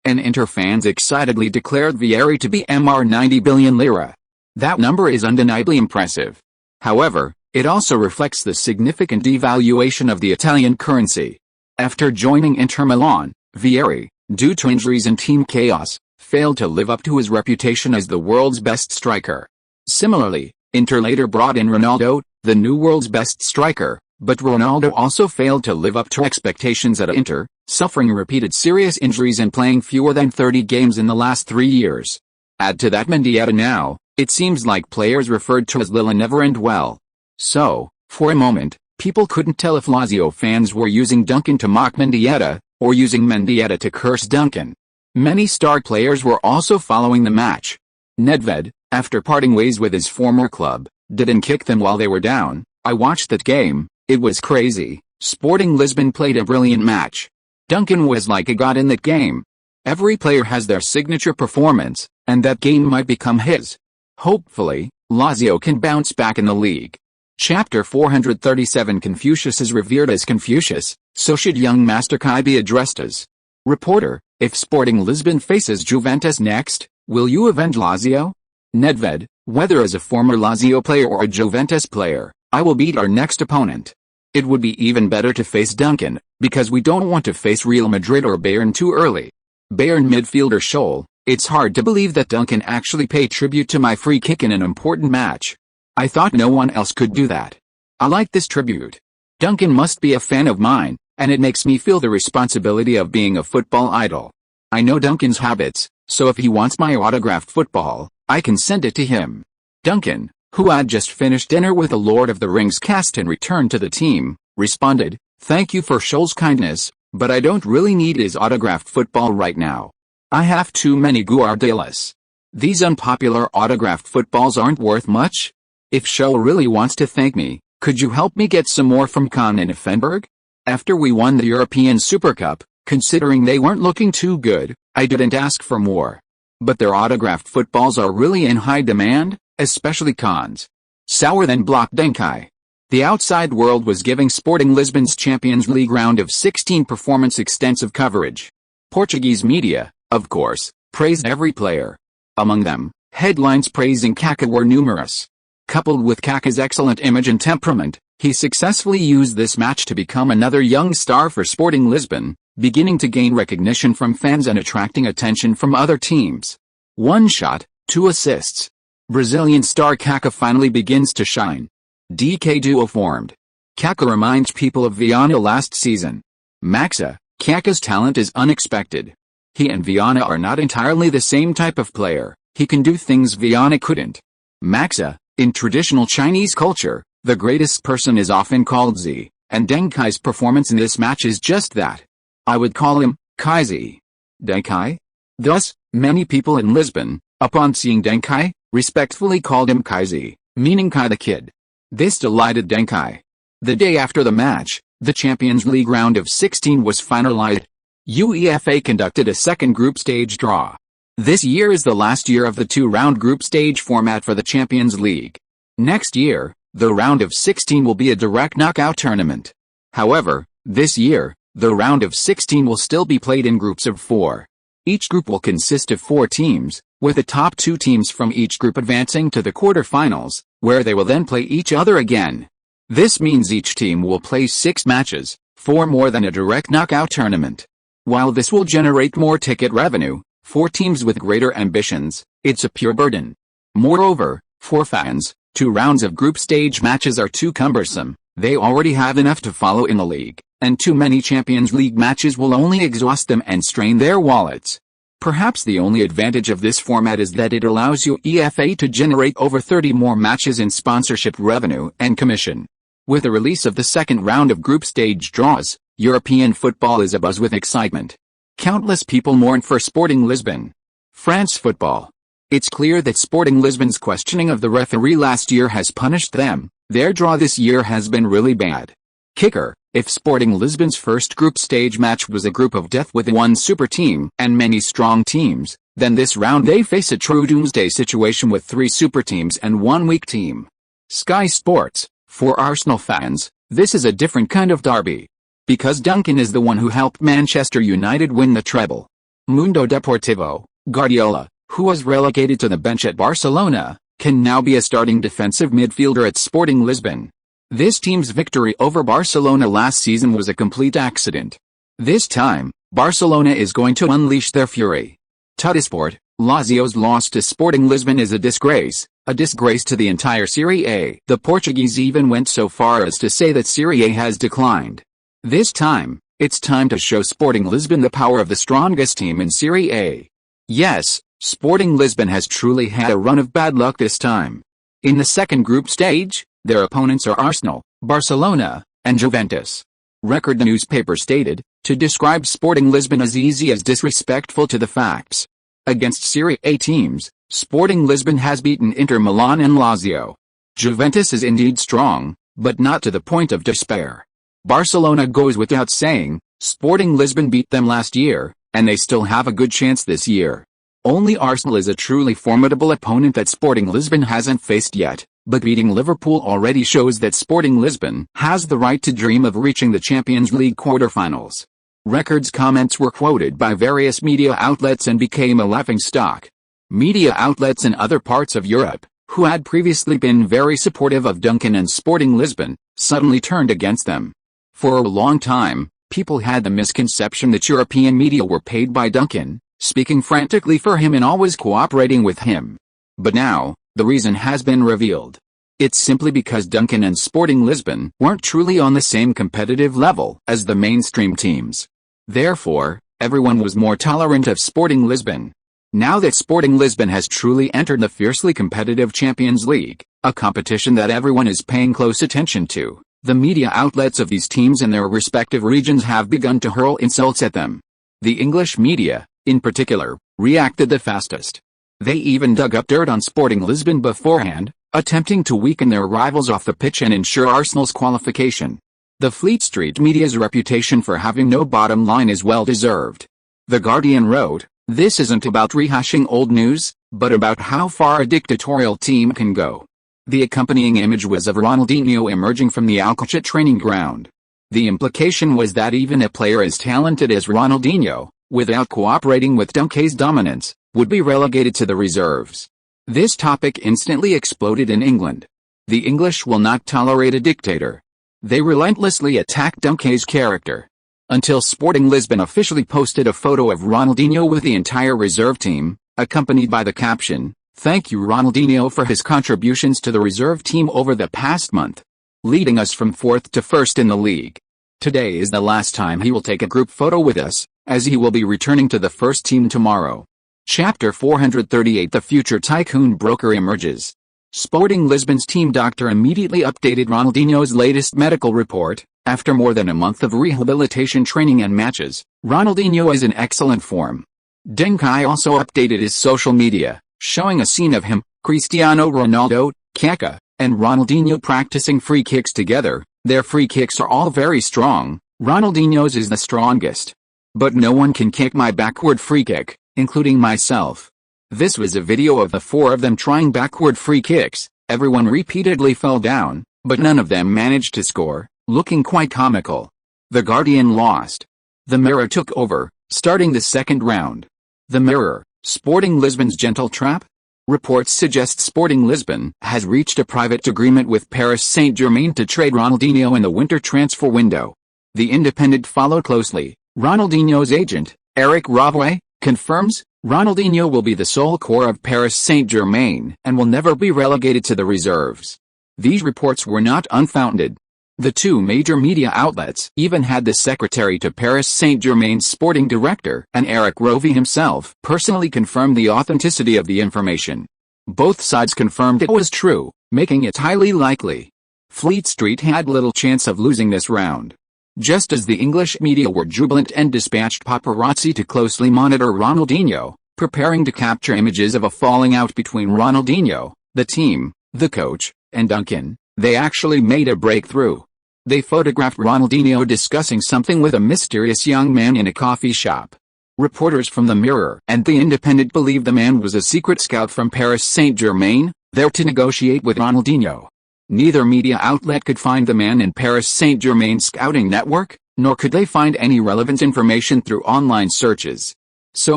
and Inter fans excitedly declared Vieri to be MR 90 billion lira. That number is undeniably impressive. However, it also reflects the significant devaluation of the Italian currency. After joining Inter Milan, Vieri, due to injuries and team chaos, failed to live up to his reputation as the world's best striker. Similarly, Inter later brought in Ronaldo, the new world's best striker, but Ronaldo also failed to live up to expectations at Inter, suffering repeated serious injuries and playing fewer than 30 games in the last 3 years. Add to that Mendieta now, it seems like players referred to as Lila never end well. So, for a moment, people couldn't tell if Lazio fans were using Duncan to mock Mendieta, or using Mendieta to curse Duncan. Many star players were also following the match. Nedved, after parting ways with his former club, didn't kick them while they were down. I watched that game, it was crazy. Sporting Lisbon played a brilliant match. Duncan was like a god in that game. Every player has their signature performance, and that game might become his. Hopefully, Lazio can bounce back in the league. Chapter 437. Confucius is revered as Confucius, so should young Master Kai be addressed as. Reporter, if Sporting Lisbon faces Juventus next, will you avenge Lazio? Nedved, whether as a former Lazio player or a Juventus player, I will beat our next opponent. It would be even better to face Duncan, because we don't want to face Real Madrid or Bayern too early. Bayern midfielder Scholl, it's hard to believe that Duncan actually paid tribute to my free kick in an important match. I thought no one else could do that. I like this tribute. Duncan must be a fan of mine, and it makes me feel the responsibility of being a football idol. I know Duncan's habits, so if he wants my autographed football, I can send it to him. Duncan, who had just finished dinner with a Lord of the Rings cast and returned to the team, responded, "Thank you for Scholl's kindness, but I don't really need his autographed football right now. I have too many Guardiola's. These unpopular autographed footballs aren't worth much. If Scholl really wants to thank me, could you help me get some more from Kahn and Effenberg?" After we won the European Super Cup, considering they weren't looking too good, I didn't ask for more. But their autographed footballs are really in high demand, especially Kahn's. Sauer then blocked Deng Kai. The outside world was giving Sporting Lisbon's Champions League round of 16 performance extensive coverage. Portuguese media, of course, praised every player. Among them, headlines praising Kaká were numerous. Coupled with Kaká's excellent image and temperament, he successfully used this match to become another young star for Sporting Lisbon, beginning to gain recognition from fans and attracting attention from other teams. 1 shot, 2 assists. Brazilian star Kaká finally begins to shine. DK duo formed. Kaká reminds people of Viana last season. Maxa, Kaká's talent is unexpected. He and Viana are not entirely the same type of player. He can do things Viana couldn't. Maxa, in traditional Chinese culture, the greatest person is often called Z, and Deng Kai's performance in this match is just that. I would call him Kai Z. Deng Kai? Thus, many people in Lisbon, upon seeing Deng Kai, respectfully called him Kai Z, meaning Kai the Kid. This delighted Deng Kai. The day after the match, the Champions League round of 16 was finalized. UEFA conducted a second group stage draw. This year is the last year of the 2-round group stage format for the Champions League. Next year, the round of 16 will be a direct knockout tournament. However, this year, the round of 16 will still be played in groups of 4. Each group will consist of 4 teams, with the top 2 teams from each group advancing to the quarterfinals, where they will then play each other again. This means each team will play 6 matches, for more than a direct knockout tournament. While this will generate more ticket revenue, for teams with greater ambitions, it's a pure burden. Moreover, for fans, 2 rounds of group stage matches are too cumbersome. They already have enough to follow in the league, and too many Champions League matches will only exhaust them and strain their wallets. Perhaps the only advantage of this format is that it allows UEFA to generate over 30 more matches in sponsorship revenue and commission. With the release of the second round of group stage draws, European football is abuzz with excitement. Countless people mourn for Sporting Lisbon. France football. It's clear that Sporting Lisbon's questioning of the referee last year has punished them. Their draw this year has been really bad. Kicker: if Sporting Lisbon's first group stage match was a group of death with 1 super team and many strong teams, then this round they face a true doomsday situation with 3 super teams and 1 weak team. Sky Sports: for Arsenal fans, this is a different kind of derby. Because Duncan is the one who helped Manchester United win the treble. Mundo Deportivo: Guardiola, who was relegated to the bench at Barcelona, can now be a starting defensive midfielder at Sporting Lisbon. This team's victory over Barcelona last season was a complete accident. This time, Barcelona is going to unleash their fury. Tuttosport: Lazio's loss to Sporting Lisbon is a disgrace to the entire Serie A. The Portuguese even went so far as to say that Serie A has declined. This time, it's time to show Sporting Lisbon the power of the strongest team in Serie A. Yes, Sporting Lisbon has truly had a run of bad luck this time. In the second group stage, their opponents are Arsenal, Barcelona, and Juventus. Record newspaper stated, to describe Sporting Lisbon as easy as disrespectful to the facts. Against Serie A teams, Sporting Lisbon has beaten Inter Milan and Lazio. Juventus is indeed strong, but not to the point of despair. Barcelona goes without saying. Sporting Lisbon beat them last year, and they still have a good chance this year. Only Arsenal is a truly formidable opponent that Sporting Lisbon hasn't faced yet, but beating Liverpool already shows that Sporting Lisbon has the right to dream of reaching the Champions League quarterfinals. Record's comments were quoted by various media outlets and became a laughingstock. Media outlets in other parts of Europe, who had previously been very supportive of Duncan and Sporting Lisbon, suddenly turned against them. For a long time, people had the misconception that European media were paid by Duncan, speaking frantically for him and always cooperating with him. But now, the reason has been revealed. It's simply because Duncan and Sporting Lisbon weren't truly on the same competitive level as the mainstream teams. Therefore, everyone was more tolerant of Sporting Lisbon. Now that Sporting Lisbon has truly entered the fiercely competitive Champions League, a competition that everyone is paying close attention to, the media outlets of these teams in their respective regions have begun to hurl insults at them. The English media, in particular, reacted the fastest. They even dug up dirt on Sporting Lisbon beforehand, attempting to weaken their rivals off the pitch and ensure Arsenal's qualification. The Fleet Street media's reputation for having no bottom line is well deserved. The Guardian wrote, "This isn't about rehashing old news, but about how far a dictatorial team can go." The accompanying image was of Ronaldinho emerging from the Alcochete training ground. The implication was that even a player as talented as Ronaldinho, without cooperating with Dunkai's dominance, would be relegated to the reserves. This topic instantly exploded in England. The English will not tolerate a dictator. They relentlessly attack Dunkai's character. Until Sporting Lisbon officially posted a photo of Ronaldinho with the entire reserve team, accompanied by the caption, "Thank you Ronaldinho for his contributions to the reserve team over the past month, leading us from 4th to 1st in the league. Today is the last time he will take a group photo with us, as he will be returning to the first team tomorrow." Chapter 438 The future tycoon broker emerges. Sporting Lisbon's team doctor immediately updated Ronaldinho's latest medical report. After more than a month of rehabilitation training and matches, Ronaldinho is in excellent form. Deng Kai also updated his social media, showing a scene of him, Cristiano Ronaldo, Kaká, and Ronaldinho practicing free kicks together. Their free kicks are all very strong. Ronaldinho's is the strongest. But no one can kick my backward free kick, including myself. This was a video of the 4 of them trying backward free kicks. Everyone repeatedly fell down, but none of them managed to score, looking quite comical. The Guardian lost. The Mirror took over, starting the second round. The Mirror, Sporting Lisbon's gentle trap? Reports suggest Sporting Lisbon has reached a private agreement with Paris Saint-Germain to trade Ronaldinho in the winter transfer window. The Independent followed closely. Ronaldinho's agent, Eric Ravue, confirms, Ronaldinho will be the sole core of Paris Saint-Germain and will never be relegated to the reserves. These reports were not unfounded. The two major media outlets even had the secretary to Paris Saint-Germain's sporting director and Eric Ravue himself personally confirm the authenticity of the information. Both sides confirmed it was true, making it highly likely. Fleet Street had little chance of losing this round. Just as the English media were jubilant and dispatched paparazzi to closely monitor Ronaldinho, preparing to capture images of a falling out between Ronaldinho, the team, the coach, and Duncan, they actually made a breakthrough. They photographed Ronaldinho discussing something with a mysterious young man in a coffee shop. Reporters from the Mirror and the Independent believed the man was a secret scout from Paris Saint-Germain, there to negotiate with Ronaldinho. Neither media outlet could find the man in Paris Saint-Germain's scouting network, nor could they find any relevant information through online searches. So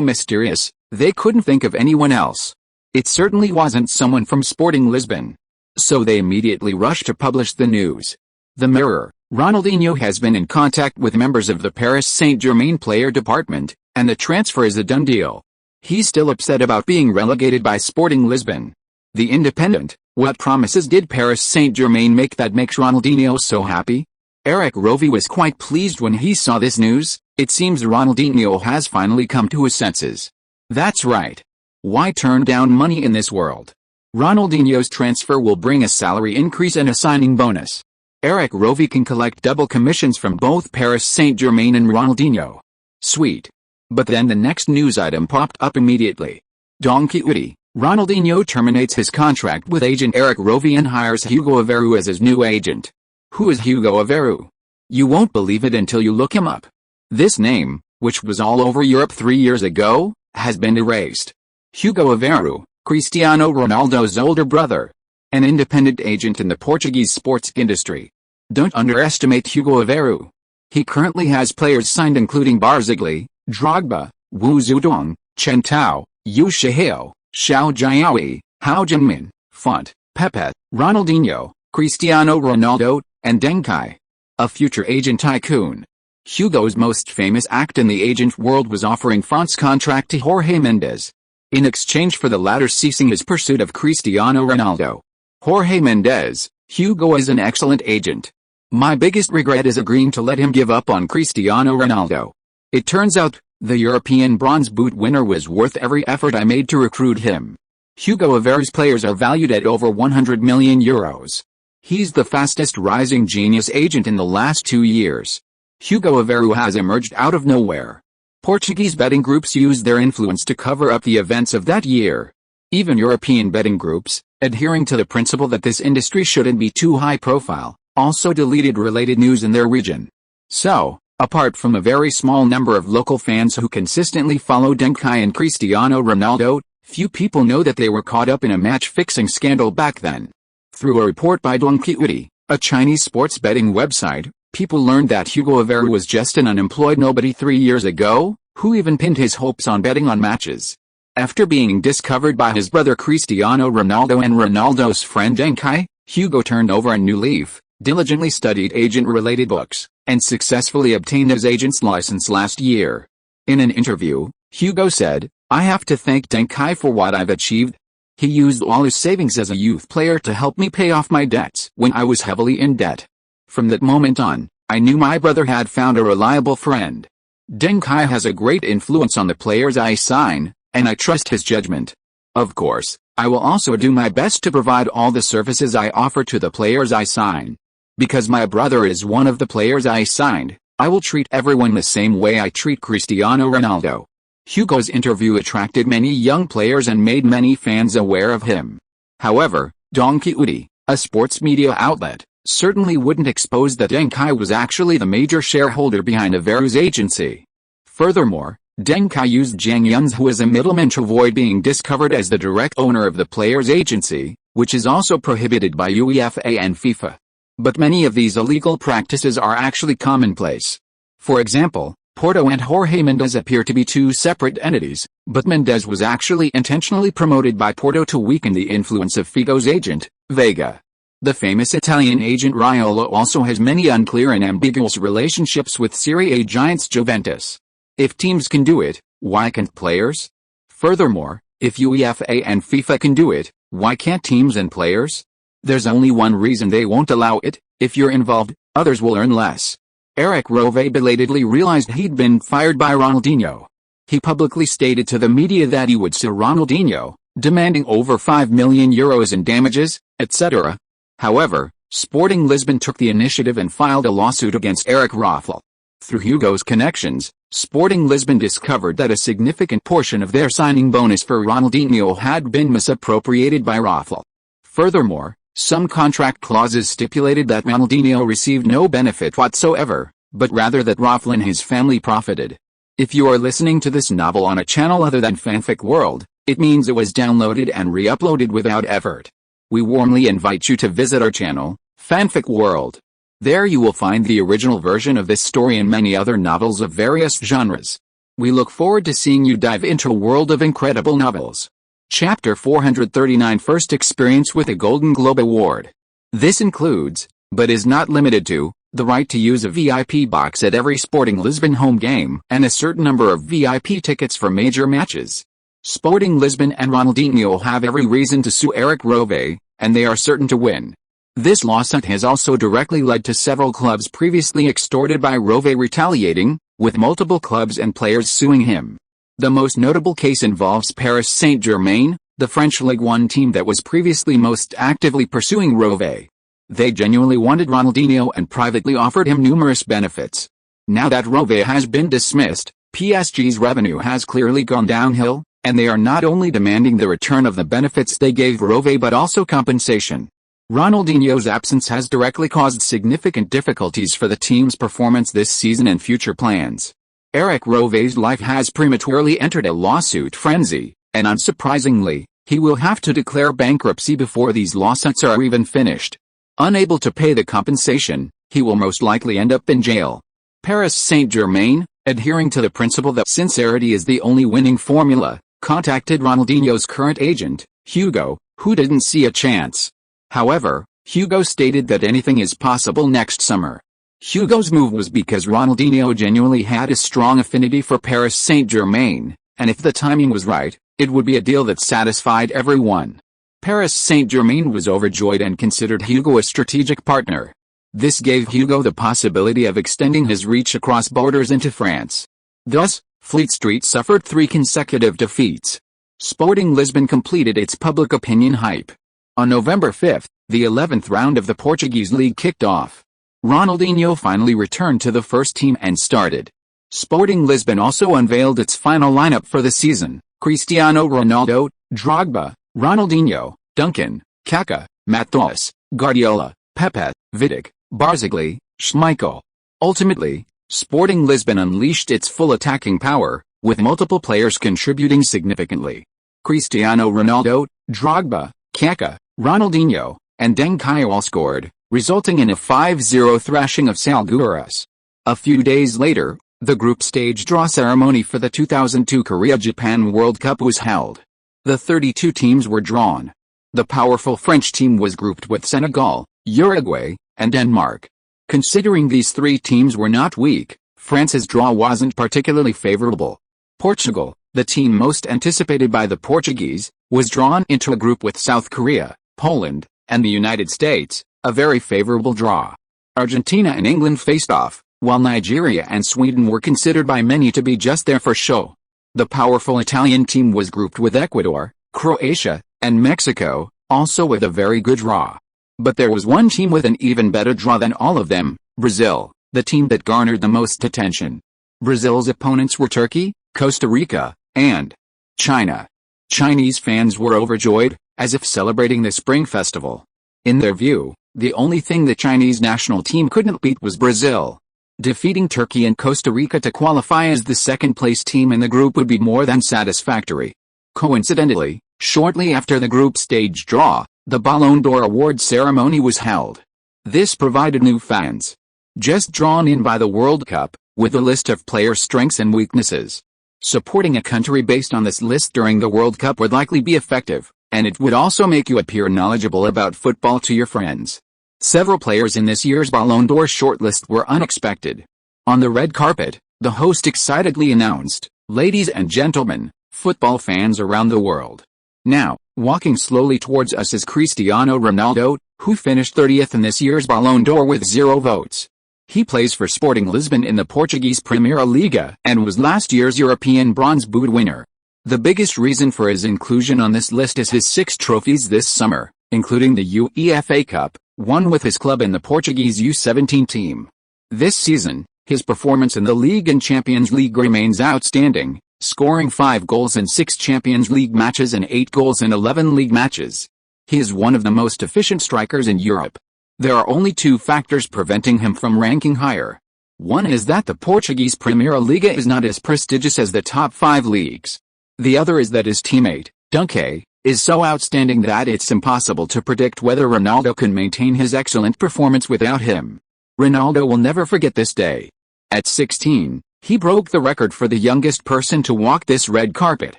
mysterious, they couldn't think of anyone else. It certainly wasn't someone from Sporting Lisbon. So they immediately rushed to publish the news. The Mirror: Ronaldinho has been in contact with members of the Paris Saint-Germain player department, and the transfer is a done deal. He's still upset about being relegated by Sporting Lisbon. The Independent: what promises did Paris Saint-Germain make that makes Ronaldinho so happy? Eric Ravue was quite pleased when he saw this news. It seems Ronaldinho has finally come to his senses. That's right. Why turn down money in this world? Ronaldinho's transfer will bring a salary increase and a signing bonus. Eric Ravue can collect double commissions from both Paris Saint-Germain and Ronaldinho. Sweet. But then the next news item popped up immediately. Deng Kai: Ronaldinho terminates his contract with agent Eric Ravue and hires Hugo Aveiro as his new agent. Who is Hugo Aveiro? You won't believe it until you look him up. This name, which was all over Europe 3 years ago, has been erased. Hugo Aveiro, Cristiano Ronaldo's older brother. An independent agent in the Portuguese sports industry. Don't underestimate Hugo Aveiro. He currently has players signed including Barzagli, Drogba, Wu Zedong, Chen Tao, Yu Shihao, Xiao Jiaoui, Hao Jinmin, Font, Pepe, Ronaldinho, Cristiano Ronaldo, and Deng Kai. A future agent tycoon. Hugo's most famous act in the agent world was offering Font's contract to Jorge Mendes, in exchange for the latter ceasing his pursuit of Cristiano Ronaldo. Jorge Mendes: Hugo is an excellent agent. My biggest regret is agreeing to let him give up on Cristiano Ronaldo. It turns out, the European Bronze Boot winner was worth every effort I made to recruit him. Hugo Aveiro's players are valued at over 100 million euros. He's the fastest rising genius agent in the last 2 years. Hugo Aveiro has emerged out of nowhere. Portuguese betting groups used their influence to cover up the events of that year. Even European betting groups, adhering to the principle that this industry shouldn't be too high profile, also deleted related news in their region. So, apart from a very small number of local fans who consistently follow Deng Kai and Cristiano Ronaldo, few people know that they were caught up in a match-fixing scandal back then. Through a report by Deng Kai, a Chinese sports betting website, people learned that Hugo Aveiro was just an unemployed nobody 3 years ago, who even pinned his hopes on betting on matches. After being discovered by his brother Cristiano Ronaldo and Ronaldo's friend Deng Kai, Hugo turned over a new leaf, diligently studied agent-related books, and successfully obtained his agent's license last year. In an interview, Hugo said, "I have to thank Deng Kai for what I've achieved. He used all his savings as a youth player to help me pay off my debts when I was heavily in debt. From that moment on, I knew my brother had found a reliable friend. Deng Kai has a great influence on the players I sign, and I trust his judgment. Of course, I will also do my best to provide all the services I offer to the players I sign. Because my brother is one of the players I signed, I will treat everyone the same way I treat Cristiano Ronaldo." Hugo's interview attracted many young players and made many fans aware of him. However, Deng Kai, a sports media outlet, certainly wouldn't expose that Deng Kai was actually the major shareholder behind Aveiro's agency. Furthermore, Deng Kai used Zhang Yun's who is a middleman to avoid being discovered as the direct owner of the player's agency, which is also prohibited by UEFA and FIFA. But many of these illegal practices are actually commonplace. For example, Porto and Jorge Mendes appear to be two separate entities, but Mendes was actually intentionally promoted by Porto to weaken the influence of Figo's agent, Veiga. The famous Italian agent Raiola also has many unclear and ambiguous relationships with Serie A giants Juventus. If teams can do it, why can't players? Furthermore, if UEFA and FIFA can do it, why can't teams and players? There's only one reason they won't allow it: if you're involved, others will earn less. Eric Rove belatedly realized he'd been fired by Ronaldinho. He publicly stated to the media that he would sue Ronaldinho, demanding over €5 million in damages, etc. However, Sporting Lisbon took the initiative and filed a lawsuit against Eric Rove. Through Hugo's connections, Sporting Lisbon discovered that a significant portion of their signing bonus for Ronaldinho had been misappropriated by Rove. Furthermore, some contract clauses stipulated that Ronaldinho received no benefit whatsoever, but rather that Rove and his family profited. If you are listening to this novel on a channel other than Fanfic World, it means it was downloaded and re-uploaded without effort. We warmly invite you to visit our channel, Fanfic World. There you will find the original version of this story and many other novels of various genres. We look forward to seeing you dive into a world of incredible novels. Chapter 439: First Experience with a Golden Globe Award. This includes, but is not limited to, the right to use a VIP box at every Sporting Lisbon home game and a certain number of VIP tickets for major matches. Sporting Lisbon and Ronaldinho have every reason to sue Eric Rove, and they are certain to win. This lawsuit has also directly led to several clubs previously extorted by Rove retaliating, with multiple clubs and players suing him. The most notable case involves Paris Saint-Germain, the French Ligue 1 team that was previously most actively pursuing Rove. They genuinely wanted Ronaldinho and privately offered him numerous benefits. Now that Rove has been dismissed, PSG's revenue has clearly gone downhill, and they are not only demanding the return of the benefits they gave Rove but also compensation. Ronaldinho's absence has directly caused significant difficulties for the team's performance this season and future plans. Eric Rove's life has prematurely entered a lawsuit frenzy, and unsurprisingly, he will have to declare bankruptcy before these lawsuits are even finished. Unable to pay the compensation, he will most likely end up in jail. Paris Saint-Germain, adhering to the principle that sincerity is the only winning formula, contacted Ronaldinho's current agent, Hugo, who didn't see a chance. However, Hugo stated that anything is possible next summer. Hugo's move was because Ronaldinho genuinely had a strong affinity for Paris Saint-Germain, and if the timing was right, it would be a deal that satisfied everyone. Paris Saint-Germain was overjoyed and considered Hugo a strategic partner. This gave Hugo the possibility of extending his reach across borders into France. Thus, Fleet Street suffered 3 consecutive defeats. Sporting Lisbon completed its public opinion hype. On November 5, the 11th round of the Portuguese league kicked off. Ronaldinho finally returned to the first team and started. Sporting Lisbon also unveiled its final lineup for the season: Cristiano Ronaldo, Drogba, Ronaldinho, Duncan, Kaká, Matos, Guardiola, Pepe, Vidic, Barzagli, Schmeichel. Ultimately, Sporting Lisbon unleashed its full attacking power, with multiple players contributing significantly. Cristiano Ronaldo, Drogba, Kaká, Ronaldinho, and Deng Kai all scored, resulting in a 5-0 thrashing of Salgueiros. A few days later, the group stage draw ceremony for the 2002 Korea-Japan World Cup was held. The 32 teams were drawn. The powerful French team was grouped with Senegal, Uruguay, and Denmark. Considering these 3 teams were not weak, France's draw wasn't particularly favorable. Portugal, the team most anticipated by the Portuguese, was drawn into a group with South Korea, Poland, and the United States, a very favorable draw. Argentina and England faced off, while Nigeria and Sweden were considered by many to be just there for show. The powerful Italian team was grouped with Ecuador, Croatia, and Mexico, also with a very good draw. But there was one team with an even better draw than all of them: Brazil, the team that garnered the most attention. Brazil's opponents were Turkey, Costa Rica, and China. Chinese fans were overjoyed, as if celebrating the Spring Festival. In their view, the only thing the Chinese national team couldn't beat was Brazil. Defeating Turkey and Costa Rica to qualify as the second-place team in the group would be more than satisfactory. Coincidentally, shortly after the group stage draw, the Ballon d'Or award ceremony was held. This provided new fans, just drawn in by the World Cup, with a list of player strengths and weaknesses. Supporting a country based on this list during the World Cup would likely be effective, And it would also make you appear knowledgeable about football to your friends. Several players in this year's Ballon d'Or shortlist were unexpected. On the red carpet, the host excitedly announced, "Ladies and gentlemen, football fans around the world. Now, walking slowly towards us is Cristiano Ronaldo, who finished 30th in this year's Ballon d'Or with 0 votes. He plays for Sporting Lisbon in the Portuguese Primeira Liga and was last year's European Bronze Boot winner. The biggest reason for his inclusion on this list is his 6 trophies this summer, including the UEFA Cup, won with his club in the Portuguese U17 team. This season, his performance in the league and Champions League remains outstanding, scoring 5 goals in 6 Champions League matches and 8 goals in 11 league matches. He is one of the most efficient strikers in Europe. There are only 2 factors preventing him from ranking higher. One is that the Portuguese Primeira Liga is not as prestigious as the top 5 leagues. The other is that his teammate, Deng Kai, is so outstanding that it's impossible to predict whether Ronaldo can maintain his excellent performance without him. Ronaldo will never forget this day. At 16, he broke the record for the youngest person to walk this red carpet.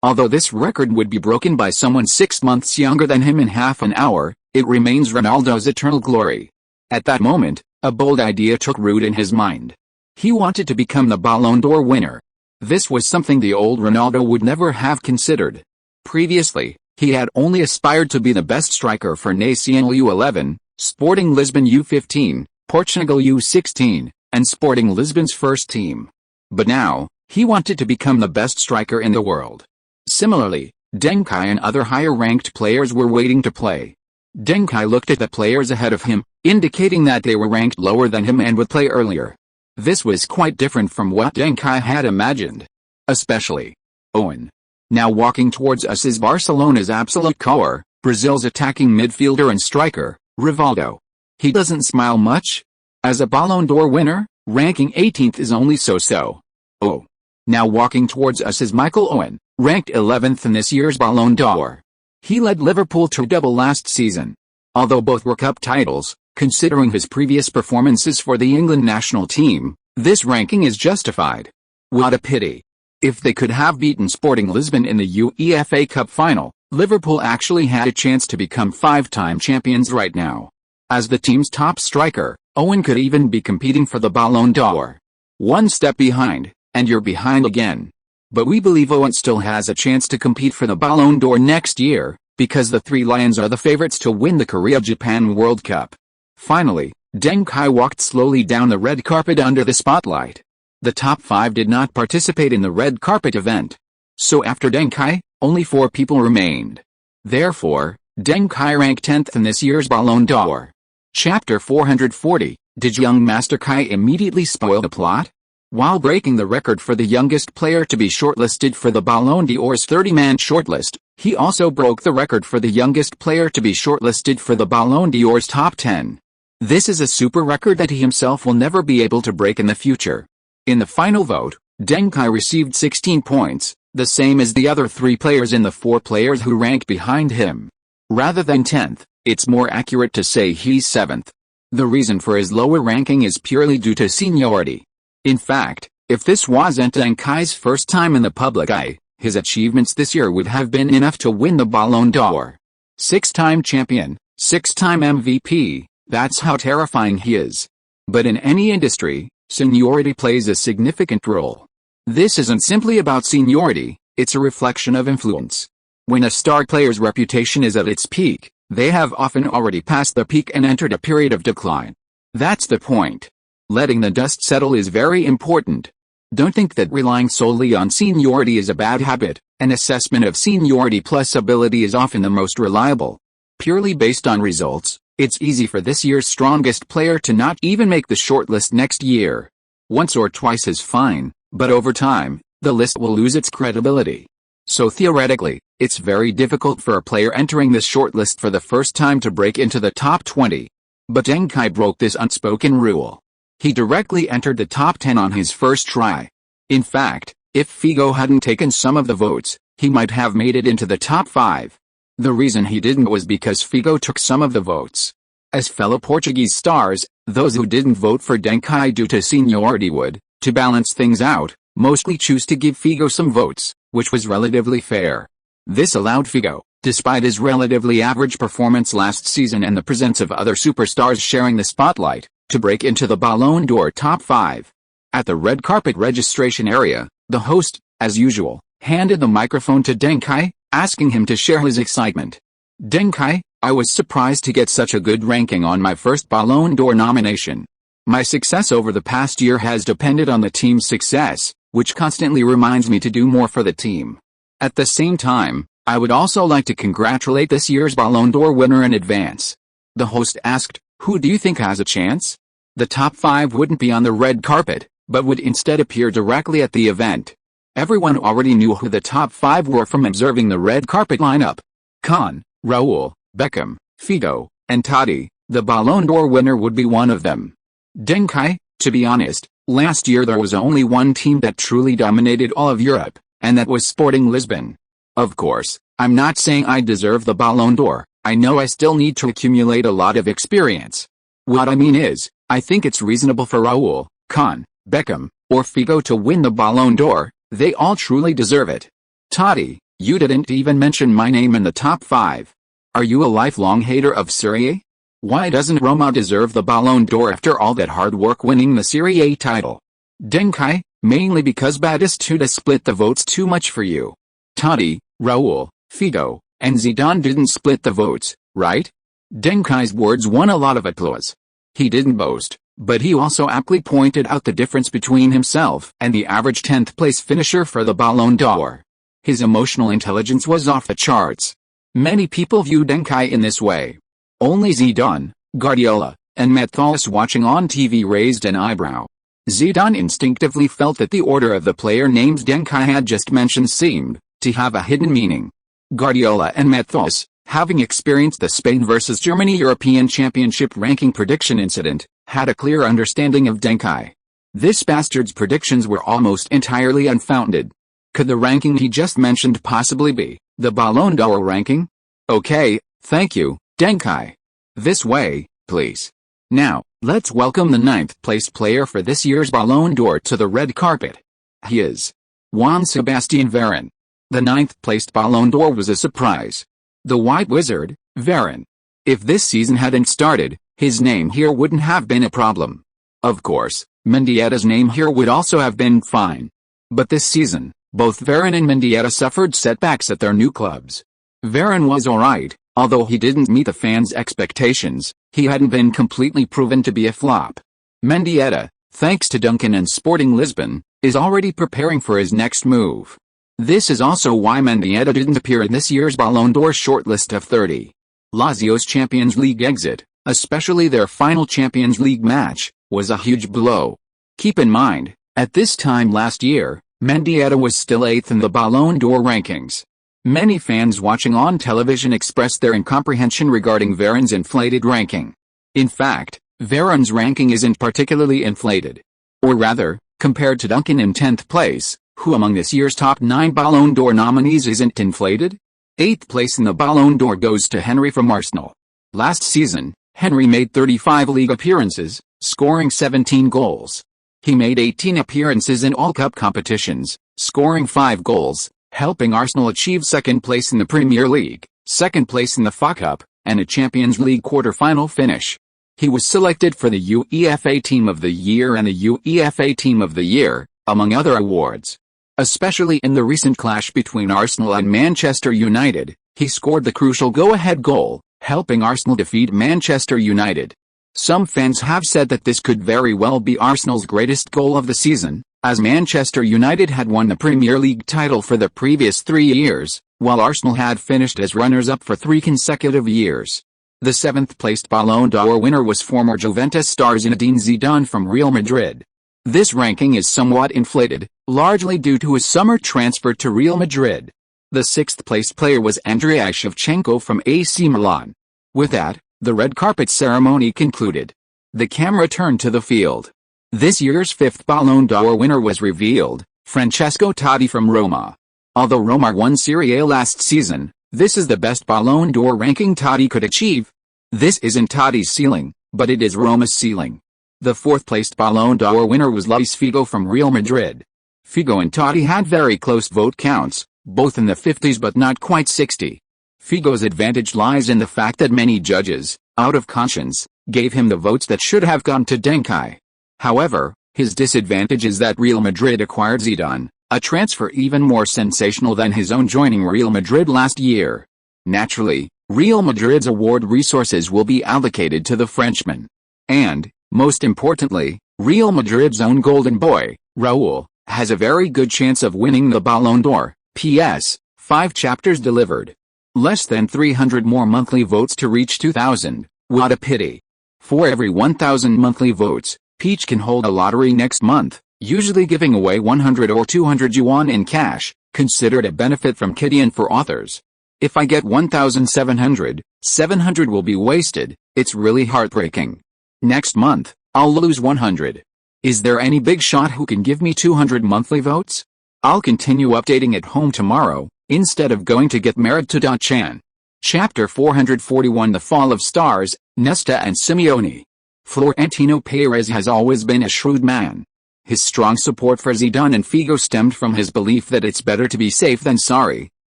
Although this record would be broken by someone 6 months younger than him in half an hour, it remains Ronaldo's eternal glory. At that moment, a bold idea took root in his mind. He wanted to become the Ballon d'Or winner. This was something the old Ronaldo would never have considered. Previously, he had only aspired to be the best striker for Nacional U11, Sporting Lisbon U15, Portugal U16, and Sporting Lisbon's first team. But now, he wanted to become the best striker in the world. Similarly, Deng Kai and other higher-ranked players were waiting to play. Deng Kai looked at the players ahead of him, indicating that they were ranked lower than him and would play earlier. This was quite different from what Deng Kai had imagined. Especially Owen. Now walking towards us is Barcelona's absolute core, Brazil's attacking midfielder and striker, Rivaldo. He doesn't smile much. As a Ballon d'Or winner, ranking 18th is only so-so. Oh. Now walking towards us is Michael Owen, ranked 11th in this year's Ballon d'Or. He led Liverpool to a double last season. Although both were cup titles, considering his previous performances for the England national team, this ranking is justified. What a pity. If they could have beaten Sporting Lisbon in the UEFA Cup final, Liverpool actually had a chance to become 5-time champions right now. As the team's top striker, Owen could even be competing for the Ballon d'Or. One step behind, and you're behind again. But we believe Owen still has a chance to compete for the Ballon d'Or next year, because the 3 Lions are the favorites to win the Korea-Japan World Cup. Finally, Deng Kai walked slowly down the red carpet under the spotlight. The top 5 did not participate in the red carpet event. So after Deng Kai, only 4 people remained. Therefore, Deng Kai ranked 10th in this year's Ballon d'Or. Chapter 440, Did young Master Kai immediately spoil the plot? While breaking the record for the youngest player to be shortlisted for the Ballon d'Or's 30-man shortlist, he also broke the record for the youngest player to be shortlisted for the Ballon d'Or's top 10. This is a super record that he himself will never be able to break in the future. In the final vote, Deng Kai received 16 points, the same as the other 3 players in the 4 players who ranked behind him. Rather than 10th, it's more accurate to say he's 7th. The reason for his lower ranking is purely due to seniority. In fact, if this wasn't Deng Kai's first time in the public eye, his achievements this year would have been enough to win the Ballon d'Or. 6-time champion, 6-time MVP, that's how terrifying he is. But in any industry, seniority plays a significant role. This isn't simply about seniority, it's a reflection of influence. When a star player's reputation is at its peak, they have often already passed the peak and entered a period of decline. That's the point. Letting the dust settle is very important. Don't think that relying solely on seniority is a bad habit. An assessment of seniority plus ability is often the most reliable. Purely based on results, it's easy for this year's strongest player to not even make the shortlist next year. Once or twice is fine, but over time, the list will lose its credibility. So theoretically, it's very difficult for a player entering this shortlist for the first time to break into the top 20. But Deng Kai broke this unspoken rule. He directly entered the top 10 on his first try. In fact, if Figo hadn't taken some of the votes, he might have made it into the top 5. The reason he didn't was because Figo took some of the votes. As fellow Portuguese stars, those who didn't vote for Deng Kai due to seniority would, to balance things out, mostly choose to give Figo some votes, which was relatively fair. This allowed Figo, Despite his relatively average performance last season and the presence of other superstars sharing the spotlight, to break into the Ballon d'Or top 5. At the red carpet registration area, the host, as usual, handed the microphone to Deng Kai, asking him to share his excitement. Deng Kai, I was surprised to get such a good ranking on my first Ballon d'Or nomination. My success over the past year has depended on the team's success, which constantly reminds me to do more for the team. At the same time, I would also like to congratulate this year's Ballon d'Or winner in advance. The host asked, who do you think has a chance? The top 5 wouldn't be on the red carpet, but would instead appear directly at the event. Everyone already knew who the top 5 were from observing the red carpet lineup. Kaká, Raúl, Beckham, Figo, and Totti. The Ballon d'Or winner would be one of them. Deng Kai, to be honest, last year there was only one team that truly dominated all of Europe, and that was Sporting Lisbon. Of course, I'm not saying I deserve the Ballon d'Or. I know I still need to accumulate a lot of experience. What I mean is, I think it's reasonable for Raúl, Kaká, Beckham, or Figo to win the Ballon d'Or. They all truly deserve it. Totti, you didn't even mention my name in the top 5. Are you a lifelong hater of Serie A? Why doesn't Roma deserve the Ballon d'Or after all that hard work winning the Serie A title? Deng Kai, mainly because Batistuta split the votes too much for you. Totti, Raúl, Figo, and Zidane didn't split the votes, right? Deng Kai's words won a lot of applause. He didn't boast, but he also aptly pointed out the difference between himself and the average 10th place finisher for the Ballon d'Or. His emotional intelligence was off the charts. Many people view Deng Kai in this way. Only Zidane, Guardiola, and Messi watching on TV raised an eyebrow. Zidane instinctively felt that the order of the player names Deng Kai had just mentioned seemed to have a hidden meaning. Guardiola and Messi, having experienced the Spain vs Germany European Championship ranking prediction incident, had a clear understanding of Deng Kai. This bastard's predictions were almost entirely unfounded. Could the ranking he just mentioned possibly be the Ballon d'Or ranking? Okay, thank you, Deng Kai. This way, please. Now, let's welcome the 9th place player for this year's Ballon d'Or to the red carpet. He is Juan Sebastian Varane. The 9th placed Ballon d'Or was a surprise. The White Wizard, Varane. If this season hadn't started, his name here wouldn't have been a problem. Of course, Mendieta's name here would also have been fine. But this season, both Varane and Mendieta suffered setbacks at their new clubs. Varane was alright, although he didn't meet the fans' expectations. He hadn't been completely proven to be a flop. Mendieta, thanks to Duncan and Sporting Lisbon, is already preparing for his next move. This is also why Mendieta didn't appear in this year's Ballon d'Or shortlist of 30. Lazio's Champions League exit, especially their final Champions League match, was a huge blow. Keep in mind, at this time last year, Mendieta was still 8th in the Ballon d'Or rankings. Many fans watching on television expressed their incomprehension regarding Varane's inflated ranking. In fact, Varane's ranking isn't particularly inflated. Or rather, compared to Duncan in 10th place, who among this year's top 9 Ballon d'Or nominees isn't inflated? 8th place in the Ballon d'Or goes to Henry from Arsenal. Last season, Henry made 35 league appearances, scoring 17 goals. He made 18 appearances in all cup competitions, scoring 5 goals, helping Arsenal achieve 2nd place in the Premier League, 2nd place in the FA Cup, and a Champions League quarter-final finish. He was selected for the UEFA Team of the Year and the UEFA Team of the Year, among other awards. Especially in the recent clash between Arsenal and Manchester United, he scored the crucial go-ahead goal, helping Arsenal defeat Manchester United. Some fans have said that this could very well be Arsenal's greatest goal of the season, as Manchester United had won the Premier League title for the previous 3 years, while Arsenal had finished as runners-up for 3 consecutive years. The 7th-placed Ballon d'Or winner was former Juventus star Zinedine Zidane from Real Madrid. This ranking is somewhat inflated, largely due to his summer transfer to Real Madrid. The 6th-placed player was Andrei Shevchenko from AC Milan. With that, the red carpet ceremony concluded. The camera turned to the field. This year's 5th Ballon d'Or winner was revealed, Francesco Totti from Roma. Although Roma won Serie A last season, this is the best Ballon d'Or ranking Totti could achieve. This isn't Totti's ceiling, but it is Roma's ceiling. The 4th-placed Ballon d'Or winner was Luis Figo from Real Madrid. Figo and Totti had very close vote counts, both in the 50s but not quite 60. Figo's advantage lies in the fact that many judges, out of conscience, gave him the votes that should have gone to Deng Kai. However, his disadvantage is that Real Madrid acquired Zidane, a transfer even more sensational than his own joining Real Madrid last year. Naturally, Real Madrid's award resources will be allocated to the Frenchman. And, most importantly, Real Madrid's own golden boy, Raúl, has a very good chance of winning the Ballon d'Or. P.S. 5 chapters delivered. Less than 300 more monthly votes to reach 2,000, what a pity. For every 1,000 monthly votes, Peach can hold a lottery next month, usually giving away 100 or 200 yuan in cash, considered a benefit from Kitty and for authors. If I get 1,700, 700 will be wasted, it's really heartbreaking. Next month, I'll lose 100. Is there any big shot who can give me 200 monthly votes? I'll continue updating at home tomorrow, instead of going to get married to Da-chan. Chapter 441 The Fall of Stars, Nesta and Simeone. Florentino Perez has always been a shrewd man. His strong support for Zidane and Figo stemmed from his belief that it's better to be safe than sorry,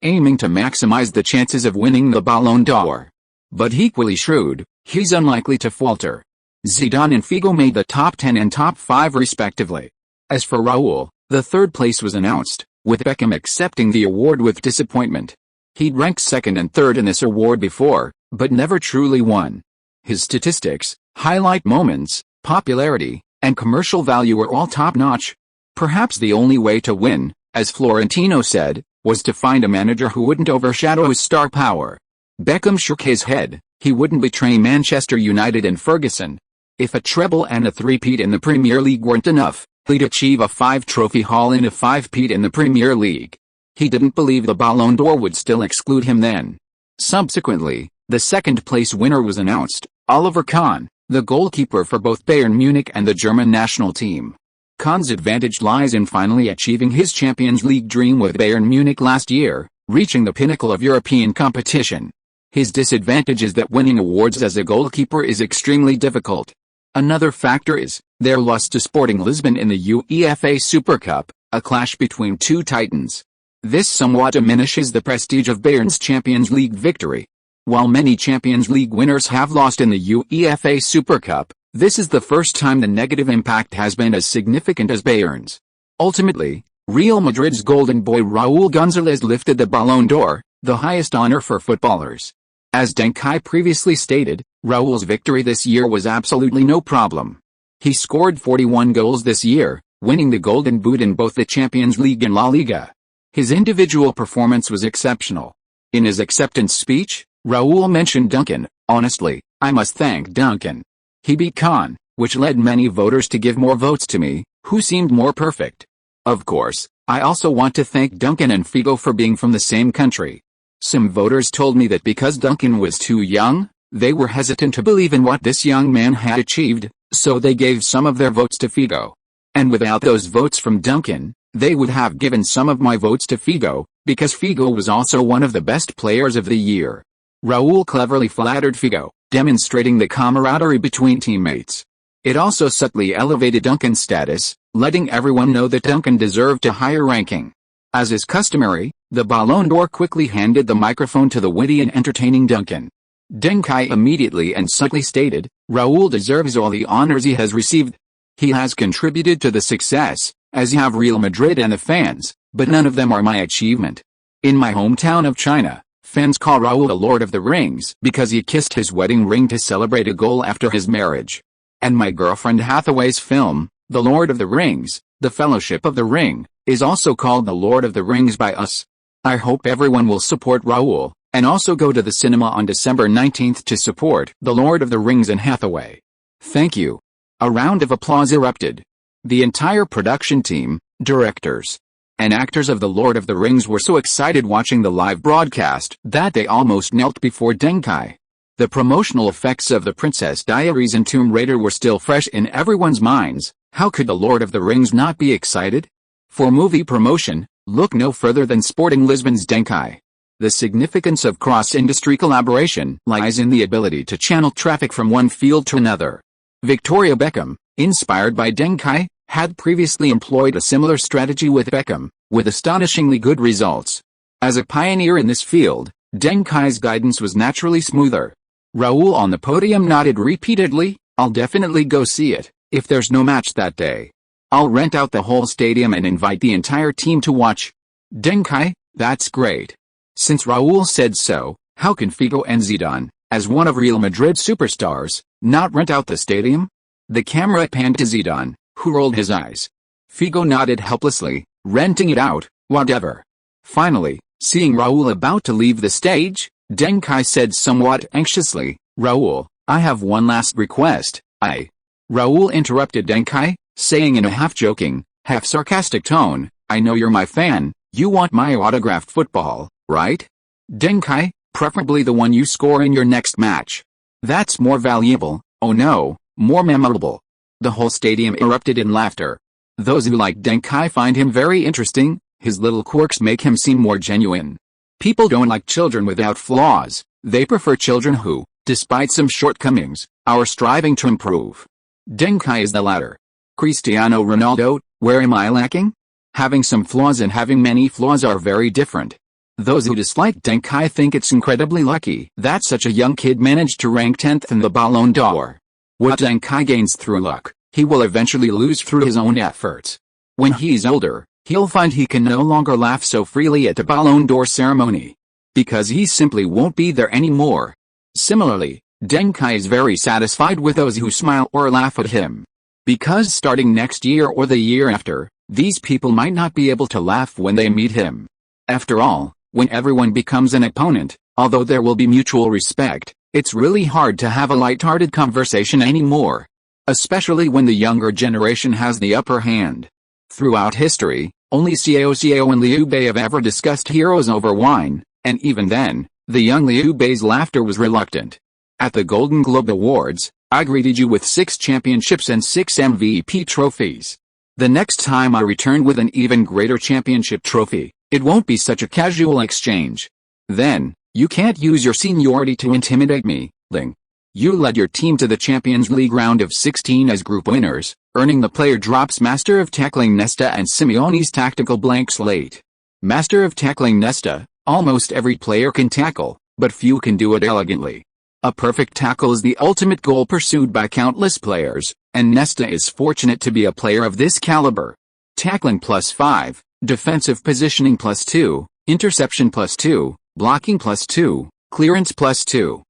aiming to maximize the chances of winning the Ballon d'Or. But equally shrewd, he's unlikely to falter. Zidane and Figo made the top 10 and top 5 respectively. As for Raúl, the third place was announced, with Beckham accepting the award with disappointment. He'd ranked second and third in this award before, but never truly won. His statistics, highlight moments, popularity, and commercial value were all top-notch. Perhaps the only way to win, as Florentino said, was to find a manager who wouldn't overshadow his star power. Beckham shook his head. He wouldn't betray Manchester United and Ferguson. If a treble and a three-peat in the Premier League weren't enough, he'd achieve a 5-trophy haul and a 5-peat in the Premier League. He didn't believe the Ballon d'Or would still exclude him then. Subsequently, the second-place winner was announced, Oliver Kahn, the goalkeeper for both Bayern Munich and the German national team. Kahn's advantage lies in finally achieving his Champions League dream with Bayern Munich last year, reaching the pinnacle of European competition. His disadvantage is that winning awards as a goalkeeper is extremely difficult. Another factor is their loss to Sporting Lisbon in the UEFA Super Cup, a clash between two titans. This somewhat diminishes the prestige of Bayern's Champions League victory. While many Champions League winners have lost in the UEFA Super Cup, this is the first time the negative impact has been as significant as Bayern's. Ultimately, Real Madrid's golden boy Raúl González lifted the Ballon d'Or, the highest honor for footballers. As Deng Kai previously stated, Raúl's victory this year was absolutely no problem. He scored 41 goals this year, winning the Golden Boot in both the Champions League and La Liga. His individual performance was exceptional. In his acceptance speech, Raúl mentioned Duncan. Honestly, I must thank Duncan. He beat Kahn, which led many voters to give more votes to me, who seemed more perfect. Of course, I also want to thank Duncan and Figo for being from the same country. Some voters told me that because Duncan was too young, they were hesitant to believe in what this young man had achieved, so they gave some of their votes to Figo. And without those votes from Duncan, they would have given some of my votes to Figo, because Figo was also one of the best players of the year. Raúl cleverly flattered Figo, demonstrating the camaraderie between teammates. It also subtly elevated Duncan's status, letting everyone know that Duncan deserved a higher ranking. As is customary, the Ballon d'Or quickly handed the microphone to the witty and entertaining Duncan. Deng Kai immediately and subtly stated, Raúl deserves all the honors he has received. He has contributed to the success, as you have Real Madrid and the fans, but none of them are my achievement. In my hometown of China, fans call Raúl the Lord of the Rings because he kissed his wedding ring to celebrate a goal after his marriage. And my girlfriend Hathaway's film, The Lord of the Rings, The Fellowship of the Ring, is also called The Lord of the Rings by us. I hope everyone will support Raúl, and also go to the cinema on December 19th to support The Lord of the Rings and Hathaway. Thank you. A round of applause erupted. The entire production team, directors, and actors of The Lord of the Rings were so excited watching the live broadcast that they almost knelt before Deng Kai. The promotional effects of The Princess Diaries and Tomb Raider were still fresh in everyone's minds. How could The Lord of the Rings not be excited? For movie promotion, look no further than Sporting Lisbon's Deng Kai. The significance of cross-industry collaboration lies in the ability to channel traffic from one field to another. Victoria Beckham, inspired by Deng Kai, had previously employed a similar strategy with Beckham, with astonishingly good results. As a pioneer in this field, Deng Kai's guidance was naturally smoother. Raul on the podium nodded repeatedly, "I'll definitely go see it, if there's no match that day. I'll rent out the whole stadium and invite the entire team to watch." Deng Kai, "That's great. Since Raul said so, how can Figo and Zidane, as one of Real Madrid's superstars, not rent out the stadium?" The camera panned to Zidane, who rolled his eyes. Figo nodded helplessly, "Renting it out, whatever." Finally, seeing Raul about to leave the stage, Deng Kai said somewhat anxiously, "Raul, I have one last request." Raul interrupted Deng Kai, saying in a half-joking, half-sarcastic tone, "I know you're my fan, you want my autographed football, right? Deng Kai, preferably the one you score in your next match. That's more valuable, oh no, more memorable." The whole stadium erupted in laughter. Those who like Deng Kai find him very interesting, his little quirks make him seem more genuine. People don't like children without flaws, they prefer children who, despite some shortcomings, are striving to improve. Deng Kai is the latter. Cristiano Ronaldo, where am I lacking? Having some flaws and having many flaws are very different. Those who dislike Deng Kai think it's incredibly lucky that such a young kid managed to rank 10th in the Ballon d'Or. What Deng Kai gains through luck, he will eventually lose through his own efforts. When he's older, he'll find he can no longer laugh so freely at the Ballon d'Or ceremony, because he simply won't be there anymore. Similarly, Deng Kai is very satisfied with those who smile or laugh at him. Because starting next year or the year after, these people might not be able to laugh when they meet him. After all, when everyone becomes an opponent, although there will be mutual respect, it's really hard to have a light-hearted conversation anymore. Especially when the younger generation has the upper hand. Throughout history, only Cao and Liu Bei have ever discussed heroes over wine, and even then, the young Liu Bei's laughter was reluctant. At the Golden Globe Awards, I greeted you with 6 championships and 6 MVP trophies. The next time I return with an even greater championship trophy, it won't be such a casual exchange. Then, you can't use your seniority to intimidate me, Ling. You led your team to the Champions League round of 16 as group winners, earning the player drops Master of Tackling Nesta and Simeone's tactical blank slate. Master of Tackling Nesta, almost every player can tackle, but few can do it elegantly. A perfect tackle is the ultimate goal pursued by countless players, and Nesta is fortunate to be a player of this caliber. Tackling +5, defensive positioning +2, interception +2, blocking +2, clearance +2.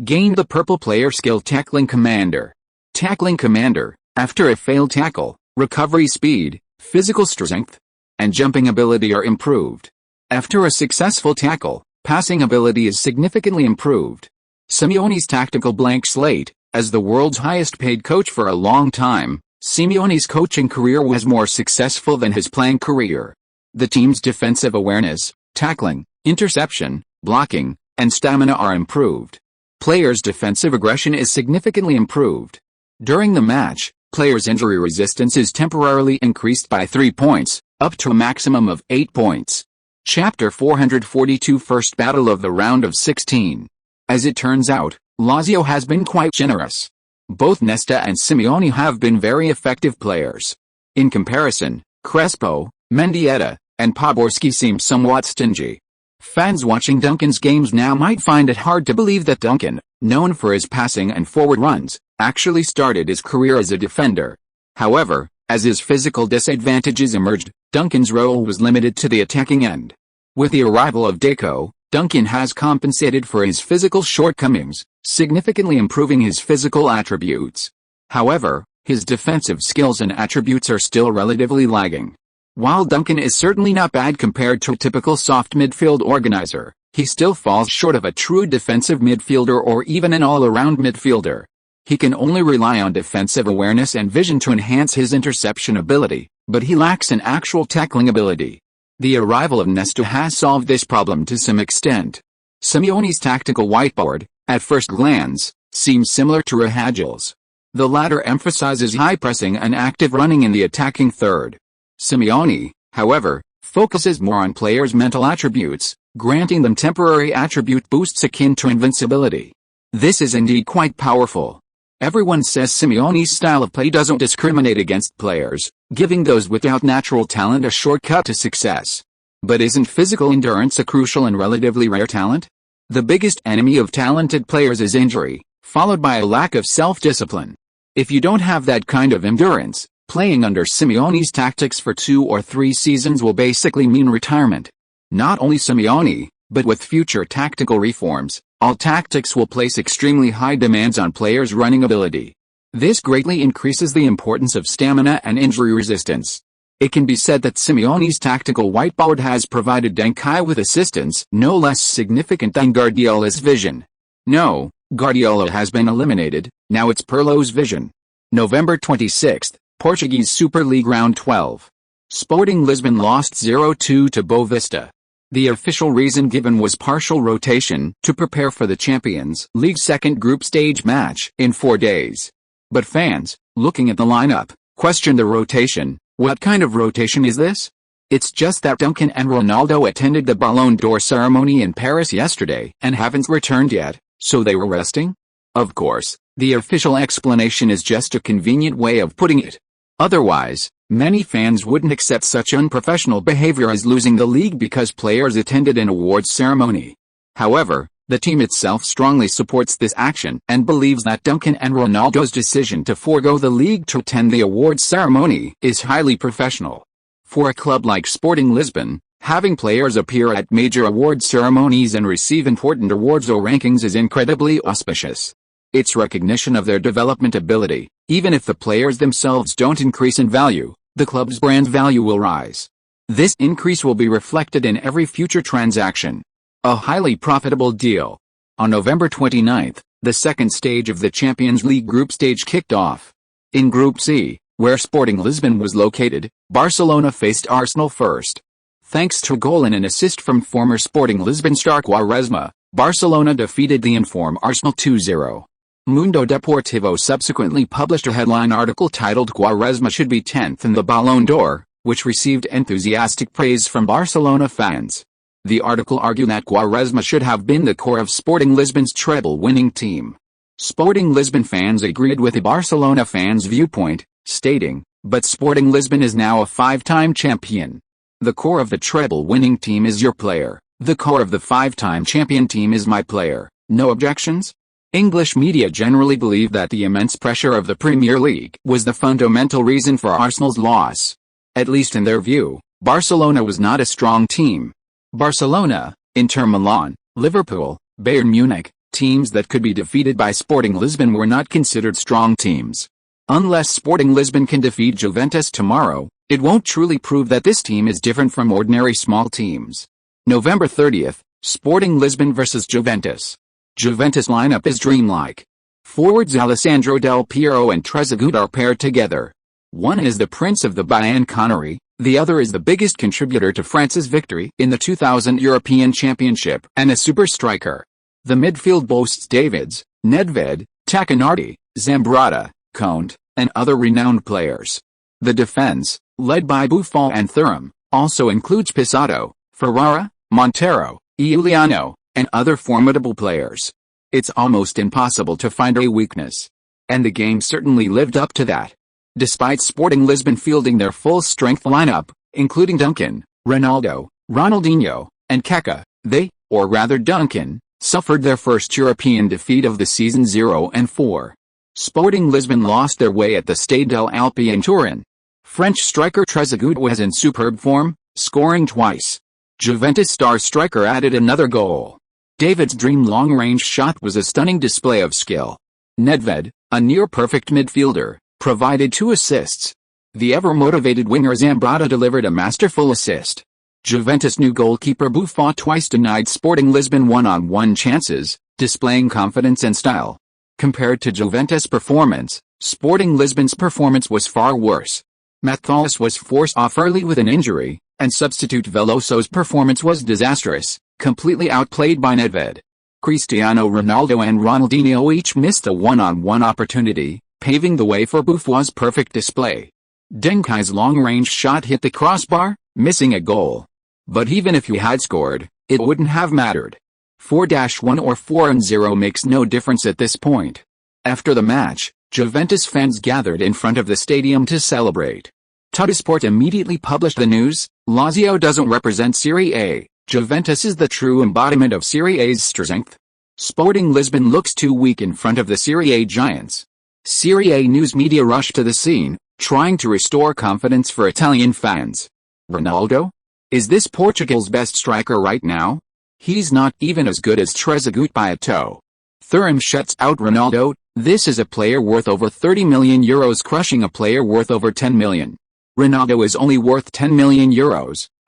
Gained the purple player skill Tackling Commander. Tackling Commander, after a failed tackle, recovery speed, physical strength, and jumping ability are improved. After a successful tackle, passing ability is significantly improved. Simeone's tactical blank slate, as the world's highest paid coach for a long time, Simeone's coaching career was more successful than his playing career. The team's defensive awareness, tackling, interception, blocking, and stamina are improved. Players' defensive aggression is significantly improved. During the match, players' injury resistance is temporarily increased by 3 points, up to a maximum of 8 points. Chapter 442 First Battle of the Round of 16. As it turns out, Lazio has been quite generous. Both Nesta and Simeone have been very effective players. In comparison, Crespo, Mendieta, and Poborski seem somewhat stingy. Fans watching Duncan's games now might find it hard to believe that Duncan, known for his passing and forward runs, actually started his career as a defender. However, as his physical disadvantages emerged, Duncan's role was limited to the attacking end. With the arrival of Deco, Duncan has compensated for his physical shortcomings, significantly improving his physical attributes. However, his defensive skills and attributes are still relatively lagging. While Duncan is certainly not bad compared to a typical soft midfield organizer, he still falls short of a true defensive midfielder or even an all-around midfielder. He can only rely on defensive awareness and vision to enhance his interception ability, but he lacks an actual tackling ability. The arrival of Nesta has solved this problem to some extent. Simeone's tactical whiteboard, at first glance, seems similar to Rahagil's. The latter emphasizes high pressing and active running in the attacking third. Simeone, however, focuses more on players' mental attributes, granting them temporary attribute boosts akin to invincibility. This is indeed quite powerful. Everyone says Simeone's style of play doesn't discriminate against players, giving those without natural talent a shortcut to success. But isn't physical endurance a crucial and relatively rare talent? The biggest enemy of talented players is injury, followed by a lack of self-discipline. If you don't have that kind of endurance, playing under Simeone's tactics for 2 or 3 seasons will basically mean retirement. Not only Simeone, but with future tactical reforms, all tactics will place extremely high demands on players' running ability. This greatly increases the importance of stamina and injury resistance. It can be said that Simeone's tactical whiteboard has provided Deng Kai with assistance no less significant than Guardiola's vision. No, Guardiola has been eliminated, now it's Pirlo's vision. November 26, Portuguese Super League Round 12. Sporting Lisbon lost 0-2 to Boa Vista. The official reason given was partial rotation to prepare for the Champions League's second group stage match in 4 days. But fans, looking at the lineup, questioned the rotation. What kind of rotation is this? It's just that Duncan and Ronaldo attended the Ballon d'Or ceremony in Paris yesterday and haven't returned yet, so they were resting? Of course, the official explanation is just a convenient way of putting it. Otherwise, many fans wouldn't accept such unprofessional behavior as losing the league because players attended an awards ceremony. However, the team itself strongly supports this action and believes that Duncan and Ronaldo's decision to forego the league to attend the awards ceremony is highly professional. For a club like Sporting Lisbon, having players appear at major award ceremonies and receive important awards or rankings is incredibly auspicious. It's recognition of their development ability. Even if the players themselves don't increase in value, the club's brand value will rise. This increase will be reflected in every future transaction. A highly profitable deal. On November 29, the second stage of the Champions League group stage kicked off. In Group C, where Sporting Lisbon was located, Barcelona faced Arsenal first. Thanks to a goal and an assist from former Sporting Lisbon star Quaresma, Barcelona defeated the in-form Arsenal 2-0. Mundo Deportivo subsequently published a headline article titled Quaresma should be 10th in the Ballon d'Or, which received enthusiastic praise from Barcelona fans. The article argued that Quaresma should have been the core of Sporting Lisbon's treble-winning team. Sporting Lisbon fans agreed with the Barcelona fans' viewpoint, stating, "But Sporting Lisbon is now a 5-time champion. The core of the treble-winning team is your player. The core of the 5-time champion team is my player. No objections?" English media generally believe that the immense pressure of the Premier League was the fundamental reason for Arsenal's loss. At least in their view, Barcelona was not a strong team. Barcelona, Inter Milan, Liverpool, Bayern Munich, teams that could be defeated by Sporting Lisbon were not considered strong teams. Unless Sporting Lisbon can defeat Juventus tomorrow, it won't truly prove that this team is different from ordinary small teams. November 30th, Sporting Lisbon vs Juventus. Juventus lineup is dreamlike. Forwards Alessandro Del Piero and Trezeguet are paired together. One is the Prince of the Bianconeri, the other is the biggest contributor to France's victory in the 2000 European Championship and a super striker. The midfield boasts Davids, Nedved, Tacchinardi, Zambrotta, Conte, and other renowned players. The defense, led by Buffon and Thuram, also includes Pizarro, Ferrara, Montero, Giuliano, and other formidable players. It's almost impossible to find a weakness. And the game certainly lived up to that. Despite Sporting Lisbon fielding their full-strength lineup, including Duncan, Ronaldo, Ronaldinho, and Kaká, they, or rather Duncan, suffered their first European defeat of the season 0-4. Sporting Lisbon lost their way at the Stade del Alpi in Turin. French striker Trezeguet was in superb form, scoring twice. Juventus star striker added another goal. David's dream long-range shot was a stunning display of skill. Nedved, a near-perfect midfielder, provided 2 assists. The ever-motivated winger Zambrotta delivered a masterful assist. Juventus new goalkeeper Buffon twice denied Sporting Lisbon one-on-one chances, displaying confidence and style. Compared to Juventus' performance, Sporting Lisbon's performance was far worse. Matthäus was forced off early with an injury, and substitute Veloso's performance was disastrous, completely outplayed by Nedved. Cristiano Ronaldo and Ronaldinho each missed a one-on-one opportunity, paving the way for Buffon's perfect display. Deng Kai's long-range shot hit the crossbar, missing a goal. But even if he had scored, it wouldn't have mattered. 4-1 or 4-0 makes no difference at this point. After the match, Juventus fans gathered in front of the stadium to celebrate. Tuttosport immediately published the news, Lazio doesn't represent Serie A. Juventus is the true embodiment of Serie A's strength. Sporting Lisbon looks too weak in front of the Serie A giants. Serie A news media rush to the scene, trying to restore confidence for Italian fans. Ronaldo? Is this Portugal's best striker right now? He's not even as good as Trezeguet by a toe. Thuram shuts out Ronaldo. This is a player worth over €30 million crushing a player worth over 10 million. Ronaldo is only worth €10 million.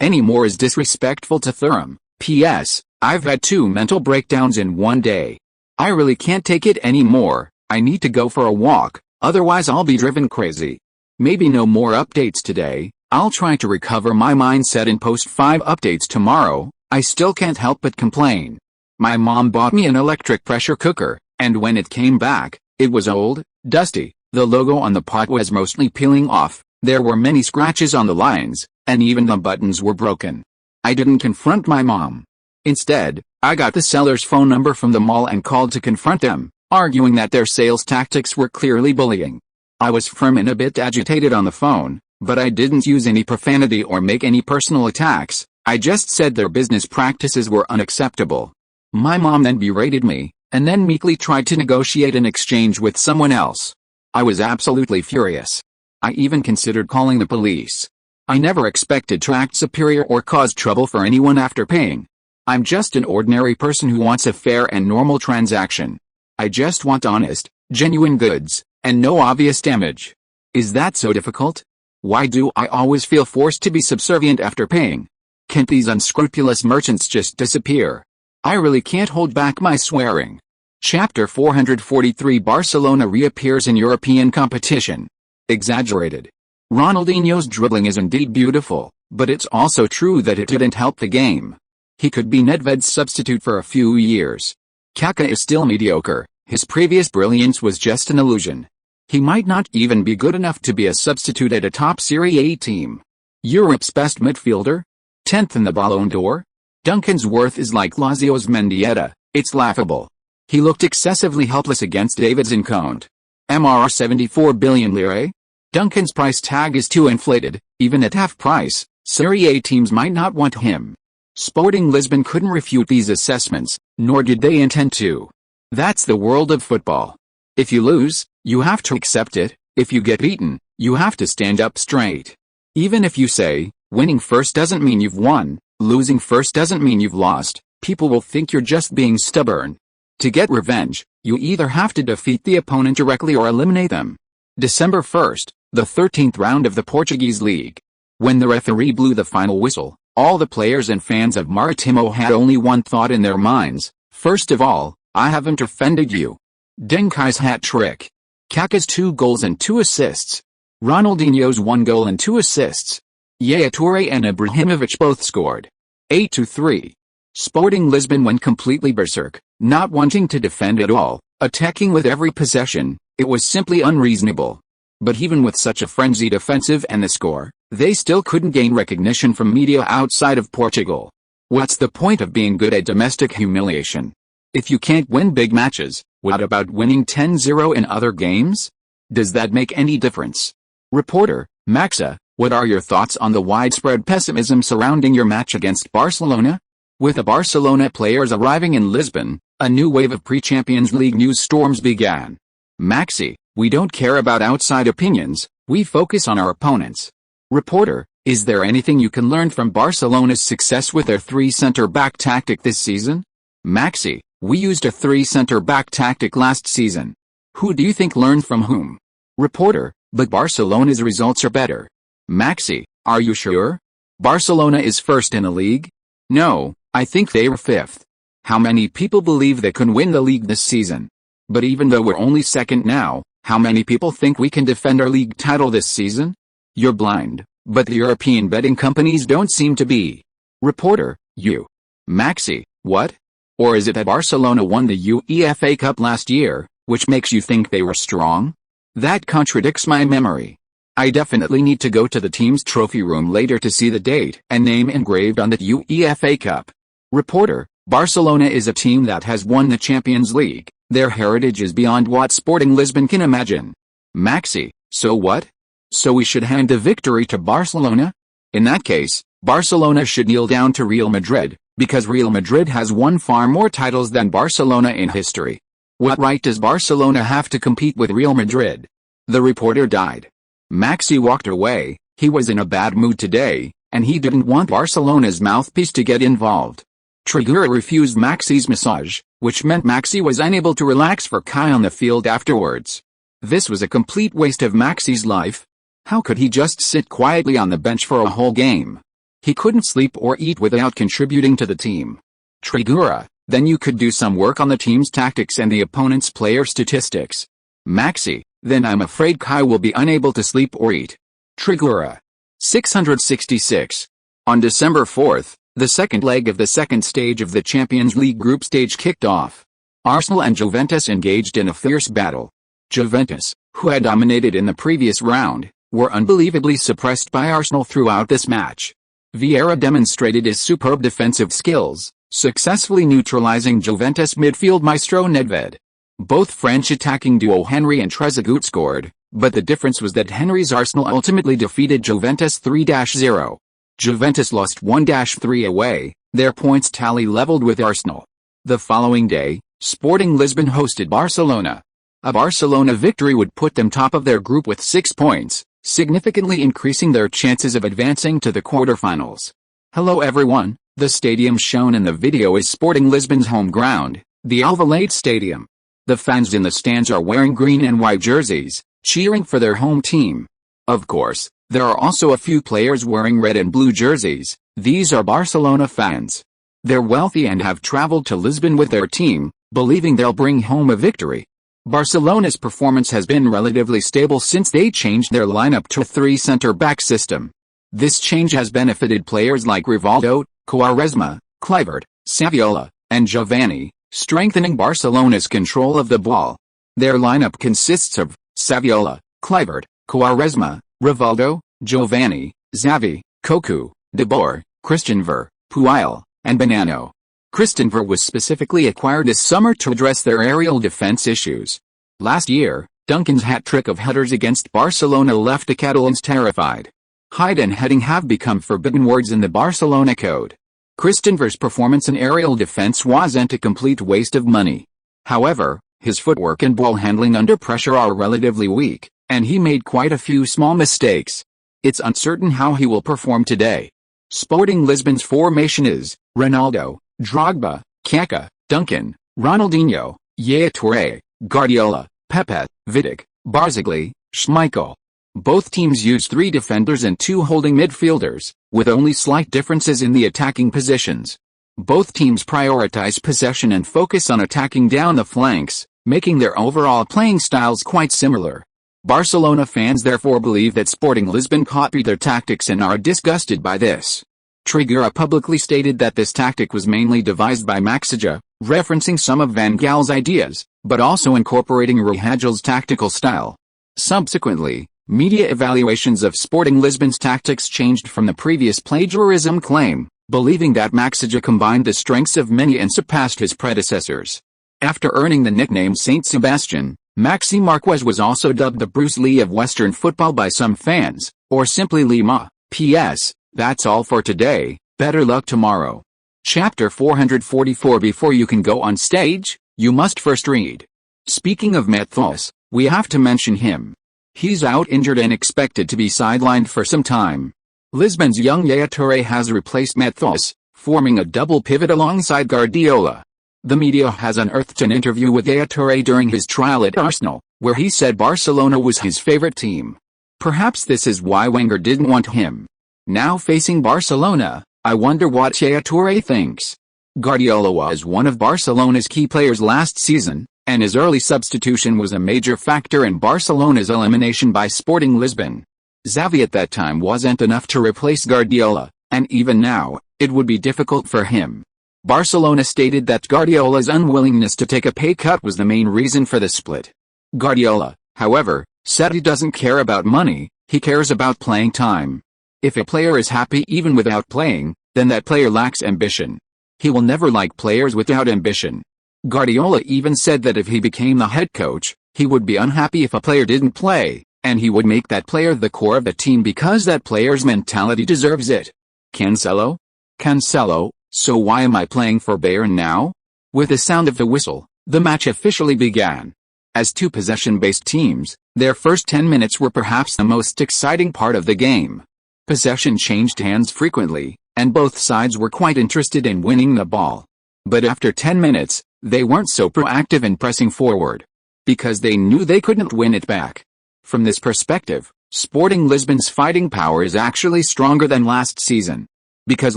Any more is disrespectful to Thuram. P.S. I've had 2 mental breakdowns in one day. I really can't take it anymore. I need to go for a walk, otherwise I'll be driven crazy. Maybe no more updates today. I'll try to recover my mindset and post 5 updates tomorrow. I still can't help but complain. My mom bought me an electric pressure cooker, and when it came back, it was old, dusty, the logo on the pot was mostly peeling off, there were many scratches on the lines, and even the buttons were broken. I didn't confront my mom. Instead, I got the seller's phone number from the mall and called to confront them, arguing that their sales tactics were clearly bullying. I was firm and a bit agitated on the phone, but I didn't use any profanity or make any personal attacks. I just said their business practices were unacceptable. My mom then berated me, and then meekly tried to negotiate an exchange with someone else. I was absolutely furious. I even considered calling the police. I never expected to act superior or cause trouble for anyone after paying. I'm just an ordinary person who wants a fair and normal transaction. I just want honest, genuine goods, and no obvious damage. Is that so difficult? Why do I always feel forced to be subservient after paying? Can't these unscrupulous merchants just disappear? I really can't hold back my swearing. Chapter 443 Barcelona reappears in European competition. Exaggerated. Ronaldinho's dribbling is indeed beautiful, but it's also true that it didn't help the game. He could be Nedved's substitute for a few years. Kaká is still mediocre, his previous brilliance was just an illusion. He might not even be good enough to be a substitute at a top Serie A team. Europe's best midfielder? 10th in the Ballon d'Or? Duncan's worth is like Lazio's Mendieta, it's laughable. He looked excessively helpless against David's Enconte. MR 74 billion lire? Duncan's price tag is too inflated, even at half price, Serie A teams might not want him. Sporting Lisbon couldn't refute these assessments, nor did they intend to. That's the world of football. If you lose, you have to accept it. If you get beaten, you have to stand up straight. Even if you say, winning first doesn't mean you've won, losing first doesn't mean you've lost, people will think you're just being stubborn. To get revenge, you either have to defeat the opponent directly or eliminate them. December 1st, the 13th round of the Portuguese league. When the referee blew the final whistle, all the players and fans of Maritimo had only one thought in their minds. First of all, I haven't offended you. Deng Kai's hat trick. Kaká's 2 goals and 2 assists. Ronaldinho's 1 goal and 2 assists. Yaya Toure and Ibrahimovic both scored. 8-3. Sporting Lisbon went completely berserk, not wanting to defend at all, attacking with every possession. It was simply unreasonable. But even with such a frenzied offensive and the score, they still couldn't gain recognition from media outside of Portugal. What's the point of being good at domestic humiliation? If you can't win big matches, what about winning 10-0 in other games? Does that make any difference? Reporter, Maxa, what are your thoughts on the widespread pessimism surrounding your match against Barcelona? With the Barcelona players arriving in Lisbon, a new wave of pre-Champions League news storms began. Maxi, we don't care about outside opinions, we focus on our opponents. Reporter, is there anything you can learn from Barcelona's success with their 3 center-back tactic this season? Maxi, we used a 3 center-back tactic last season. Who do you think learned from whom? Reporter, but Barcelona's results are better. Maxi, are you sure? Barcelona is first in the league? No, I think they were 5th. How many people believe they can win the league this season? But even though we're only second now, how many people think we can defend our league title this season? You're blind, but the European betting companies don't seem to be. Reporter, you. Maxi, what? Or is it that Barcelona won the UEFA Cup last year, which makes you think they were strong? That contradicts my memory. I definitely need to go to the team's trophy room later to see the date and name engraved on the UEFA Cup. Reporter, Barcelona is a team that has won the Champions League. Their heritage is beyond what Sporting Lisbon can imagine. Maxi, so what? So we should hand the victory to Barcelona? In that case, Barcelona should kneel down to Real Madrid, Because Real Madrid has won far more titles than Barcelona in history. What right does Barcelona have to compete with Real Madrid? The reporter died. Maxi walked away. He was in a bad mood today, and he didn't want Barcelona's mouthpiece to get involved. Triguera refused Maxi's massage, which meant Maxi was unable to relax for Kai on the field afterwards. This was a complete waste of Maxi's life. How could he just sit quietly on the bench for a whole game? He couldn't sleep or eat without contributing to the team. Triguera, then you could do some work on the team's tactics and the opponent's player statistics. Maxi, then I'm afraid Kai will be unable to sleep or eat. Triguera. 666. On December 4th, the second leg of the second stage of the Champions League group stage kicked off. Arsenal and Juventus engaged in a fierce battle. Juventus, who had dominated in the previous round, were unbelievably suppressed by Arsenal throughout this match. Vieira demonstrated his superb defensive skills, successfully neutralizing Juventus midfield maestro Nedved. Both French attacking duo Henry and Trezeguet scored, but the difference was that Henry's Arsenal ultimately defeated Juventus 3-0. Juventus lost 1-3 away, their points tally leveled with Arsenal. The following day, Sporting Lisbon hosted Barcelona. A Barcelona victory would put them top of their group with 6 points, significantly increasing their chances of advancing to the quarterfinals. Hello everyone, the stadium shown in the video is Sporting Lisbon's home ground, the Alvalade Stadium. The fans in the stands are wearing green and white jerseys, cheering for their home team. Of course, there are also a few players wearing red and blue jerseys. These are Barcelona fans. They're wealthy and have traveled to Lisbon with their team, believing they'll bring home a victory. Barcelona's performance has been relatively stable since they changed their lineup to a 3 center-back system. This change has benefited players like Rivaldo, Quaresma, Kluivert, Saviola, and Giovanni, strengthening Barcelona's control of the ball. Their lineup consists of Saviola, Kluivert, Quaresma, Rivaldo, Giovanni, Xavi, Cocu, De Boer, Christenver, Puel, and Bonano. Christenver was specifically acquired this summer to address their aerial defense issues. Last year, Duncan's hat-trick of headers against Barcelona left the Catalans terrified. Hide and heading have become forbidden words in the Barcelona code. Christenver's performance in aerial defense wasn't a complete waste of money. However, his footwork and ball handling under pressure are relatively weak, and he made quite a few small mistakes. It's uncertain how he will perform today. Sporting Lisbon's formation is Ronaldo, Drogba, Kaká, Duncan, Ronaldinho, Yaya Touré, Guardiola, Pepe, Vidic, Barzagli, Schmeichel. Both teams use 3 defenders and 2 holding midfielders, with only slight differences in the attacking positions. Both teams prioritize possession and focus on attacking down the flanks, making their overall playing styles quite similar. Barcelona fans therefore believe that Sporting Lisbon copied their tactics and are disgusted by this. Triguera publicly stated that this tactic was mainly devised by Maxija, referencing some of Van Gaal's ideas, but also incorporating Rajal's tactical style. Subsequently, media evaluations of Sporting Lisbon's tactics changed from the previous plagiarism claim, believing that Maxija combined the strengths of many and surpassed his predecessors. After earning the nickname Saint Sebastian, Maxi Marquez was also dubbed the Bruce Lee of Western football by some fans, or simply Lima. P.S. That's all for today, better luck tomorrow. Chapter 444. Before you can go on stage, you must first read. Speaking of Matheus, we have to mention him. He's out injured and expected to be sidelined for some time. Lisbon's young Yaya Touré has replaced Matheus, forming a double pivot alongside Guardiola. The media has unearthed an interview with Yaya Touré during his trial at Arsenal, where he said Barcelona was his favorite team. Perhaps this is why Wenger didn't want him. Now facing Barcelona, I wonder what Yaya Touré thinks. Guardiola was one of Barcelona's key players last season, and his early substitution was a major factor in Barcelona's elimination by Sporting Lisbon. Xavi at that time wasn't enough to replace Guardiola, and even now, it would be difficult for him. Barcelona stated that Guardiola's unwillingness to take a pay cut was the main reason for the split. Guardiola, however, said he doesn't care about money, he cares about playing time. If a player is happy even without playing, then that player lacks ambition. He will never like players without ambition. Guardiola even said that if he became the head coach, he would be unhappy if a player didn't play, and he would make that player the core of the team because that player's mentality deserves it. Cancelo? Cancelo, So why am I playing for Bayern now? With the sound of the whistle, the match officially began. As two possession-based teams, their first 10 minutes were perhaps the most exciting part of the game. Possession changed hands frequently, and both sides were quite interested in winning the ball. But after 10 minutes, they weren't so proactive in pressing forward. Because they knew they couldn't win it back. From this perspective, Sporting Lisbon's fighting power is actually stronger than last season. Because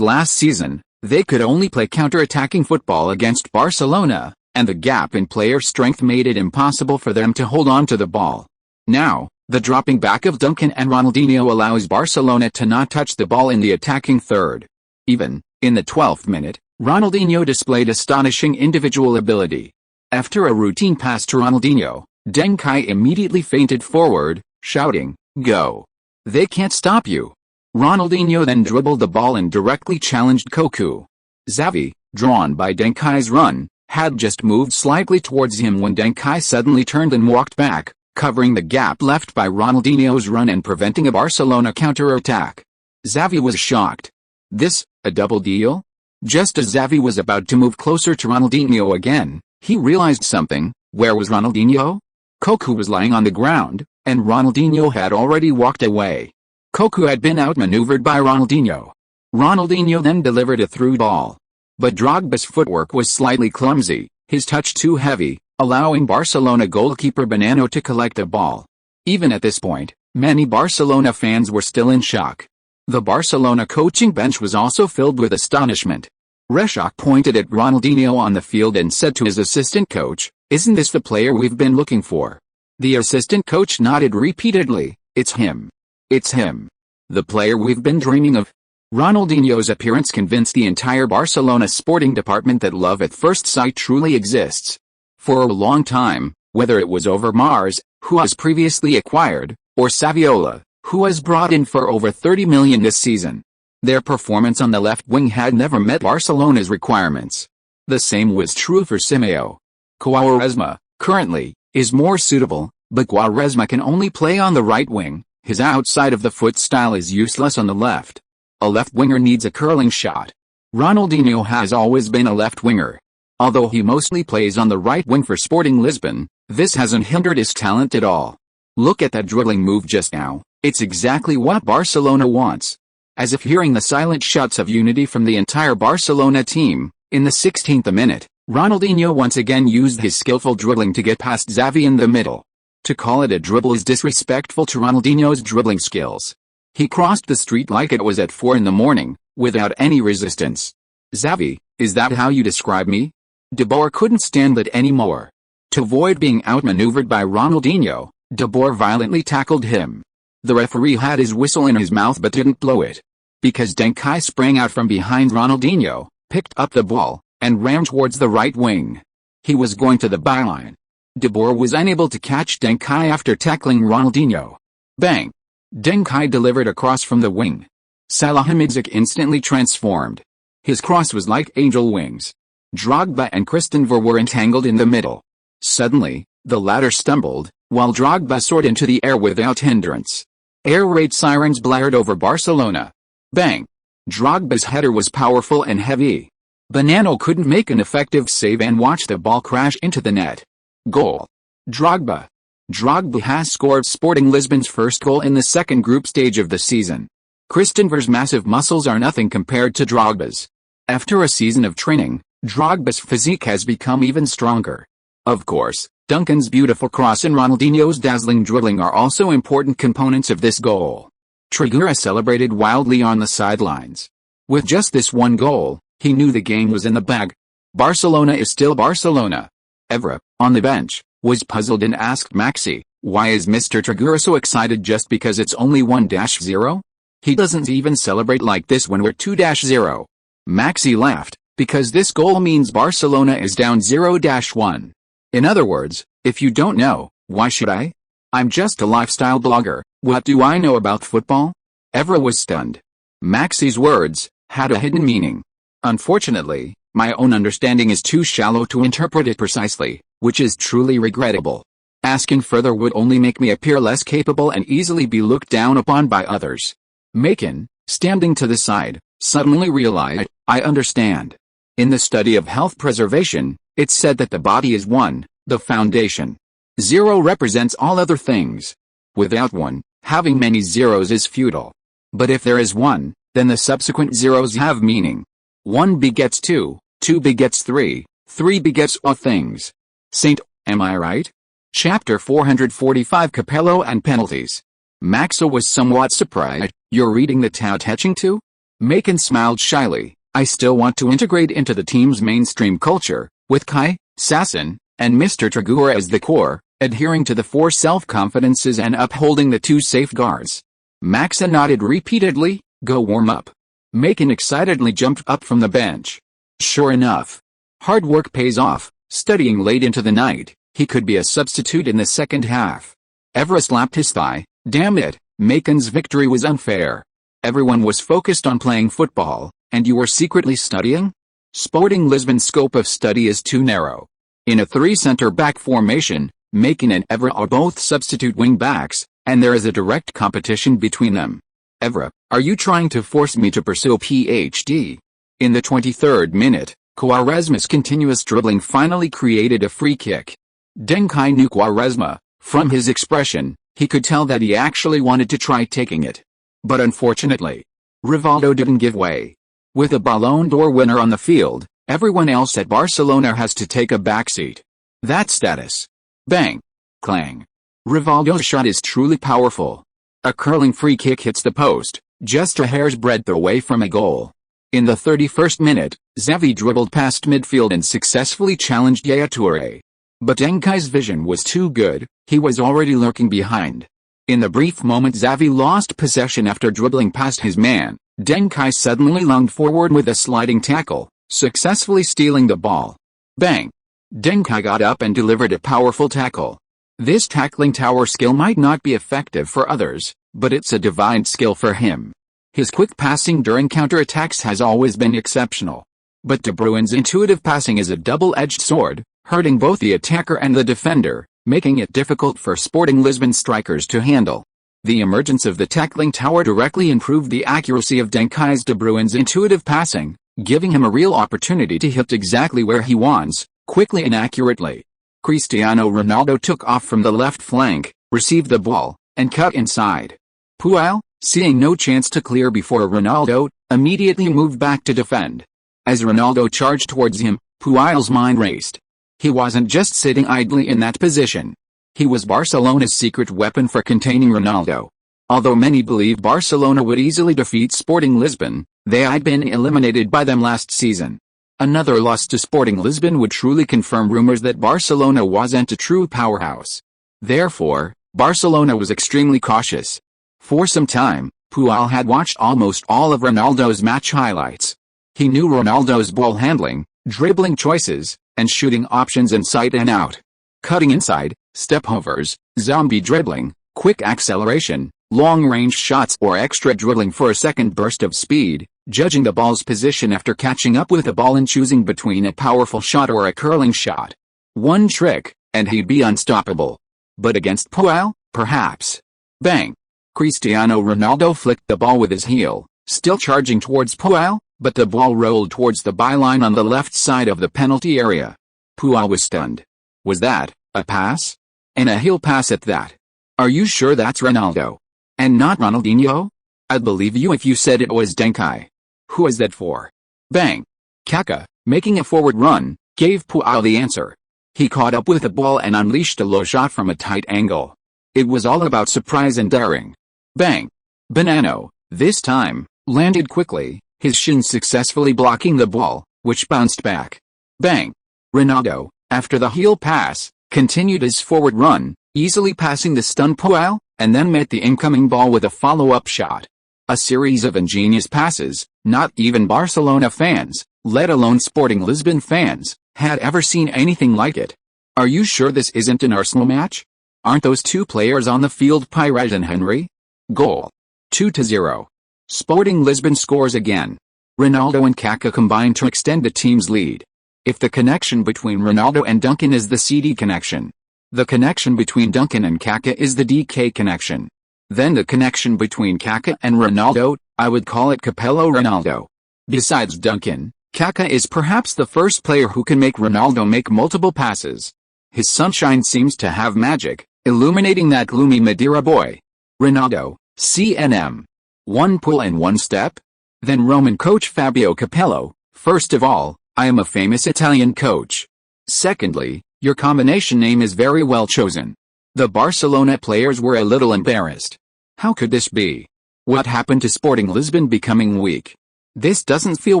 last season, they could only play counter-attacking football against Barcelona, and the gap in player strength made it impossible for them to hold on to the ball. Now, the dropping back of Duncan and Ronaldinho allows Barcelona to not touch the ball in the attacking third. Even, in the 12th minute, Ronaldinho displayed astonishing individual ability. After a routine pass to Ronaldinho, Deng Kai immediately feinted forward, shouting, "Go! They can't stop you!" Ronaldinho then dribbled the ball and directly challenged Kaká. Xavi, drawn by Deng Kai's run, had just moved slightly towards him when Deng Kai suddenly turned and walked back, covering the gap left by Ronaldinho's run and preventing a Barcelona counter-attack. Xavi was shocked. This, a double deal? Just as Xavi was about to move closer to Ronaldinho again, he realized something. Where was Ronaldinho? Kaká was lying on the ground, and Ronaldinho had already walked away. Kaká had been outmaneuvered by Ronaldinho. Ronaldinho then delivered a through ball. But Drogba's footwork was slightly clumsy, his touch too heavy, allowing Barcelona goalkeeper Bonano to collect the ball. Even at this point, many Barcelona fans were still in shock. The Barcelona coaching bench was also filled with astonishment. Reshak pointed at Ronaldinho on the field and said to his assistant coach, "Isn't this the player we've been looking for?" The assistant coach nodded repeatedly, "It's him. It's him. The player we've been dreaming of." Ronaldinho's appearance convinced the entire Barcelona sporting department that love at first sight truly exists. For a long time, whether it was over Mars, who was previously acquired, or Saviola, who was brought in for over 30 million this season, their performance on the left wing had never met Barcelona's requirements. The same was true for Simeo. Quaresma, currently, is more suitable, but Quaresma can only play on the right wing. His outside-of-the-foot style is useless on the left. A left winger needs a curling shot. Ronaldinho has always been a left winger. Although he mostly plays on the right wing for Sporting Lisbon, this hasn't hindered his talent at all. Look at that dribbling move just now, it's exactly what Barcelona wants. As if hearing the silent shouts of unity from the entire Barcelona team, in the 16th minute, Ronaldinho once again used his skillful dribbling to get past Xavi in the middle. To call it a dribble is disrespectful to Ronaldinho's dribbling skills. He crossed the street like it was at 4 in the morning, without any resistance. "Xavi, is that how you describe me?" De Boer couldn't stand it anymore. To avoid being outmaneuvered by Ronaldinho, De Boer violently tackled him. The referee had his whistle in his mouth but didn't blow it. Because Deng Kai sprang out from behind Ronaldinho, picked up the ball, and ran towards the right wing. He was going to the byline. De Boer was unable to catch Deng Kai after tackling Ronaldinho. Bang! Deng Kai delivered a cross from the wing. Salahamidzic instantly transformed. His cross was like angel wings. Drogba and Christenver were entangled in the middle. Suddenly, the latter stumbled, while Drogba soared into the air without hindrance. Air raid sirens blared over Barcelona. Bang! Drogba's header was powerful and heavy. Bonano couldn't make an effective save and watched the ball crash into the net. Goal. Drogba. Drogba has scored Sporting Lisbon's first goal in the second group stage of the season. Christenver's massive muscles are nothing compared to Drogba's. After a season of training, Drogba's physique has become even stronger. Of course, Duncan's beautiful cross and Ronaldinho's dazzling dribbling are also important components of this goal. Trigueros celebrated wildly on the sidelines. With just this one goal, he knew the game was in the bag. Barcelona is still Barcelona. Evra, on the bench, was puzzled and asked Maxi, "Why is Mr. Trigueros so excited just because it's only 1-0? He doesn't even celebrate like this when we're 2-0. Maxi laughed, "Because this goal means Barcelona is down 0-1. In other words, if you don't know, why should I? I'm just a lifestyle blogger, what do I know about football?" Evra was stunned. Maxi's words had a hidden meaning. Unfortunately, my own understanding is too shallow to interpret it precisely, which is truly regrettable. Asking further would only make me appear less capable and easily be looked down upon by others. Macon, standing to the side, Suddenly realized, I understand. In the study of health preservation, it's said that the body is one, the foundation. 0 represents all other things. Without 1, having many zeros is futile. But if there is 1, then the subsequent zeros have meaning. 1 begets 2, 2 begets 3, 3 begets all things. Saint, am I right? Chapter 445 Capello and Penalties. Maxa was somewhat surprised. You're reading the Tao Te Ching too? Macon smiled shyly. I still want to integrate into the team's mainstream culture, with Kai, Sasson, and Mr. Tagore as the core, adhering to the 4 self-confidences and upholding the 2 safeguards. Maxa nodded repeatedly. Go warm up. Macon excitedly jumped up from the bench. Sure enough. Hard work pays off. Studying late into the night, he could be a substitute in the second half. Evra slapped his thigh. Damn it, Macon's victory was unfair. Everyone was focused on playing football, and you were secretly studying? Sporting Lisbon's scope of study is too narrow. In a 3 center-back formation, Macon and Evra are both substitute wing-backs, and there is a direct competition between them. Evra, are you trying to force me to pursue a PhD? In the 23rd minute, Quaresma's continuous dribbling finally created a free kick. Deng Kai knew Quaresma. From his expression, he could tell that he actually wanted to try taking it. But unfortunately, Rivaldo didn't give way. With a Ballon d'Or winner on the field, everyone else at Barcelona has to take a backseat. That status. Bang. Clang. Rivaldo's shot is truly powerful. A curling free kick hits the post, just a hair's breadth away from a goal. In the 31st minute, Xavi dribbled past midfield and successfully challenged Yaya Toure. But Deng Kai's vision was too good, he was already lurking behind. In the brief moment Xavi lost possession after dribbling past his man, Deng Kai suddenly lunged forward with a sliding tackle, successfully stealing the ball. Bang! Deng Kai got up and delivered a powerful tackle. This tackling tower skill might not be effective for others, but it's a divine skill for him. His quick passing during counterattacks has always been exceptional. But De Bruyne's intuitive passing is a double-edged sword, hurting both the attacker and the defender, making it difficult for Sporting Lisbon strikers to handle. The emergence of the tackling tower directly improved the accuracy of Deng Kai's De Bruyne's intuitive passing, giving him a real opportunity to hit exactly where he wants, quickly and accurately. Cristiano Ronaldo took off from the left flank, received the ball, and cut inside. Puel, seeing no chance to clear before Ronaldo, immediately moved back to defend. As Ronaldo charged towards him, Puel's mind raced. He wasn't just sitting idly in that position. He was Barcelona's secret weapon for containing Ronaldo. Although many believe Barcelona would easily defeat Sporting Lisbon, they had been eliminated by them last season. Another loss to Sporting Lisbon would truly confirm rumors that Barcelona wasn't a true powerhouse. Therefore, Barcelona was extremely cautious. For some time, Puel had watched almost all of Ronaldo's match highlights. He knew Ronaldo's ball handling, dribbling choices, and shooting options inside and out. Cutting inside, step overs, zombie dribbling, quick acceleration, long-range shots or extra dribbling for a second burst of speed, judging the ball's position after catching up with the ball and choosing between a powerful shot or a curling shot. One trick, and he'd be unstoppable. But against Puel, perhaps. Bang! Cristiano Ronaldo flicked the ball with his heel, still charging towards Puel, but the ball rolled towards the byline on the left side of the penalty area. Puel was stunned. Was that a pass? And a heel pass at that? Are you sure that's Ronaldo? And not Ronaldinho? I'd believe you if you said it was Deng Kai. Who is that for? Bang! Kaká, making a forward run, gave Puel the answer. He caught up with the ball and unleashed a low shot from a tight angle. It was all about surprise and daring. Bang! Bonanno, this time, landed quickly, his shin successfully blocking the ball, which bounced back. Bang! Ronaldo, after the heel pass, continued his forward run, easily passing the stunned Puel, and then met the incoming ball with a follow-up shot. A series of ingenious passes, not even Barcelona fans, let alone Sporting Lisbon fans, had ever seen anything like it. Are you sure this isn't an Arsenal match? Aren't those two players on the field Pires and Henry? Goal. 2-0. Sporting Lisbon scores again. Ronaldo and Kaká combine to extend the team's lead. If the connection between Ronaldo and Duncan is the CD connection, the connection between Duncan and Kaká is the DK connection. Then the connection between Kaká and Ronaldo, I would call it Capello Ronaldo. Besides Duncan, Kaká is perhaps the first player who can make Ronaldo make multiple passes. His sunshine seems to have magic, illuminating that gloomy Madeira boy. Ronaldo, CNM. One pull and one step? Then Roman coach Fabio Capello, first of all, I am a famous Italian coach. Secondly, your combination name is very well chosen. The Barcelona players were a little embarrassed. How could this be? What happened to Sporting Lisbon becoming weak? This doesn't feel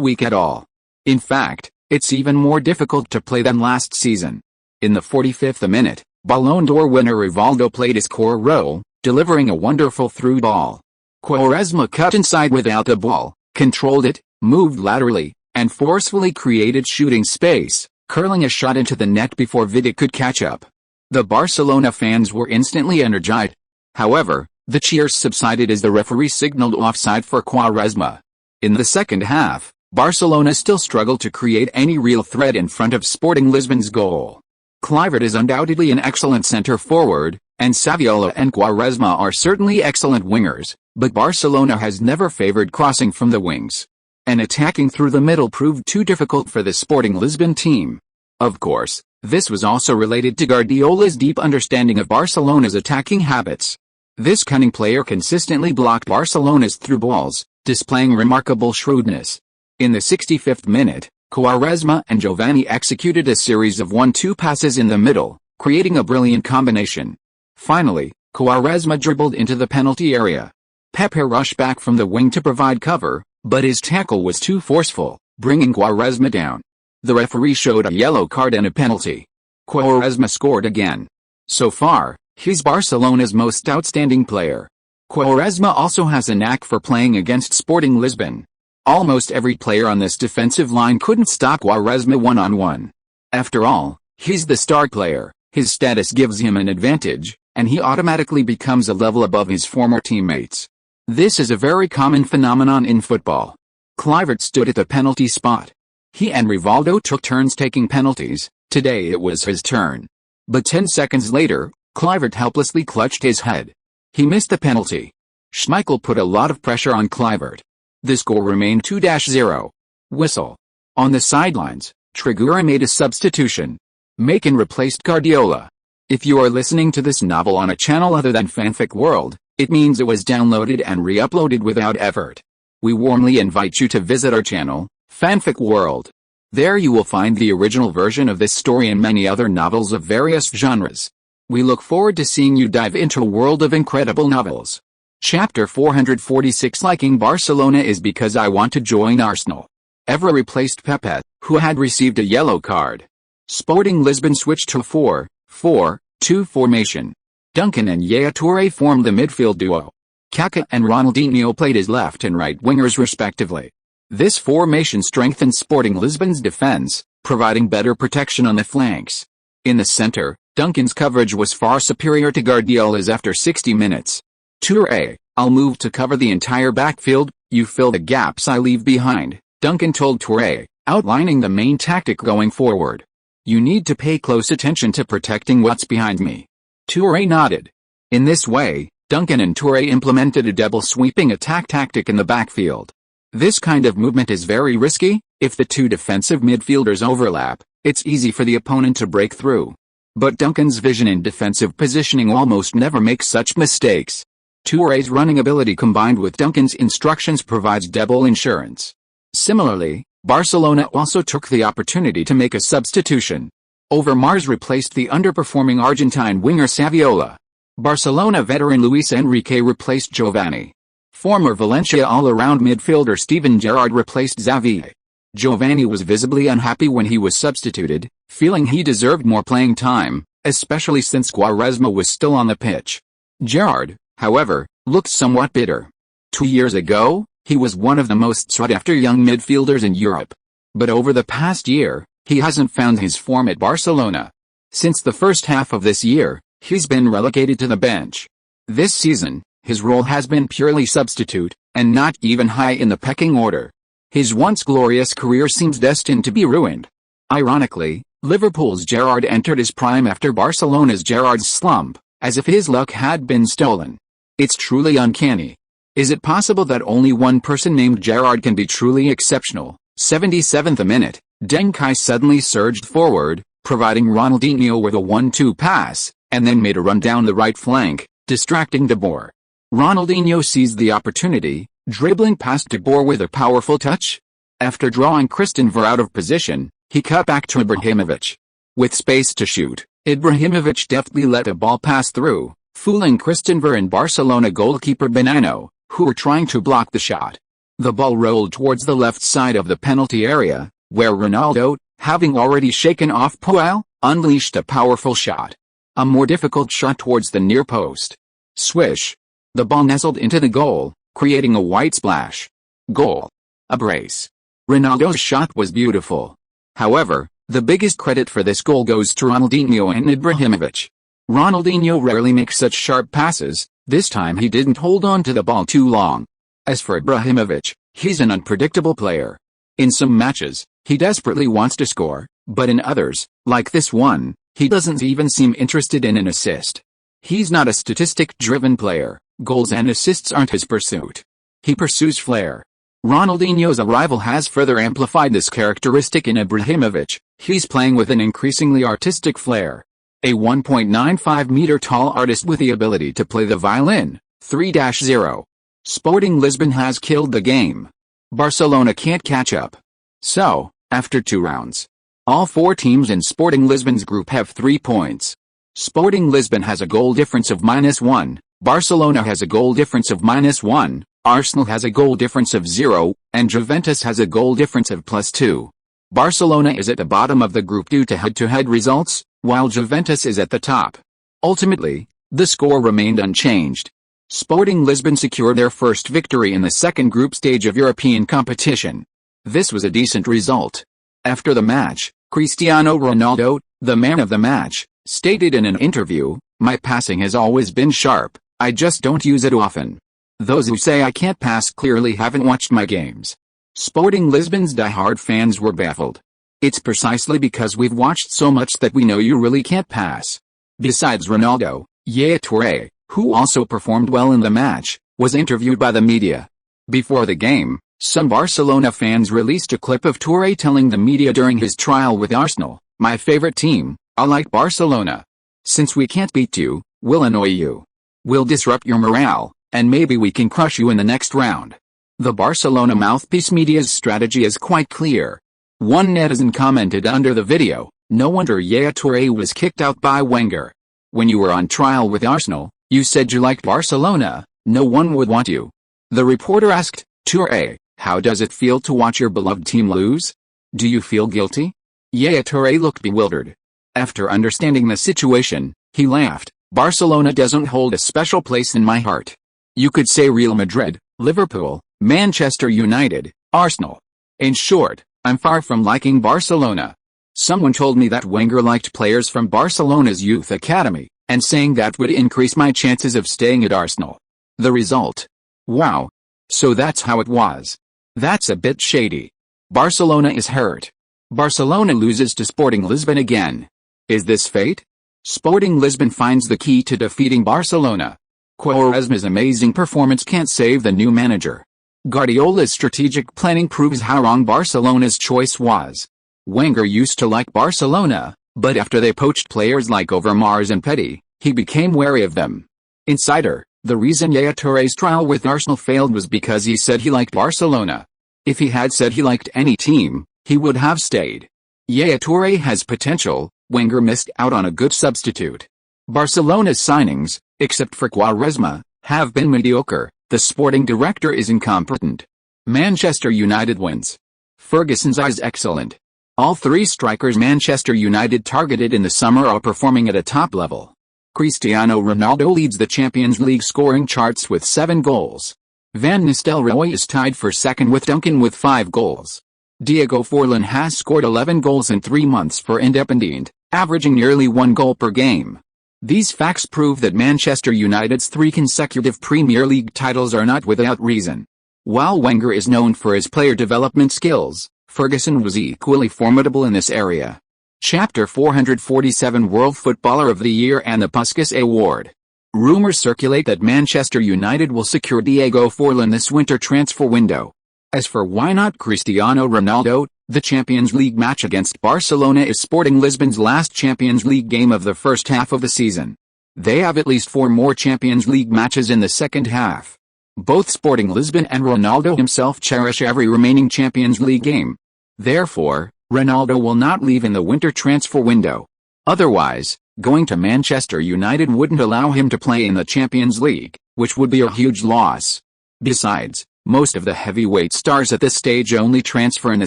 weak at all. In fact, it's even more difficult to play than last season. In the 45th minute, Ballon d'Or winner Rivaldo played his core role, delivering a wonderful through ball. Quaresma cut inside without the ball, controlled it, moved laterally, and forcefully created shooting space, curling a shot into the net before Vidic could catch up. The Barcelona fans were instantly energized. However, the cheers subsided as the referee signaled offside for Quaresma. In the second half, Barcelona still struggled to create any real threat in front of Sporting Lisbon's goal. Kluivert is undoubtedly an excellent center forward, and Saviola and Quaresma are certainly excellent wingers, but Barcelona has never favored crossing from the wings. And attacking through the middle proved too difficult for the Sporting Lisbon team. Of course, this was also related to Guardiola's deep understanding of Barcelona's attacking habits. This cunning player consistently blocked Barcelona's through balls, displaying remarkable shrewdness. In the 65th minute, Quaresma and Giovanni executed a series of 1-2 passes in the middle, creating a brilliant combination. Finally, Quaresma dribbled into the penalty area. Pepe rushed back from the wing to provide cover, but his tackle was too forceful, bringing Quaresma down. The referee showed a yellow card and a penalty. Quaresma scored again. So far, he's Barcelona's most outstanding player. Quaresma also has a knack for playing against Sporting Lisbon. Almost every player on this defensive line couldn't stop Quaresma one-on-one. After all, he's the star player, his status gives him an advantage, and he automatically becomes a level above his former teammates. This is a very common phenomenon in football. Kluivert stood at the penalty spot. He and Rivaldo took turns taking penalties. Today it was his turn. But 10 seconds later, Kluivert helplessly clutched his head. He missed the penalty. Schmeichel put a lot of pressure on Kluivert. The score remained 2-0. Whistle. On the sidelines, Trigura made a substitution. Macon replaced Guardiola. If you are listening to this novel on a channel other than Fanfic World, it means it was downloaded and re-uploaded without effort. We warmly invite you to visit our channel, Fanfic World. There you will find the original version of this story and many other novels of various genres. We look forward to seeing you dive into a world of incredible novels. Chapter 446 Liking Barcelona is because I want to join Arsenal. Evra replaced Pepe, who had received a yellow card. Sporting Lisbon switched to 4-4-2 formation. Duncan and Yaya Touré formed the midfield duo. Kaká and Ronaldinho played as left and right wingers respectively. This formation strengthened Sporting Lisbon's defense, providing better protection on the flanks. In the center, Duncan's coverage was far superior to Guardiola's after 60 minutes. Touré, I'll move to cover the entire backfield, you fill the gaps I leave behind, Duncan told Touré, outlining the main tactic going forward. You need to pay close attention to protecting what's behind me. Touré nodded. In this way, Duncan and Touré implemented a double sweeping attack tactic in the backfield. This kind of movement is very risky. If the two defensive midfielders overlap, it's easy for the opponent to break through. But Duncan's vision and defensive positioning almost never makes such mistakes. Touré's running ability combined with Duncan's instructions provides double insurance. Similarly, Barcelona also took the opportunity to make a substitution. Overmars replaced the underperforming Argentine winger Saviola. Barcelona veteran Luis Enrique replaced Giovanni. Former Valencia all-around midfielder Steven Gerrard replaced Xavi. Giovanni was visibly unhappy when he was substituted, feeling he deserved more playing time, especially since Quaresma was still on the pitch. Gerrard, however, looked somewhat bitter. 2 years ago, he was one of the most sought-after young midfielders in Europe. But over the past year, he hasn't found his form at Barcelona. Since the first half of this year, he's been relegated to the bench. This season, his role has been purely substitute, and not even high in the pecking order. His once glorious career seems destined to be ruined. Ironically, Liverpool's Gerrard entered his prime after Barcelona's Gerrard's slump, as if his luck had been stolen. It's truly uncanny. Is it possible that only one person named Gerard can be truly exceptional? 77th minute, Deng Kai suddenly surged forward, providing Ronaldinho with a 1-2 pass, and then made a run down the right flank, distracting De Boer. Ronaldinho seized the opportunity, dribbling past De Boer with a powerful touch. After drawing Christenver out of position, he cut back to Ibrahimovic. With space to shoot, Ibrahimovic deftly let a ball pass through, fooling Christenver and Barcelona goalkeeper Bonano, who were trying to block the shot. The ball rolled towards the left side of the penalty area, where Ronaldo, having already shaken off Puel, unleashed a powerful shot. A more difficult shot towards the near post. Swish. The ball nestled into the goal, creating a white splash. Goal. A brace. Ronaldo's shot was beautiful. However, the biggest credit for this goal goes to Ronaldinho and Ibrahimovic. Ronaldinho rarely makes such sharp passes, this time he didn't hold on to the ball too long. As for Ibrahimovic, he's an unpredictable player. In some matches, he desperately wants to score, but in others, like this one, he doesn't even seem interested in an assist. He's not a statistic-driven player, goals and assists aren't his pursuit. He pursues flair. Ronaldinho's arrival has further amplified this characteristic in Ibrahimovic. He's playing with an increasingly artistic flair. A 1.95-meter tall artist with the ability to play the violin. 3-0. Sporting Lisbon has killed the game. Barcelona can't catch up. So, after 2 rounds, all 4 teams in Sporting Lisbon's group have 3 points. Sporting Lisbon has a goal difference of -1, Barcelona has a goal difference of -1, Arsenal has a goal difference of 0, and Juventus has a goal difference of +2. Barcelona is at the bottom of the group due to head-to-head results, while Juventus is at the top. Ultimately, the score remained unchanged. Sporting Lisbon secured their first victory in the second group stage of European competition. This was a decent result. After the match, Cristiano Ronaldo, the man of the match, stated in an interview, "My passing has always been sharp, I just don't use it often. Those who say I can't pass clearly haven't watched my games." Sporting Lisbon's die-hard fans were baffled. "It's precisely because we've watched so much that we know you really can't pass." Besides Ronaldo, Yaya Touré, who also performed well in the match, was interviewed by the media. Before the game, some Barcelona fans released a clip of Touré telling the media during his trial with Arsenal, "My favorite team, I like Barcelona. Since we can't beat you, we'll annoy you. We'll disrupt your morale, and maybe we can crush you in the next round." The Barcelona mouthpiece media's strategy is quite clear. One netizen commented under the video, "No wonder Yaya Touré was kicked out by Wenger. When you were on trial with Arsenal, you said you liked Barcelona, no one would want you." The reporter asked, "Touré, how does it feel to watch your beloved team lose? Do you feel guilty?" Yaya Touré looked bewildered. After understanding the situation, he laughed, "Barcelona doesn't hold a special place in my heart. You could say Real Madrid, Liverpool, Manchester United, Arsenal. In short, I'm far from liking Barcelona. Someone told me that Wenger liked players from Barcelona's youth academy, and saying that would increase my chances of staying at Arsenal. The result? Wow. So that's how it was. That's a bit shady. Barcelona is hurt. Barcelona loses to Sporting Lisbon again. Is this fate? Sporting Lisbon finds the key to defeating Barcelona. Quaresma's amazing performance can't save the new manager. Guardiola's strategic planning proves how wrong Barcelona's choice was. Wenger used to like Barcelona, but after they poached players like Overmars and Petty, he became wary of them. Insider, the reason Yaya Touré's trial with Arsenal failed was because he said he liked Barcelona. If he had said he liked any team, he would have stayed. Yaya Touré has potential, Wenger missed out on a good substitute. Barcelona's signings, except for Quaresma, have been mediocre. The sporting director is incompetent. Manchester United wins. Ferguson's eye is excellent. All 3 strikers Manchester United targeted in the summer are performing at a top level. Cristiano Ronaldo leads the Champions League scoring charts with 7 goals. Van Nistelrooy is tied for second with Duncan with 5 goals. Diego Forlan has scored 11 goals in 3 months for Independiente, averaging nearly 1 goal per game. These facts prove that Manchester United's 3 consecutive Premier League titles are not without reason. While Wenger is known for his player development skills, Ferguson was equally formidable in this area. Chapter 447 World Footballer of the Year and the Puskas Award. Rumors circulate that Manchester United will secure Diego Forlan this winter transfer window. As for why not Cristiano Ronaldo, the Champions League match against Barcelona is Sporting Lisbon's last Champions League game of the first half of the season. They have at least 4 more Champions League matches in the second half. Both Sporting Lisbon and Ronaldo himself cherish every remaining Champions League game. Therefore, Ronaldo will not leave in the winter transfer window. Otherwise, going to Manchester United wouldn't allow him to play in the Champions League, which would be a huge loss. Besides, most of the heavyweight stars at this stage only transfer in the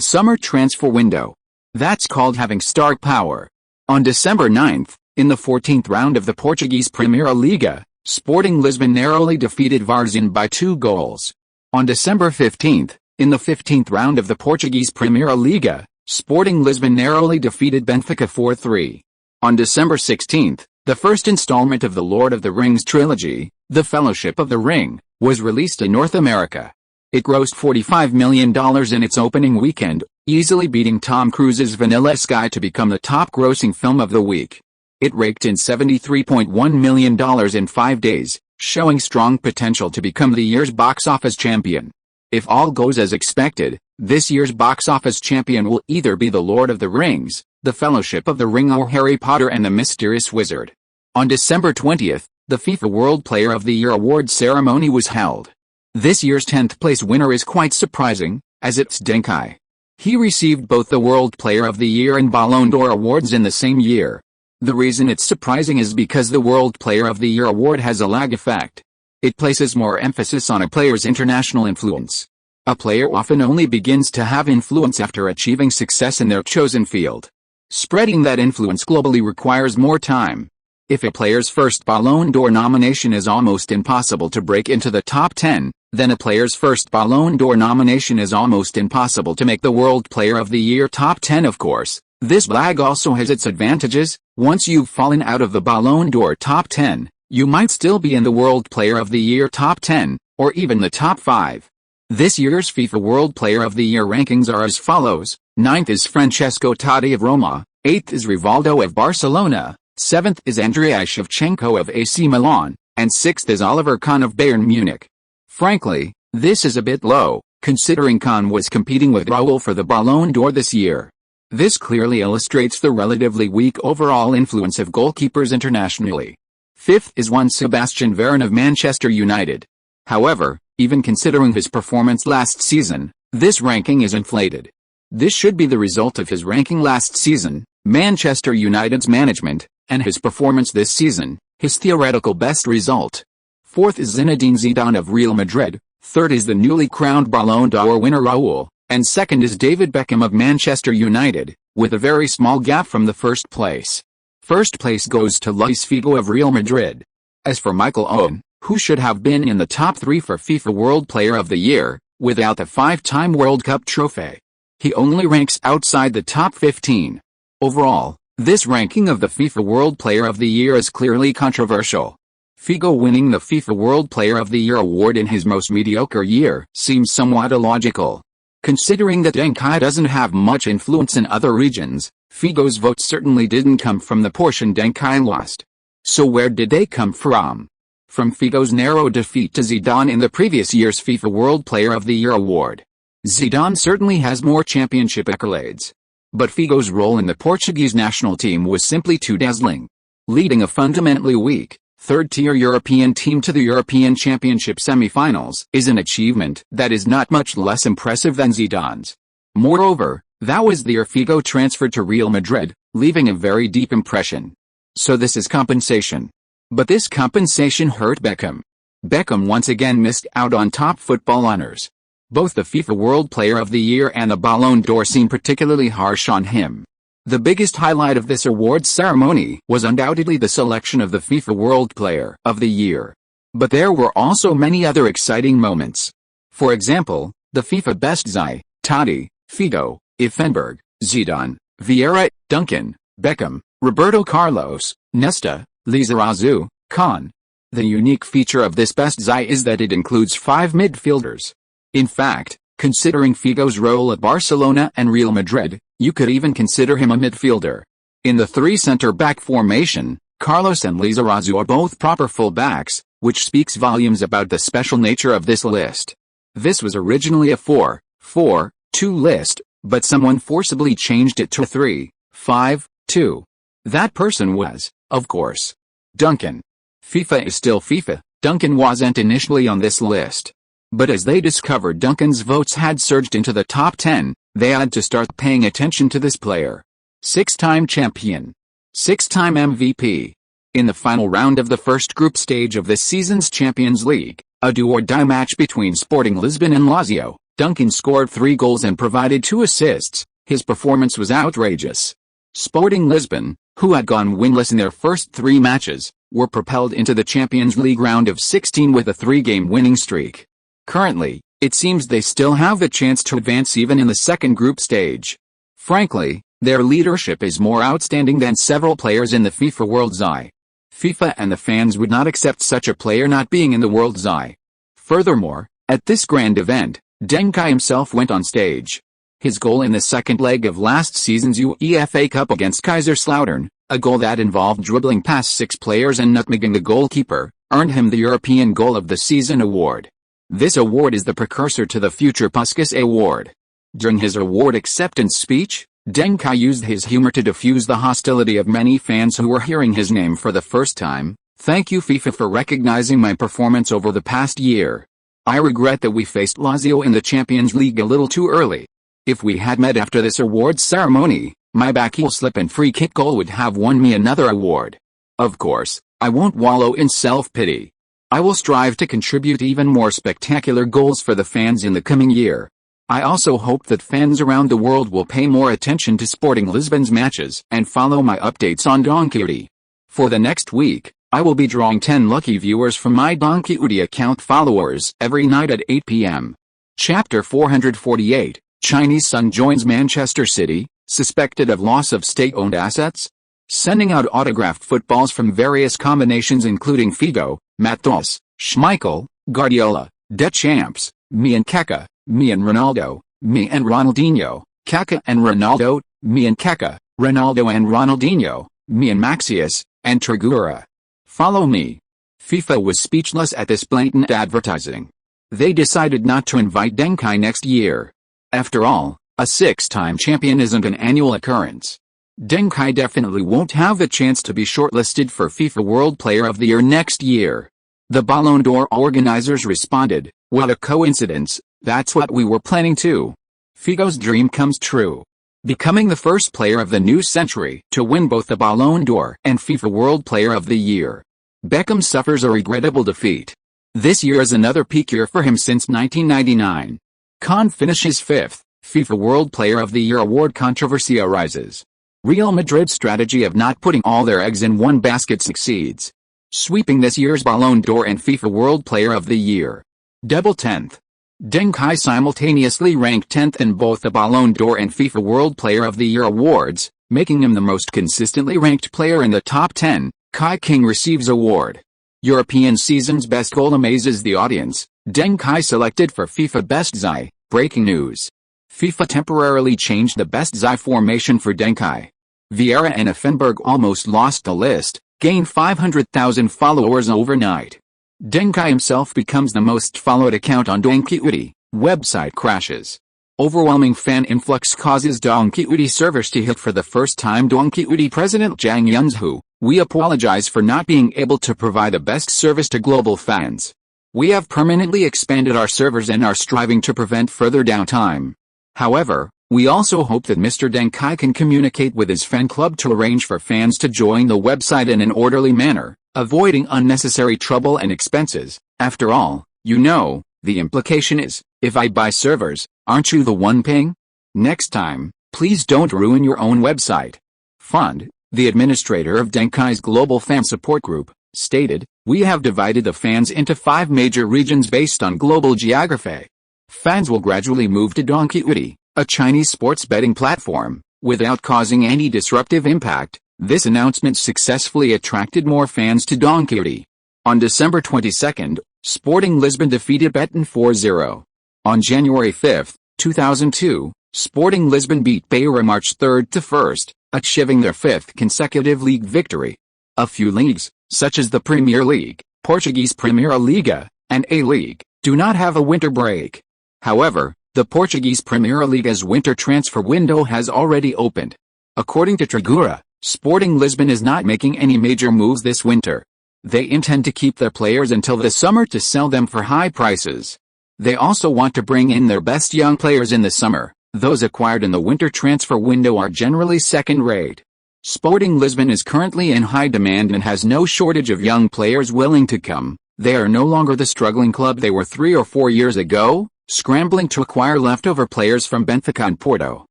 summer transfer window. That's called having star power. On December 9th, in the 14th round of the Portuguese Primeira Liga, Sporting Lisbon narrowly defeated Varzim by 2 goals. On December 15th, in the 15th round of the Portuguese Primeira Liga, Sporting Lisbon narrowly defeated Benfica 4-3. On December 16th, the first installment of the Lord of the Rings trilogy, The Fellowship of the Ring, was released in North America. It grossed $45 million in its opening weekend, easily beating Tom Cruise's Vanilla Sky to become the top-grossing film of the week. It raked in $73.1 million in 5 days, showing strong potential to become the year's box office champion. If all goes as expected, this year's box office champion will either be The Lord of the Rings, The Fellowship of the Ring, or Harry Potter and the Mysterious Wizard. On December 20th, the FIFA World Player of the Year award ceremony was held. This year's 10th place winner is quite surprising, as it's Deng Kai. He received both the World Player of the Year and Ballon d'Or awards in the same year. The reason it's surprising is because the World Player of the Year award has a lag effect. It places more emphasis on a player's international influence. A player often only begins to have influence after achieving success in their chosen field. Spreading that influence globally requires more time. If a player's first Ballon d'Or nomination is almost impossible to break into the top 10, then a player's first Ballon d'Or nomination is almost impossible to make the World Player of the Year top 10. Of course, this lag also has its advantages. Once you've fallen out of the Ballon d'Or top 10, you might still be in the World Player of the Year top 10, or even the top 5. This year's FIFA World Player of the Year rankings are as follows: 9th is Francesco Totti of Roma, 8th is Rivaldo of Barcelona, 7th is Andrei Shevchenko of AC Milan, and 6th is Oliver Kahn of Bayern Munich. Frankly, this is a bit low, considering Kahn was competing with Raul for the Ballon d'Or this year. This clearly illustrates the relatively weak overall influence of goalkeepers internationally. 5th is Juan Sebastian Veron of Manchester United. However, even considering his performance last season, this ranking is inflated. This should be the result of his ranking last season, Manchester United's management, and his performance this season, his theoretical best result. 4th is Zinedine Zidane of Real Madrid, 3rd is the newly crowned Ballon d'Or winner Raul, and 2nd is David Beckham of Manchester United, with a very small gap from the first place. First place goes to Luis Figo of Real Madrid. As for Michael Owen, who should have been in the top 3 for FIFA World Player of the Year, without the 5-time World Cup trophy, he only ranks outside the top 15. Overall, this ranking of the FIFA World Player of the Year is clearly controversial. Figo winning the FIFA World Player of the Year award in his most mediocre year seems somewhat illogical. Considering that Deng Kai doesn't have much influence in other regions, Figo's vote certainly didn't come from the portion Deng Kai lost. So where did they come from? From Figo's narrow defeat to Zidane in the previous year's FIFA World Player of the Year award. Zidane certainly has more championship accolades. But Figo's role in the Portuguese national team was simply too dazzling. Leading a fundamentally weak, third-tier European team to the European Championship semi-finals is an achievement that is not much less impressive than Zidane's. Moreover, that was the year Figo transferred to Real Madrid, leaving a very deep impression. So this is compensation. But this compensation hurt Beckham. Beckham once again missed out on top football honors. Both the FIFA World Player of the Year and the Ballon d'Or seem particularly harsh on him. The biggest highlight of this awards ceremony was undoubtedly the selection of the FIFA World Player of the Year. But there were also many other exciting moments. For example, the FIFA Best Zai, Totti, Figo, Effenberg, Zidane, Vieira, Duncan, Beckham, Roberto Carlos, Nesta, Lizarazu, Kahn. The unique feature of this Best Zai is that it includes 5 midfielders. In fact, considering Figo's role at Barcelona and Real Madrid, you could even consider him a midfielder. In the 3 center-back formation, Carlos and Lizarazu are both proper fullbacks, which speaks volumes about the special nature of this list. This was originally a 4-4-2 list, but someone forcibly changed it to 3-5-2. That person was, of course, Duncan. FIFA is still FIFA. Duncan wasn't initially on this list. But as they discovered Duncan's votes had surged into the top 10, they had to start paying attention to this player. 6-time champion. 6-time MVP. In the final round of the first group stage of this season's Champions League, a do-or-die match between Sporting Lisbon and Lazio, Duncan scored 3 goals and provided 2 assists. His performance was outrageous. Sporting Lisbon, who had gone winless in their first 3 matches, were propelled into the Champions League round of 16 with a 3-game winning streak. Currently, it seems they still have a chance to advance even in the second group stage. Frankly, their leadership is more outstanding than several players in the FIFA World's Eye. FIFA and the fans would not accept such a player not being in the World's Eye. Furthermore, at this grand event, Deng Kai himself went on stage. His goal in the second leg of last season's UEFA Cup against Kaiserslautern, a goal that involved dribbling past 6 players and nutmegging the goalkeeper, earned him the European Goal of the Season award. This award is the precursor to the future Puskas Award. During his award acceptance speech, Deng Kai used his humor to diffuse the hostility of many fans who were hearing his name for the first time. "Thank you FIFA for recognizing my performance over the past year. I regret that we faced Lazio in the Champions League a little too early. If we had met after this awards ceremony, my backheel slip and free kick goal would have won me another award. Of course, I won't wallow in self-pity. I will strive to contribute even more spectacular goals for the fans in the coming year. I also hope that fans around the world will pay more attention to Sporting Lisbon's matches and follow my updates on Donkey. For the next week, I will be drawing 10 lucky viewers from my Donkey account followers every night at 8 p.m. Chapter 448, Chinese son joins Manchester City, suspected of loss of state-owned assets? Sending out autographed footballs from various combinations including Figo, Matos, Schmeichel, Guardiola, Deschamps, me and Kaká, me and Ronaldo, me and Ronaldinho, Kaká and Ronaldo, me and Kaká, Ronaldo and Ronaldinho, me and Maxius, and Trigura. Follow me. FIFA was speechless at this blatant advertising. They decided not to invite Deng Kai next year. After all, a 6-time champion isn't an annual occurrence. Deng Kai definitely won't have a chance to be shortlisted for FIFA World Player of the Year next year. The Ballon d'Or organizers responded, "What a coincidence, that's what we were planning too." Figo's dream comes true. Becoming the first player of the new century to win both the Ballon d'Or and FIFA World Player of the Year. Beckham suffers a regrettable defeat. This year is another peak year for him since 1999. Kahn finishes 5th, FIFA World Player of the Year award controversy arises. Real Madrid's strategy of not putting all their eggs in one basket succeeds, sweeping this year's Ballon d'Or and FIFA World Player of the Year. Double 10th. Deng Kai simultaneously ranked 10th in both the Ballon d'Or and FIFA World Player of the Year awards, making him the most consistently ranked player in the top 10. Kai King receives award. European season's best goal amazes the audience. Deng Kai selected for FIFA Best Zai. Breaking news. FIFA temporarily changed the Best Zai formation for Deng Kai. Vieira and Effenberg almost lost the list, gained 500,000 followers overnight. Deng Kai himself becomes the most followed account on Donkey. Website crashes. Overwhelming fan influx causes Donkey servers to hit for the first time. Donkey President Zhang Yunzhu, "We apologize for not being able to provide the best service to global fans. We have permanently expanded our servers and are striving to prevent further downtime. However, we also hope that Mr. Deng Kai can communicate with his fan club to arrange for fans to join the website in an orderly manner, avoiding unnecessary trouble and expenses. After all, you know, the implication is, if I buy servers, aren't you the one paying? Next time, please don't ruin your own website." Fund, the administrator of Deng Kai's global fan support group, stated, "We have divided the fans into 5 major regions based on global geography. Fans will gradually move to Donkey, a Chinese sports betting platform, without causing any disruptive impact." This announcement successfully attracted more fans to Donkey. On December 22, Sporting Lisbon defeated Betis 4-0. On January 5, 2002, Sporting Lisbon beat Beira March 3 to 1, achieving their 5th consecutive league victory. A few leagues, such as the Premier League, Portuguese Primeira Liga, and A-League, do not have a winter break. However, the Portuguese Primeira Liga's winter transfer window has already opened. According to Trigura, Sporting Lisbon is not making any major moves this winter. They intend to keep their players until the summer to sell them for high prices. They also want to bring in their best young players in the summer. Those acquired in the winter transfer window are generally second-rate. Sporting Lisbon is currently in high demand and has no shortage of young players willing to come. They are no longer the struggling club they were 3 or 4 years ago, scrambling to acquire leftover players from Benfica and Porto.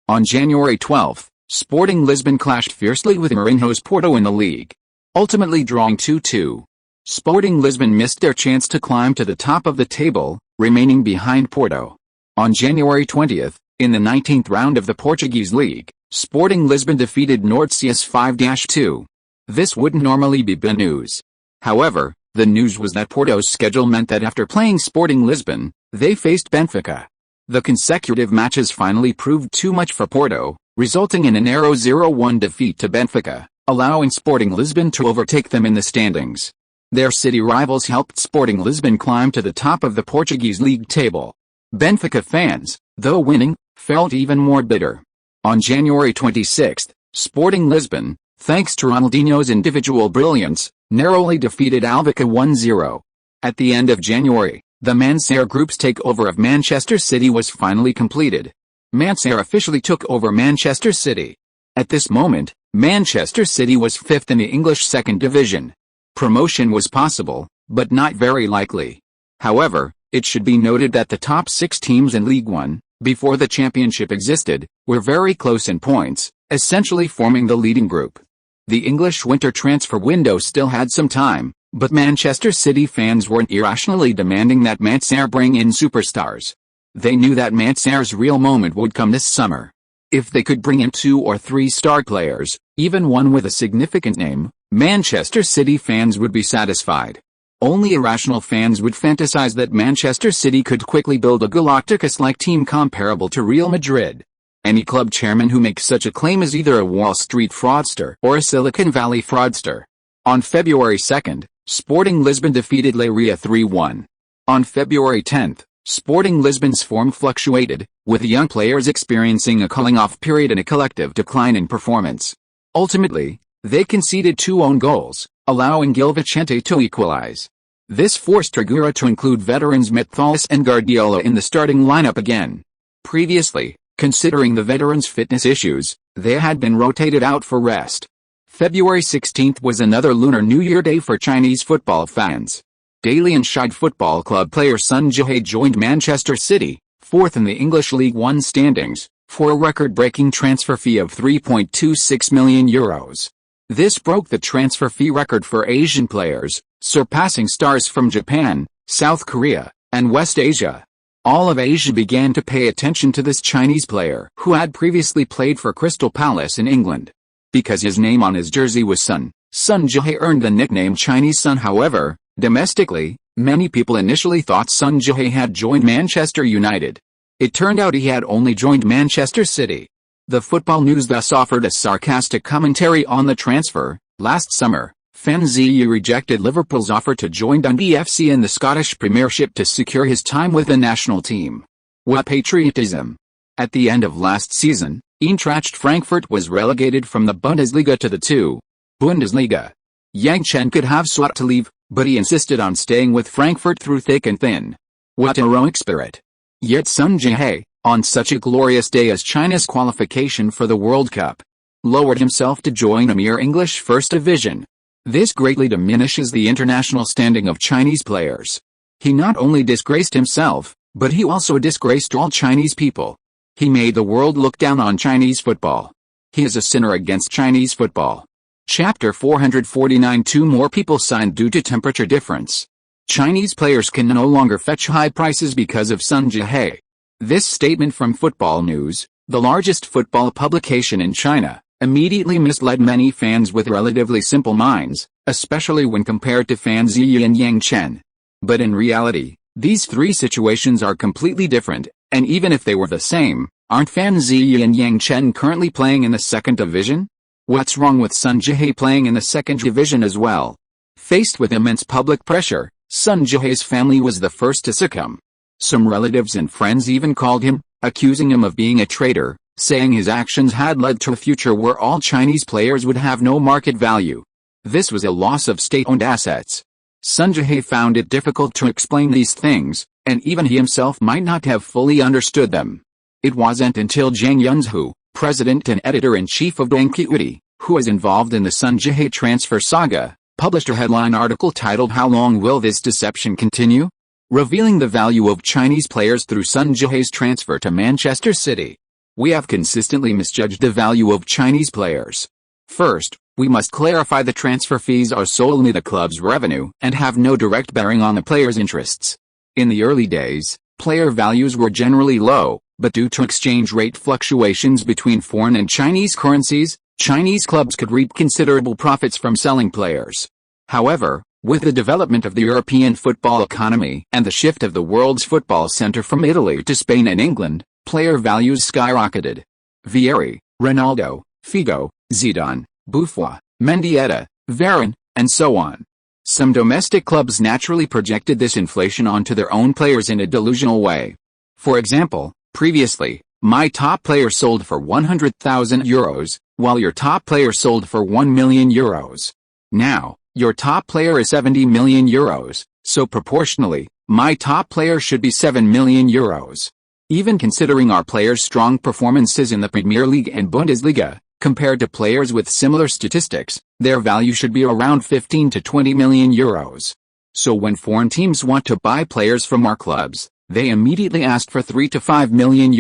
On January 12, Sporting Lisbon clashed fiercely with Mourinho's Porto in the league, ultimately drawing 2-2. Sporting Lisbon missed their chance to climb to the top of the table, remaining behind Porto. On January 20, in the 19th round of the Portuguese League, Sporting Lisbon defeated Nordsjælland 5-2. This wouldn't normally be bad news. However, the news was that Porto's schedule meant that after playing Sporting Lisbon, they faced Benfica. The consecutive matches finally proved too much for Porto, resulting in a narrow 0-1 defeat to Benfica, allowing Sporting Lisbon to overtake them in the standings. Their city rivals helped Sporting Lisbon climb to the top of the Portuguese league table. Benfica fans, though winning, felt even more bitter. On January 26, Sporting Lisbon, thanks to Ronaldinho's individual brilliance, narrowly defeated Alvaca 1-0. At the end of January, the Mansare Group's takeover of Manchester City was finally completed. Mansare officially took over Manchester City. At this moment, Manchester City was fifth in the English Second Division. Promotion was possible, but not very likely. However, it should be noted that the top 6 teams in League One, before the championship existed, were very close in points, essentially forming the leading group. The English winter transfer window still had some time, but Manchester City fans weren't irrationally demanding that Mansare bring in superstars. They knew that Mansare's real moment would come this summer. If they could bring in 2 or 3 star players, even one with a significant name, Manchester City fans would be satisfied. Only irrational fans would fantasize that Manchester City could quickly build a Galacticos-like team comparable to Real Madrid. Any club chairman who makes such a claim is either a Wall Street fraudster or a Silicon Valley fraudster. On February 2, Sporting Lisbon defeated Leiria 3-1. On February 10, Sporting Lisbon's form fluctuated, with young players experiencing a cooling-off period and a collective decline in performance. Ultimately, they conceded 2 own goals, allowing Gil Vicente to equalize. This forced Trigura to include veterans Methalis and Guardiola in the starting lineup again. Previously, considering the veterans' fitness issues, they had been rotated out for rest. February 16 was another Lunar New Year day for Chinese football fans. Dalian Shide Football Club player Sun Jiahe joined Manchester City, 4th in the English League One standings, for a record-breaking transfer fee of €3.26 million. This broke the transfer fee record for Asian players, surpassing stars from Japan, South Korea, and West Asia. All of Asia began to pay attention to this Chinese player who had previously played for Crystal Palace in England. Because his name on his jersey was Sun Jiahe earned the nickname Chinese Sun. However, domestically, many people initially thought Sun Jiahe had joined Manchester United. It turned out he had only joined Manchester City. The Football News thus offered a sarcastic commentary on the transfer. Last summer, Fan Ziyu rejected Liverpool's offer to join Dundee FC in the Scottish Premiership to secure his time with the national team. What patriotism! At the end of last season, Eintracht Frankfurt was relegated from the Bundesliga to the 2. Bundesliga. Yang Chen could have sought to leave, but he insisted on staying with Frankfurt through thick and thin. What a heroic spirit! Yet Sun Jiahe, on such a glorious day as China's qualification for the World Cup, lowered himself to join a mere English First Division. This greatly diminishes the international standing of Chinese players. He not only disgraced himself, but he also disgraced all Chinese people. He made the world look down on Chinese football. He is a sinner against Chinese football. Chapter 449. 2 more people signed due to temperature difference. Chinese players can no longer fetch high prices because of Sun Jiahe. This statement from Football News, the largest football publication in China, immediately misled many fans with relatively simple minds, especially when compared to Fan Ziyu and Yang Chen. But in reality, these 3 situations are completely different, and even if they were the same, aren't Fan Ziyu and Yang Chen currently playing in the second division? What's wrong with Sun Jihye playing in the second division as well? Faced with immense public pressure, Sun Jihye's family was the first to succumb. Some relatives and friends even called him, accusing him of being a traitor, saying his actions had led to a future where all Chinese players would have no market value. This was a loss of state-owned assets. Sun Jihye found it difficult to explain these things, and even he himself might not have fully understood them. It wasn't until Zhang Yunzhu, president and editor-in-chief of Deng Kai, who was involved in the Sun Jihye transfer saga, published a headline article titled "How Long Will This Deception Continue?" revealing the value of Chinese players through Sun Jihye's transfer to Manchester City. We have consistently misjudged the value of Chinese players. First, we must clarify the transfer fees are solely the club's revenue and have no direct bearing on the players' interests. In the early days, player values were generally low, but due to exchange rate fluctuations between foreign and Chinese currencies, Chinese clubs could reap considerable profits from selling players. However, with the development of the European football economy and the shift of the world's football center from Italy to Spain and England, player values skyrocketed. Vieri, Ronaldo, Figo, Zidane, Buffon, Mendieta, Varane, and so on. Some domestic clubs naturally projected this inflation onto their own players in a delusional way. For example, previously, my top player sold for €100,000, while your top player sold for €1 million. Now, your top player is €70 million, so proportionally, my top player should be €7 million. Even considering our players' strong performances in the Premier League and Bundesliga, compared to players with similar statistics, their value should be around €15 to €20 million. So when foreign teams want to buy players from our clubs, they immediately ask for €3 to €5 million.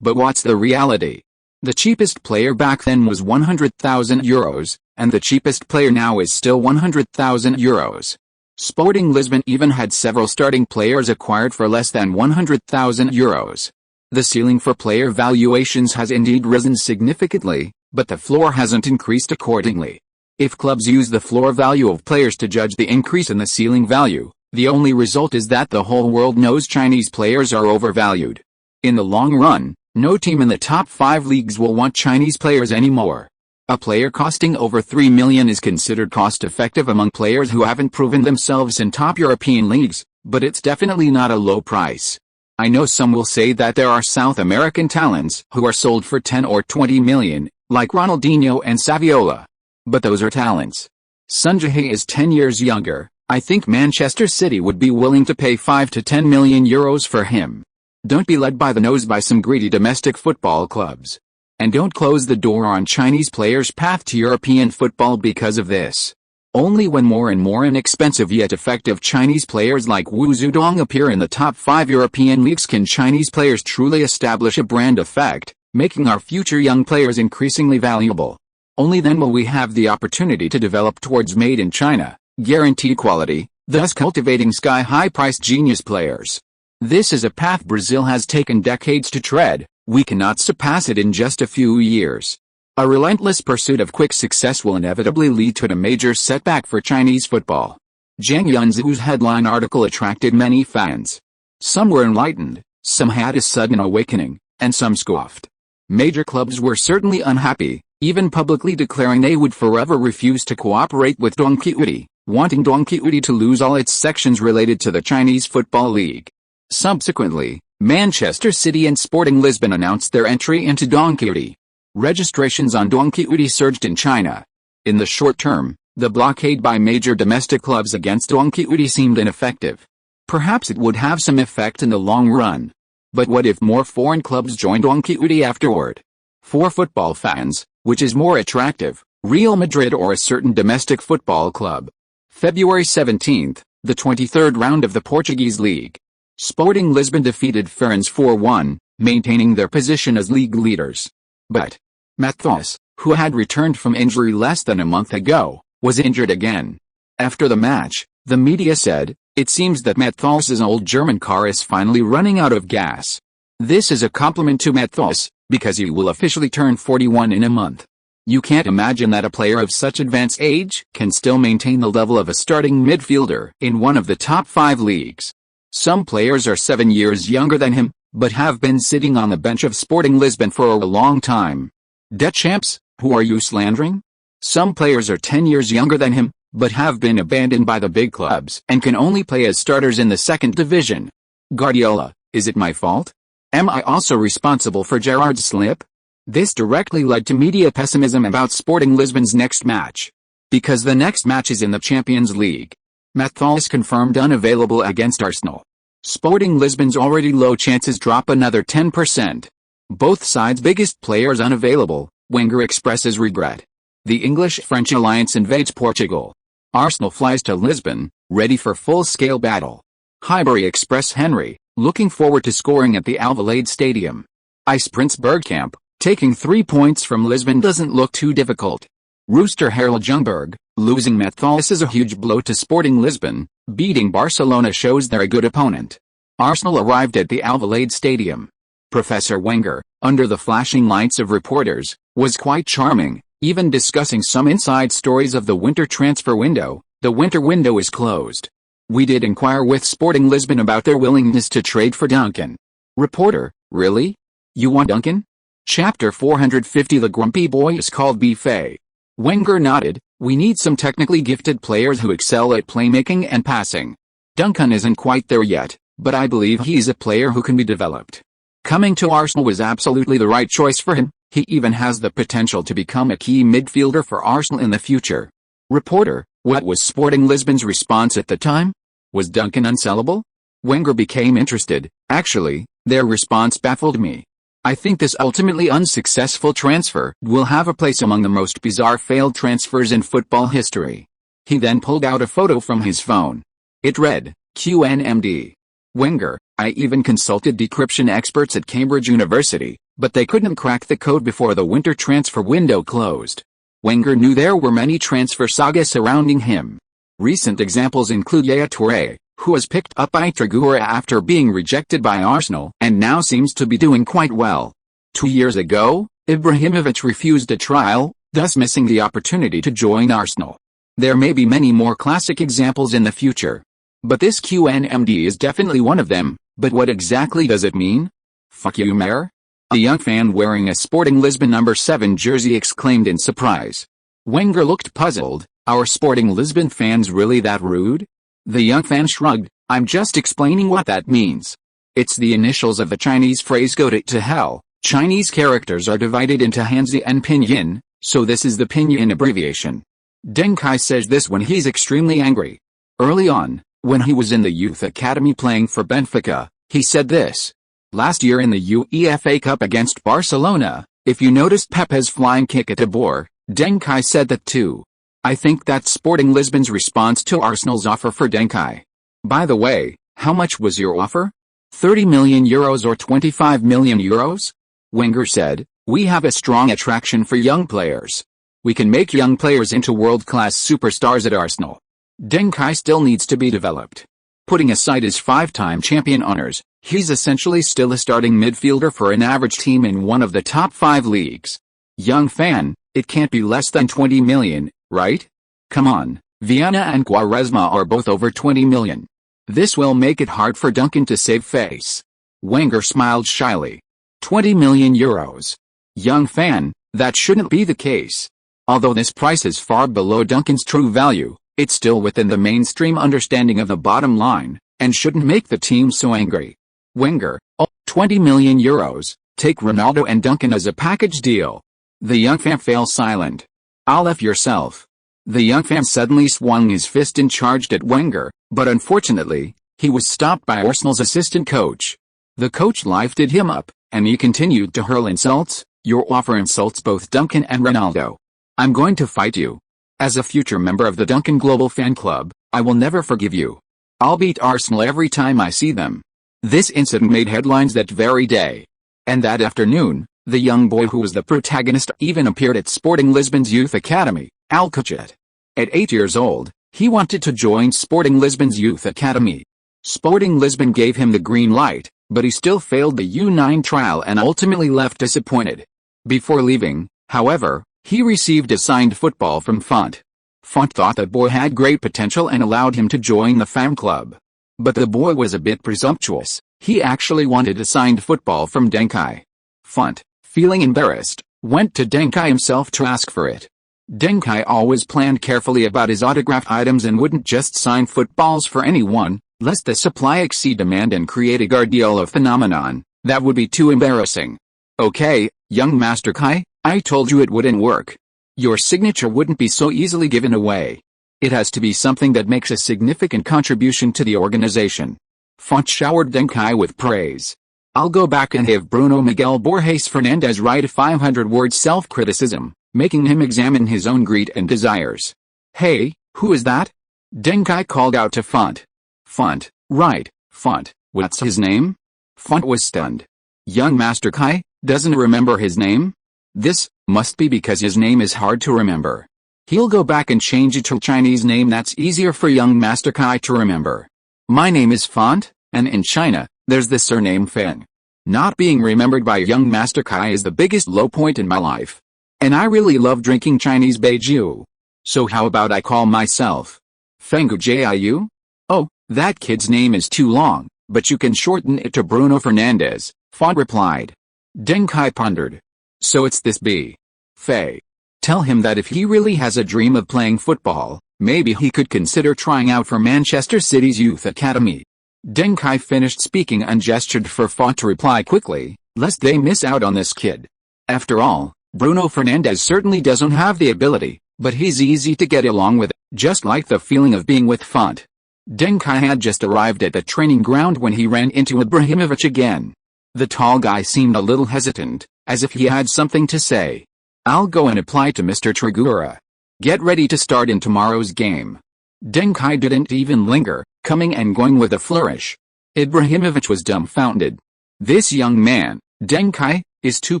But what's the reality? The cheapest player back then was €100,000, and the cheapest player now is still €100,000. Sporting Lisbon even had several starting players acquired for less than €100,000. The ceiling for player valuations has indeed risen significantly, but the floor hasn't increased accordingly. If clubs use the floor value of players to judge the increase in the ceiling value, the only result is that the whole world knows Chinese players are overvalued. In the long run, no team in the top 5 leagues will want Chinese players anymore. A player costing over $3 million is considered cost-effective among players who haven't proven themselves in top European leagues, but it's definitely not a low price. I know some will say that there are South American talents who are sold for 10 or 20 million, like Ronaldinho and Saviola. But those are talents. Sun Jihye is 10 years younger. I think Manchester City would be willing to pay €5 to €10 million for him. Don't be led by the nose by some greedy domestic football clubs. And don't close the door on Chinese players' path to European football because of this. Only when more and more inexpensive yet effective Chinese players like Wu Zedong appear in the top 5 European leagues can Chinese players truly establish a brand effect, making our future young players increasingly valuable. Only then will we have the opportunity to develop towards made in China, guaranteed quality, thus cultivating sky-high priced genius players. This is a path Brazil has taken decades to tread. We cannot surpass it in just a few years. A relentless pursuit of quick success will inevitably lead to a major setback for Chinese football. Zhang Yunzhu's headline article attracted many fans. Some were enlightened, some had a sudden awakening, and some scoffed. Major clubs were certainly unhappy, even publicly declaring they would forever refuse to cooperate with Deng Kai, wanting Deng Kai to lose all its sections related to the Chinese Football League. Subsequently, Manchester City and Sporting Lisbon announced their entry into Deng Kai. Registrations on Deng Kai surged in China. In the short term, the blockade by major domestic clubs against Deng Kai seemed ineffective. Perhaps it would have some effect in the long run. But what if more foreign clubs joined Deng Kai afterward? For football fans, which is more attractive, Real Madrid or a certain domestic football club? February 17, the 23rd round of the Portuguese League. Sporting Lisbon defeated Ferens 4-1, maintaining their position as league leaders. But Matheus, who had returned from injury less than a month ago, was injured again. After the match, the media said, "It seems that Matheus's old German car is finally running out of gas." This is a compliment to Matheus, because he will officially turn 41 in a month. You can't imagine that a player of such advanced age can still maintain the level of a starting midfielder in one of the top 5 leagues. Some players are 7 years younger than him, but have been sitting on the bench of Sporting Lisbon for a long time. Deschamps, Who are you slandering? Some players are 10 years younger than him, but have been abandoned by the big clubs and can only play as starters in the second division. Guardiola, is it my fault? Am I also responsible for Gerrard's slip? This directly led to media pessimism about Sporting Lisbon's next match. Because the next match is in the Champions League. Matthäus confirmed unavailable against Arsenal. Sporting Lisbon's already low chances drop another 10%. Both sides' biggest players unavailable, Wenger expresses regret. The English-French alliance invades Portugal. Arsenal flies to Lisbon, ready for full-scale battle. Highbury express Henry, looking forward to scoring at the Alvalade Stadium. Ice Prince Bergkamp, taking 3 points from Lisbon doesn't look too difficult. Rooster Harold Ljungberg, losing Matthäus is a huge blow to Sporting Lisbon, beating Barcelona shows they're a good opponent. Arsenal arrived at the Alvalade Stadium. Professor Wenger, under the flashing lights of reporters, was quite charming, even discussing some inside stories of the winter transfer window. The winter window is closed. We did inquire with Sporting Lisbon about their willingness to trade for Duncan. Reporter, really? You want Duncan? Chapter 450 The grumpy boy is called Buffet. Wenger nodded, we need some technically gifted players who excel at playmaking and passing. Duncan isn't quite there yet, but I believe he's a player who can be developed. Coming to Arsenal was absolutely the right choice for him. He even has the potential to become a key midfielder for Arsenal in the future. Reporter, what was Sporting Lisbon's response at the time? Was Duncan unsellable? Wenger became interested. Actually, their response baffled me. I think this ultimately unsuccessful transfer will have a place among the most bizarre failed transfers in football history. He then pulled out a photo from his phone. It read, QNMD. Wenger, I even consulted decryption experts at Cambridge University, but they couldn't crack the code before the winter transfer window closed. Wenger knew there were many transfer sagas surrounding him. Recent examples include Yaya Touré, who was picked up by Tragura after being rejected by Arsenal and now seems to be doing quite well. 2 years ago, Ibrahimovic refused a trial, thus missing the opportunity to join Arsenal. There may be many more classic examples in the future. But this QNMD is definitely one of them. But what exactly does it mean? Fuck you, Mayor? A young fan wearing a Sporting Lisbon number 7 jersey exclaimed in surprise. Wenger looked puzzled. Are Sporting Lisbon fans really that rude? The young fan shrugged. I'm just explaining what that means. It's the initials of the Chinese phrase go to hell. Chinese characters are divided into Hanzi and Pinyin, so this is the Pinyin abbreviation. Deng Kai says this when he's extremely angry. Early on, when he was in the youth academy playing for Benfica, he said this. Last year in the UEFA Cup against Barcelona, if you noticed Pepe's flying kick at Tabor, Deng Kai said that too. I think that's Sporting Lisbon's response to Arsenal's offer for Deng Kai. By the way, how much was your offer? 30 million euros or 25 million euros? Wenger said, we have a strong attraction for young players. We can make young players into world-class superstars at Arsenal. Deng Kai still needs to be developed. Putting aside his 5-time champion honors, he's essentially still a starting midfielder for an average team in one of the top 5 leagues. Young fan, it can't be less than 20 million, right? Come on, Viana and Quaresma are both over 20 million. This will make it hard for Duncan to save face. Wenger smiled shyly. 20 million euros. Young fan, that shouldn't be the case. Although this price is far below Duncan's true value, it's still within the mainstream understanding of the bottom line, and shouldn't make the team so angry. Wenger, 20 million euros, take Ronaldo and Duncan as a package deal. The young fan fell silent. I'll F yourself. The young fan suddenly swung his fist and charged at Wenger, but unfortunately, he was stopped by Arsenal's assistant coach. The coach lifted him up, and he continued to hurl insults. Your offer insults both Duncan and Ronaldo. I'm going to fight you. As a future member of the Duncan Global Fan Club, I will never forgive you. I'll beat Arsenal every time I see them. This incident made headlines that very day. And that afternoon, the young boy who was the protagonist even appeared at Sporting Lisbon's youth academy, Alcochete. At 8 years old, he wanted to join Sporting Lisbon's youth academy. Sporting Lisbon gave him the green light, but he still failed the U9 trial and ultimately left disappointed. Before leaving, however, he received a signed football from Font. Font thought the boy had great potential and allowed him to join the fan club. But the boy was a bit presumptuous. He actually wanted a signed football from Deng Kai. Font, feeling embarrassed, went to Deng Kai himself to ask for it. Deng Kai always planned carefully about his autograph items and wouldn't just sign footballs for anyone, lest the supply exceed demand and create a Guardiola phenomenon. That would be too embarrassing. Okay, young Master Kai, I told you it wouldn't work. Your signature wouldn't be so easily given away. It has to be something that makes a significant contribution to the organization. Font showered Deng Kai with praise. I'll go back and have Bruno Miguel Borges Fernandez write a 500-word self-criticism, making him examine his own greed and desires. Hey, who is that? Deng Kai called out to Font. Font, right, Font, what's his name? Font was stunned. Young Master Kai doesn't remember his name? This must be because his name is hard to remember. He'll go back and change it to a Chinese name that's easier for young Master Kai to remember. My name is Font, and in China, there's the surname Feng. Not being remembered by young Master Kai is the biggest low point in my life. And I really love drinking Chinese baijiu. So how about I call myself Fengu Jiu? Oh, that kid's name is too long, but you can shorten it to Bruno Fernandez, Font replied. Deng Kai pondered. So it's this B. Fei. Tell him that if he really has a dream of playing football, maybe he could consider trying out for Manchester City's youth academy. Deng Kai finished speaking and gestured for Font to reply quickly, lest they miss out on this kid. After all, Bruno Fernandez certainly doesn't have the ability, but he's easy to get along with, just like the feeling of being with Font. Deng Kai had just arrived at the training ground when he ran into Ibrahimovic again. The tall guy seemed a little hesitant, as if he had something to say. I'll go and apply to Mr. Trigura. Get ready to start in tomorrow's game. Deng Kai didn't even linger, coming and going with a flourish. Ibrahimovic was dumbfounded. This young man, Deng Kai, is too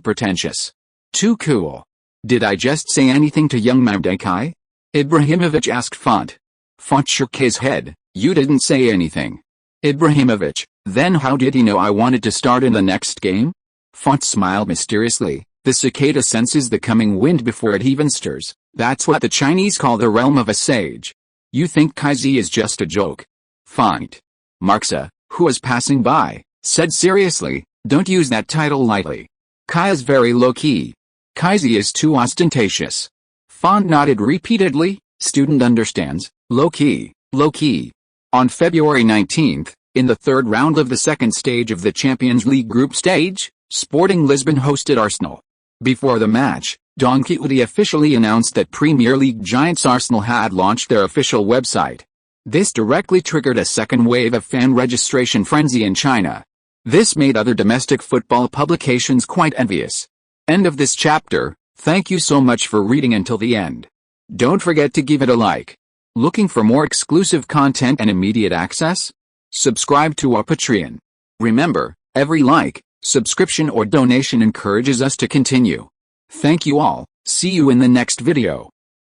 pretentious. Too cool. Did I just say anything to young man Deng Kai? Ibrahimovic asked Font. Font shook his head. You didn't say anything. Ibrahimovic, then how did he know I wanted to start in the next game? Font smiled mysteriously. The cicada senses the coming wind before it even stirs. That's what the Chinese call the realm of a sage. You think Kaizi is just a joke? Font. Marxa, who was passing by, said seriously, don't use that title lightly. Kai is very low-key. Kaizi is too ostentatious. Font nodded repeatedly. Student understands. Low-key, low-key. On February 19th, in the third round of the second stage of the Champions League group stage, Sporting Lisbon hosted Arsenal. Before the match, Don Quixote officially announced that Premier League giants Arsenal had launched their official website. This directly triggered a second wave of fan registration frenzy in China. This made other domestic football publications quite envious. End of this chapter. Thank you so much for reading until the end. Don't forget to give it a like. Looking for more exclusive content and immediate access? Subscribe to our Patreon. Remember, every like, subscription or donation encourages us to continue. Thank you all. See you in the next video.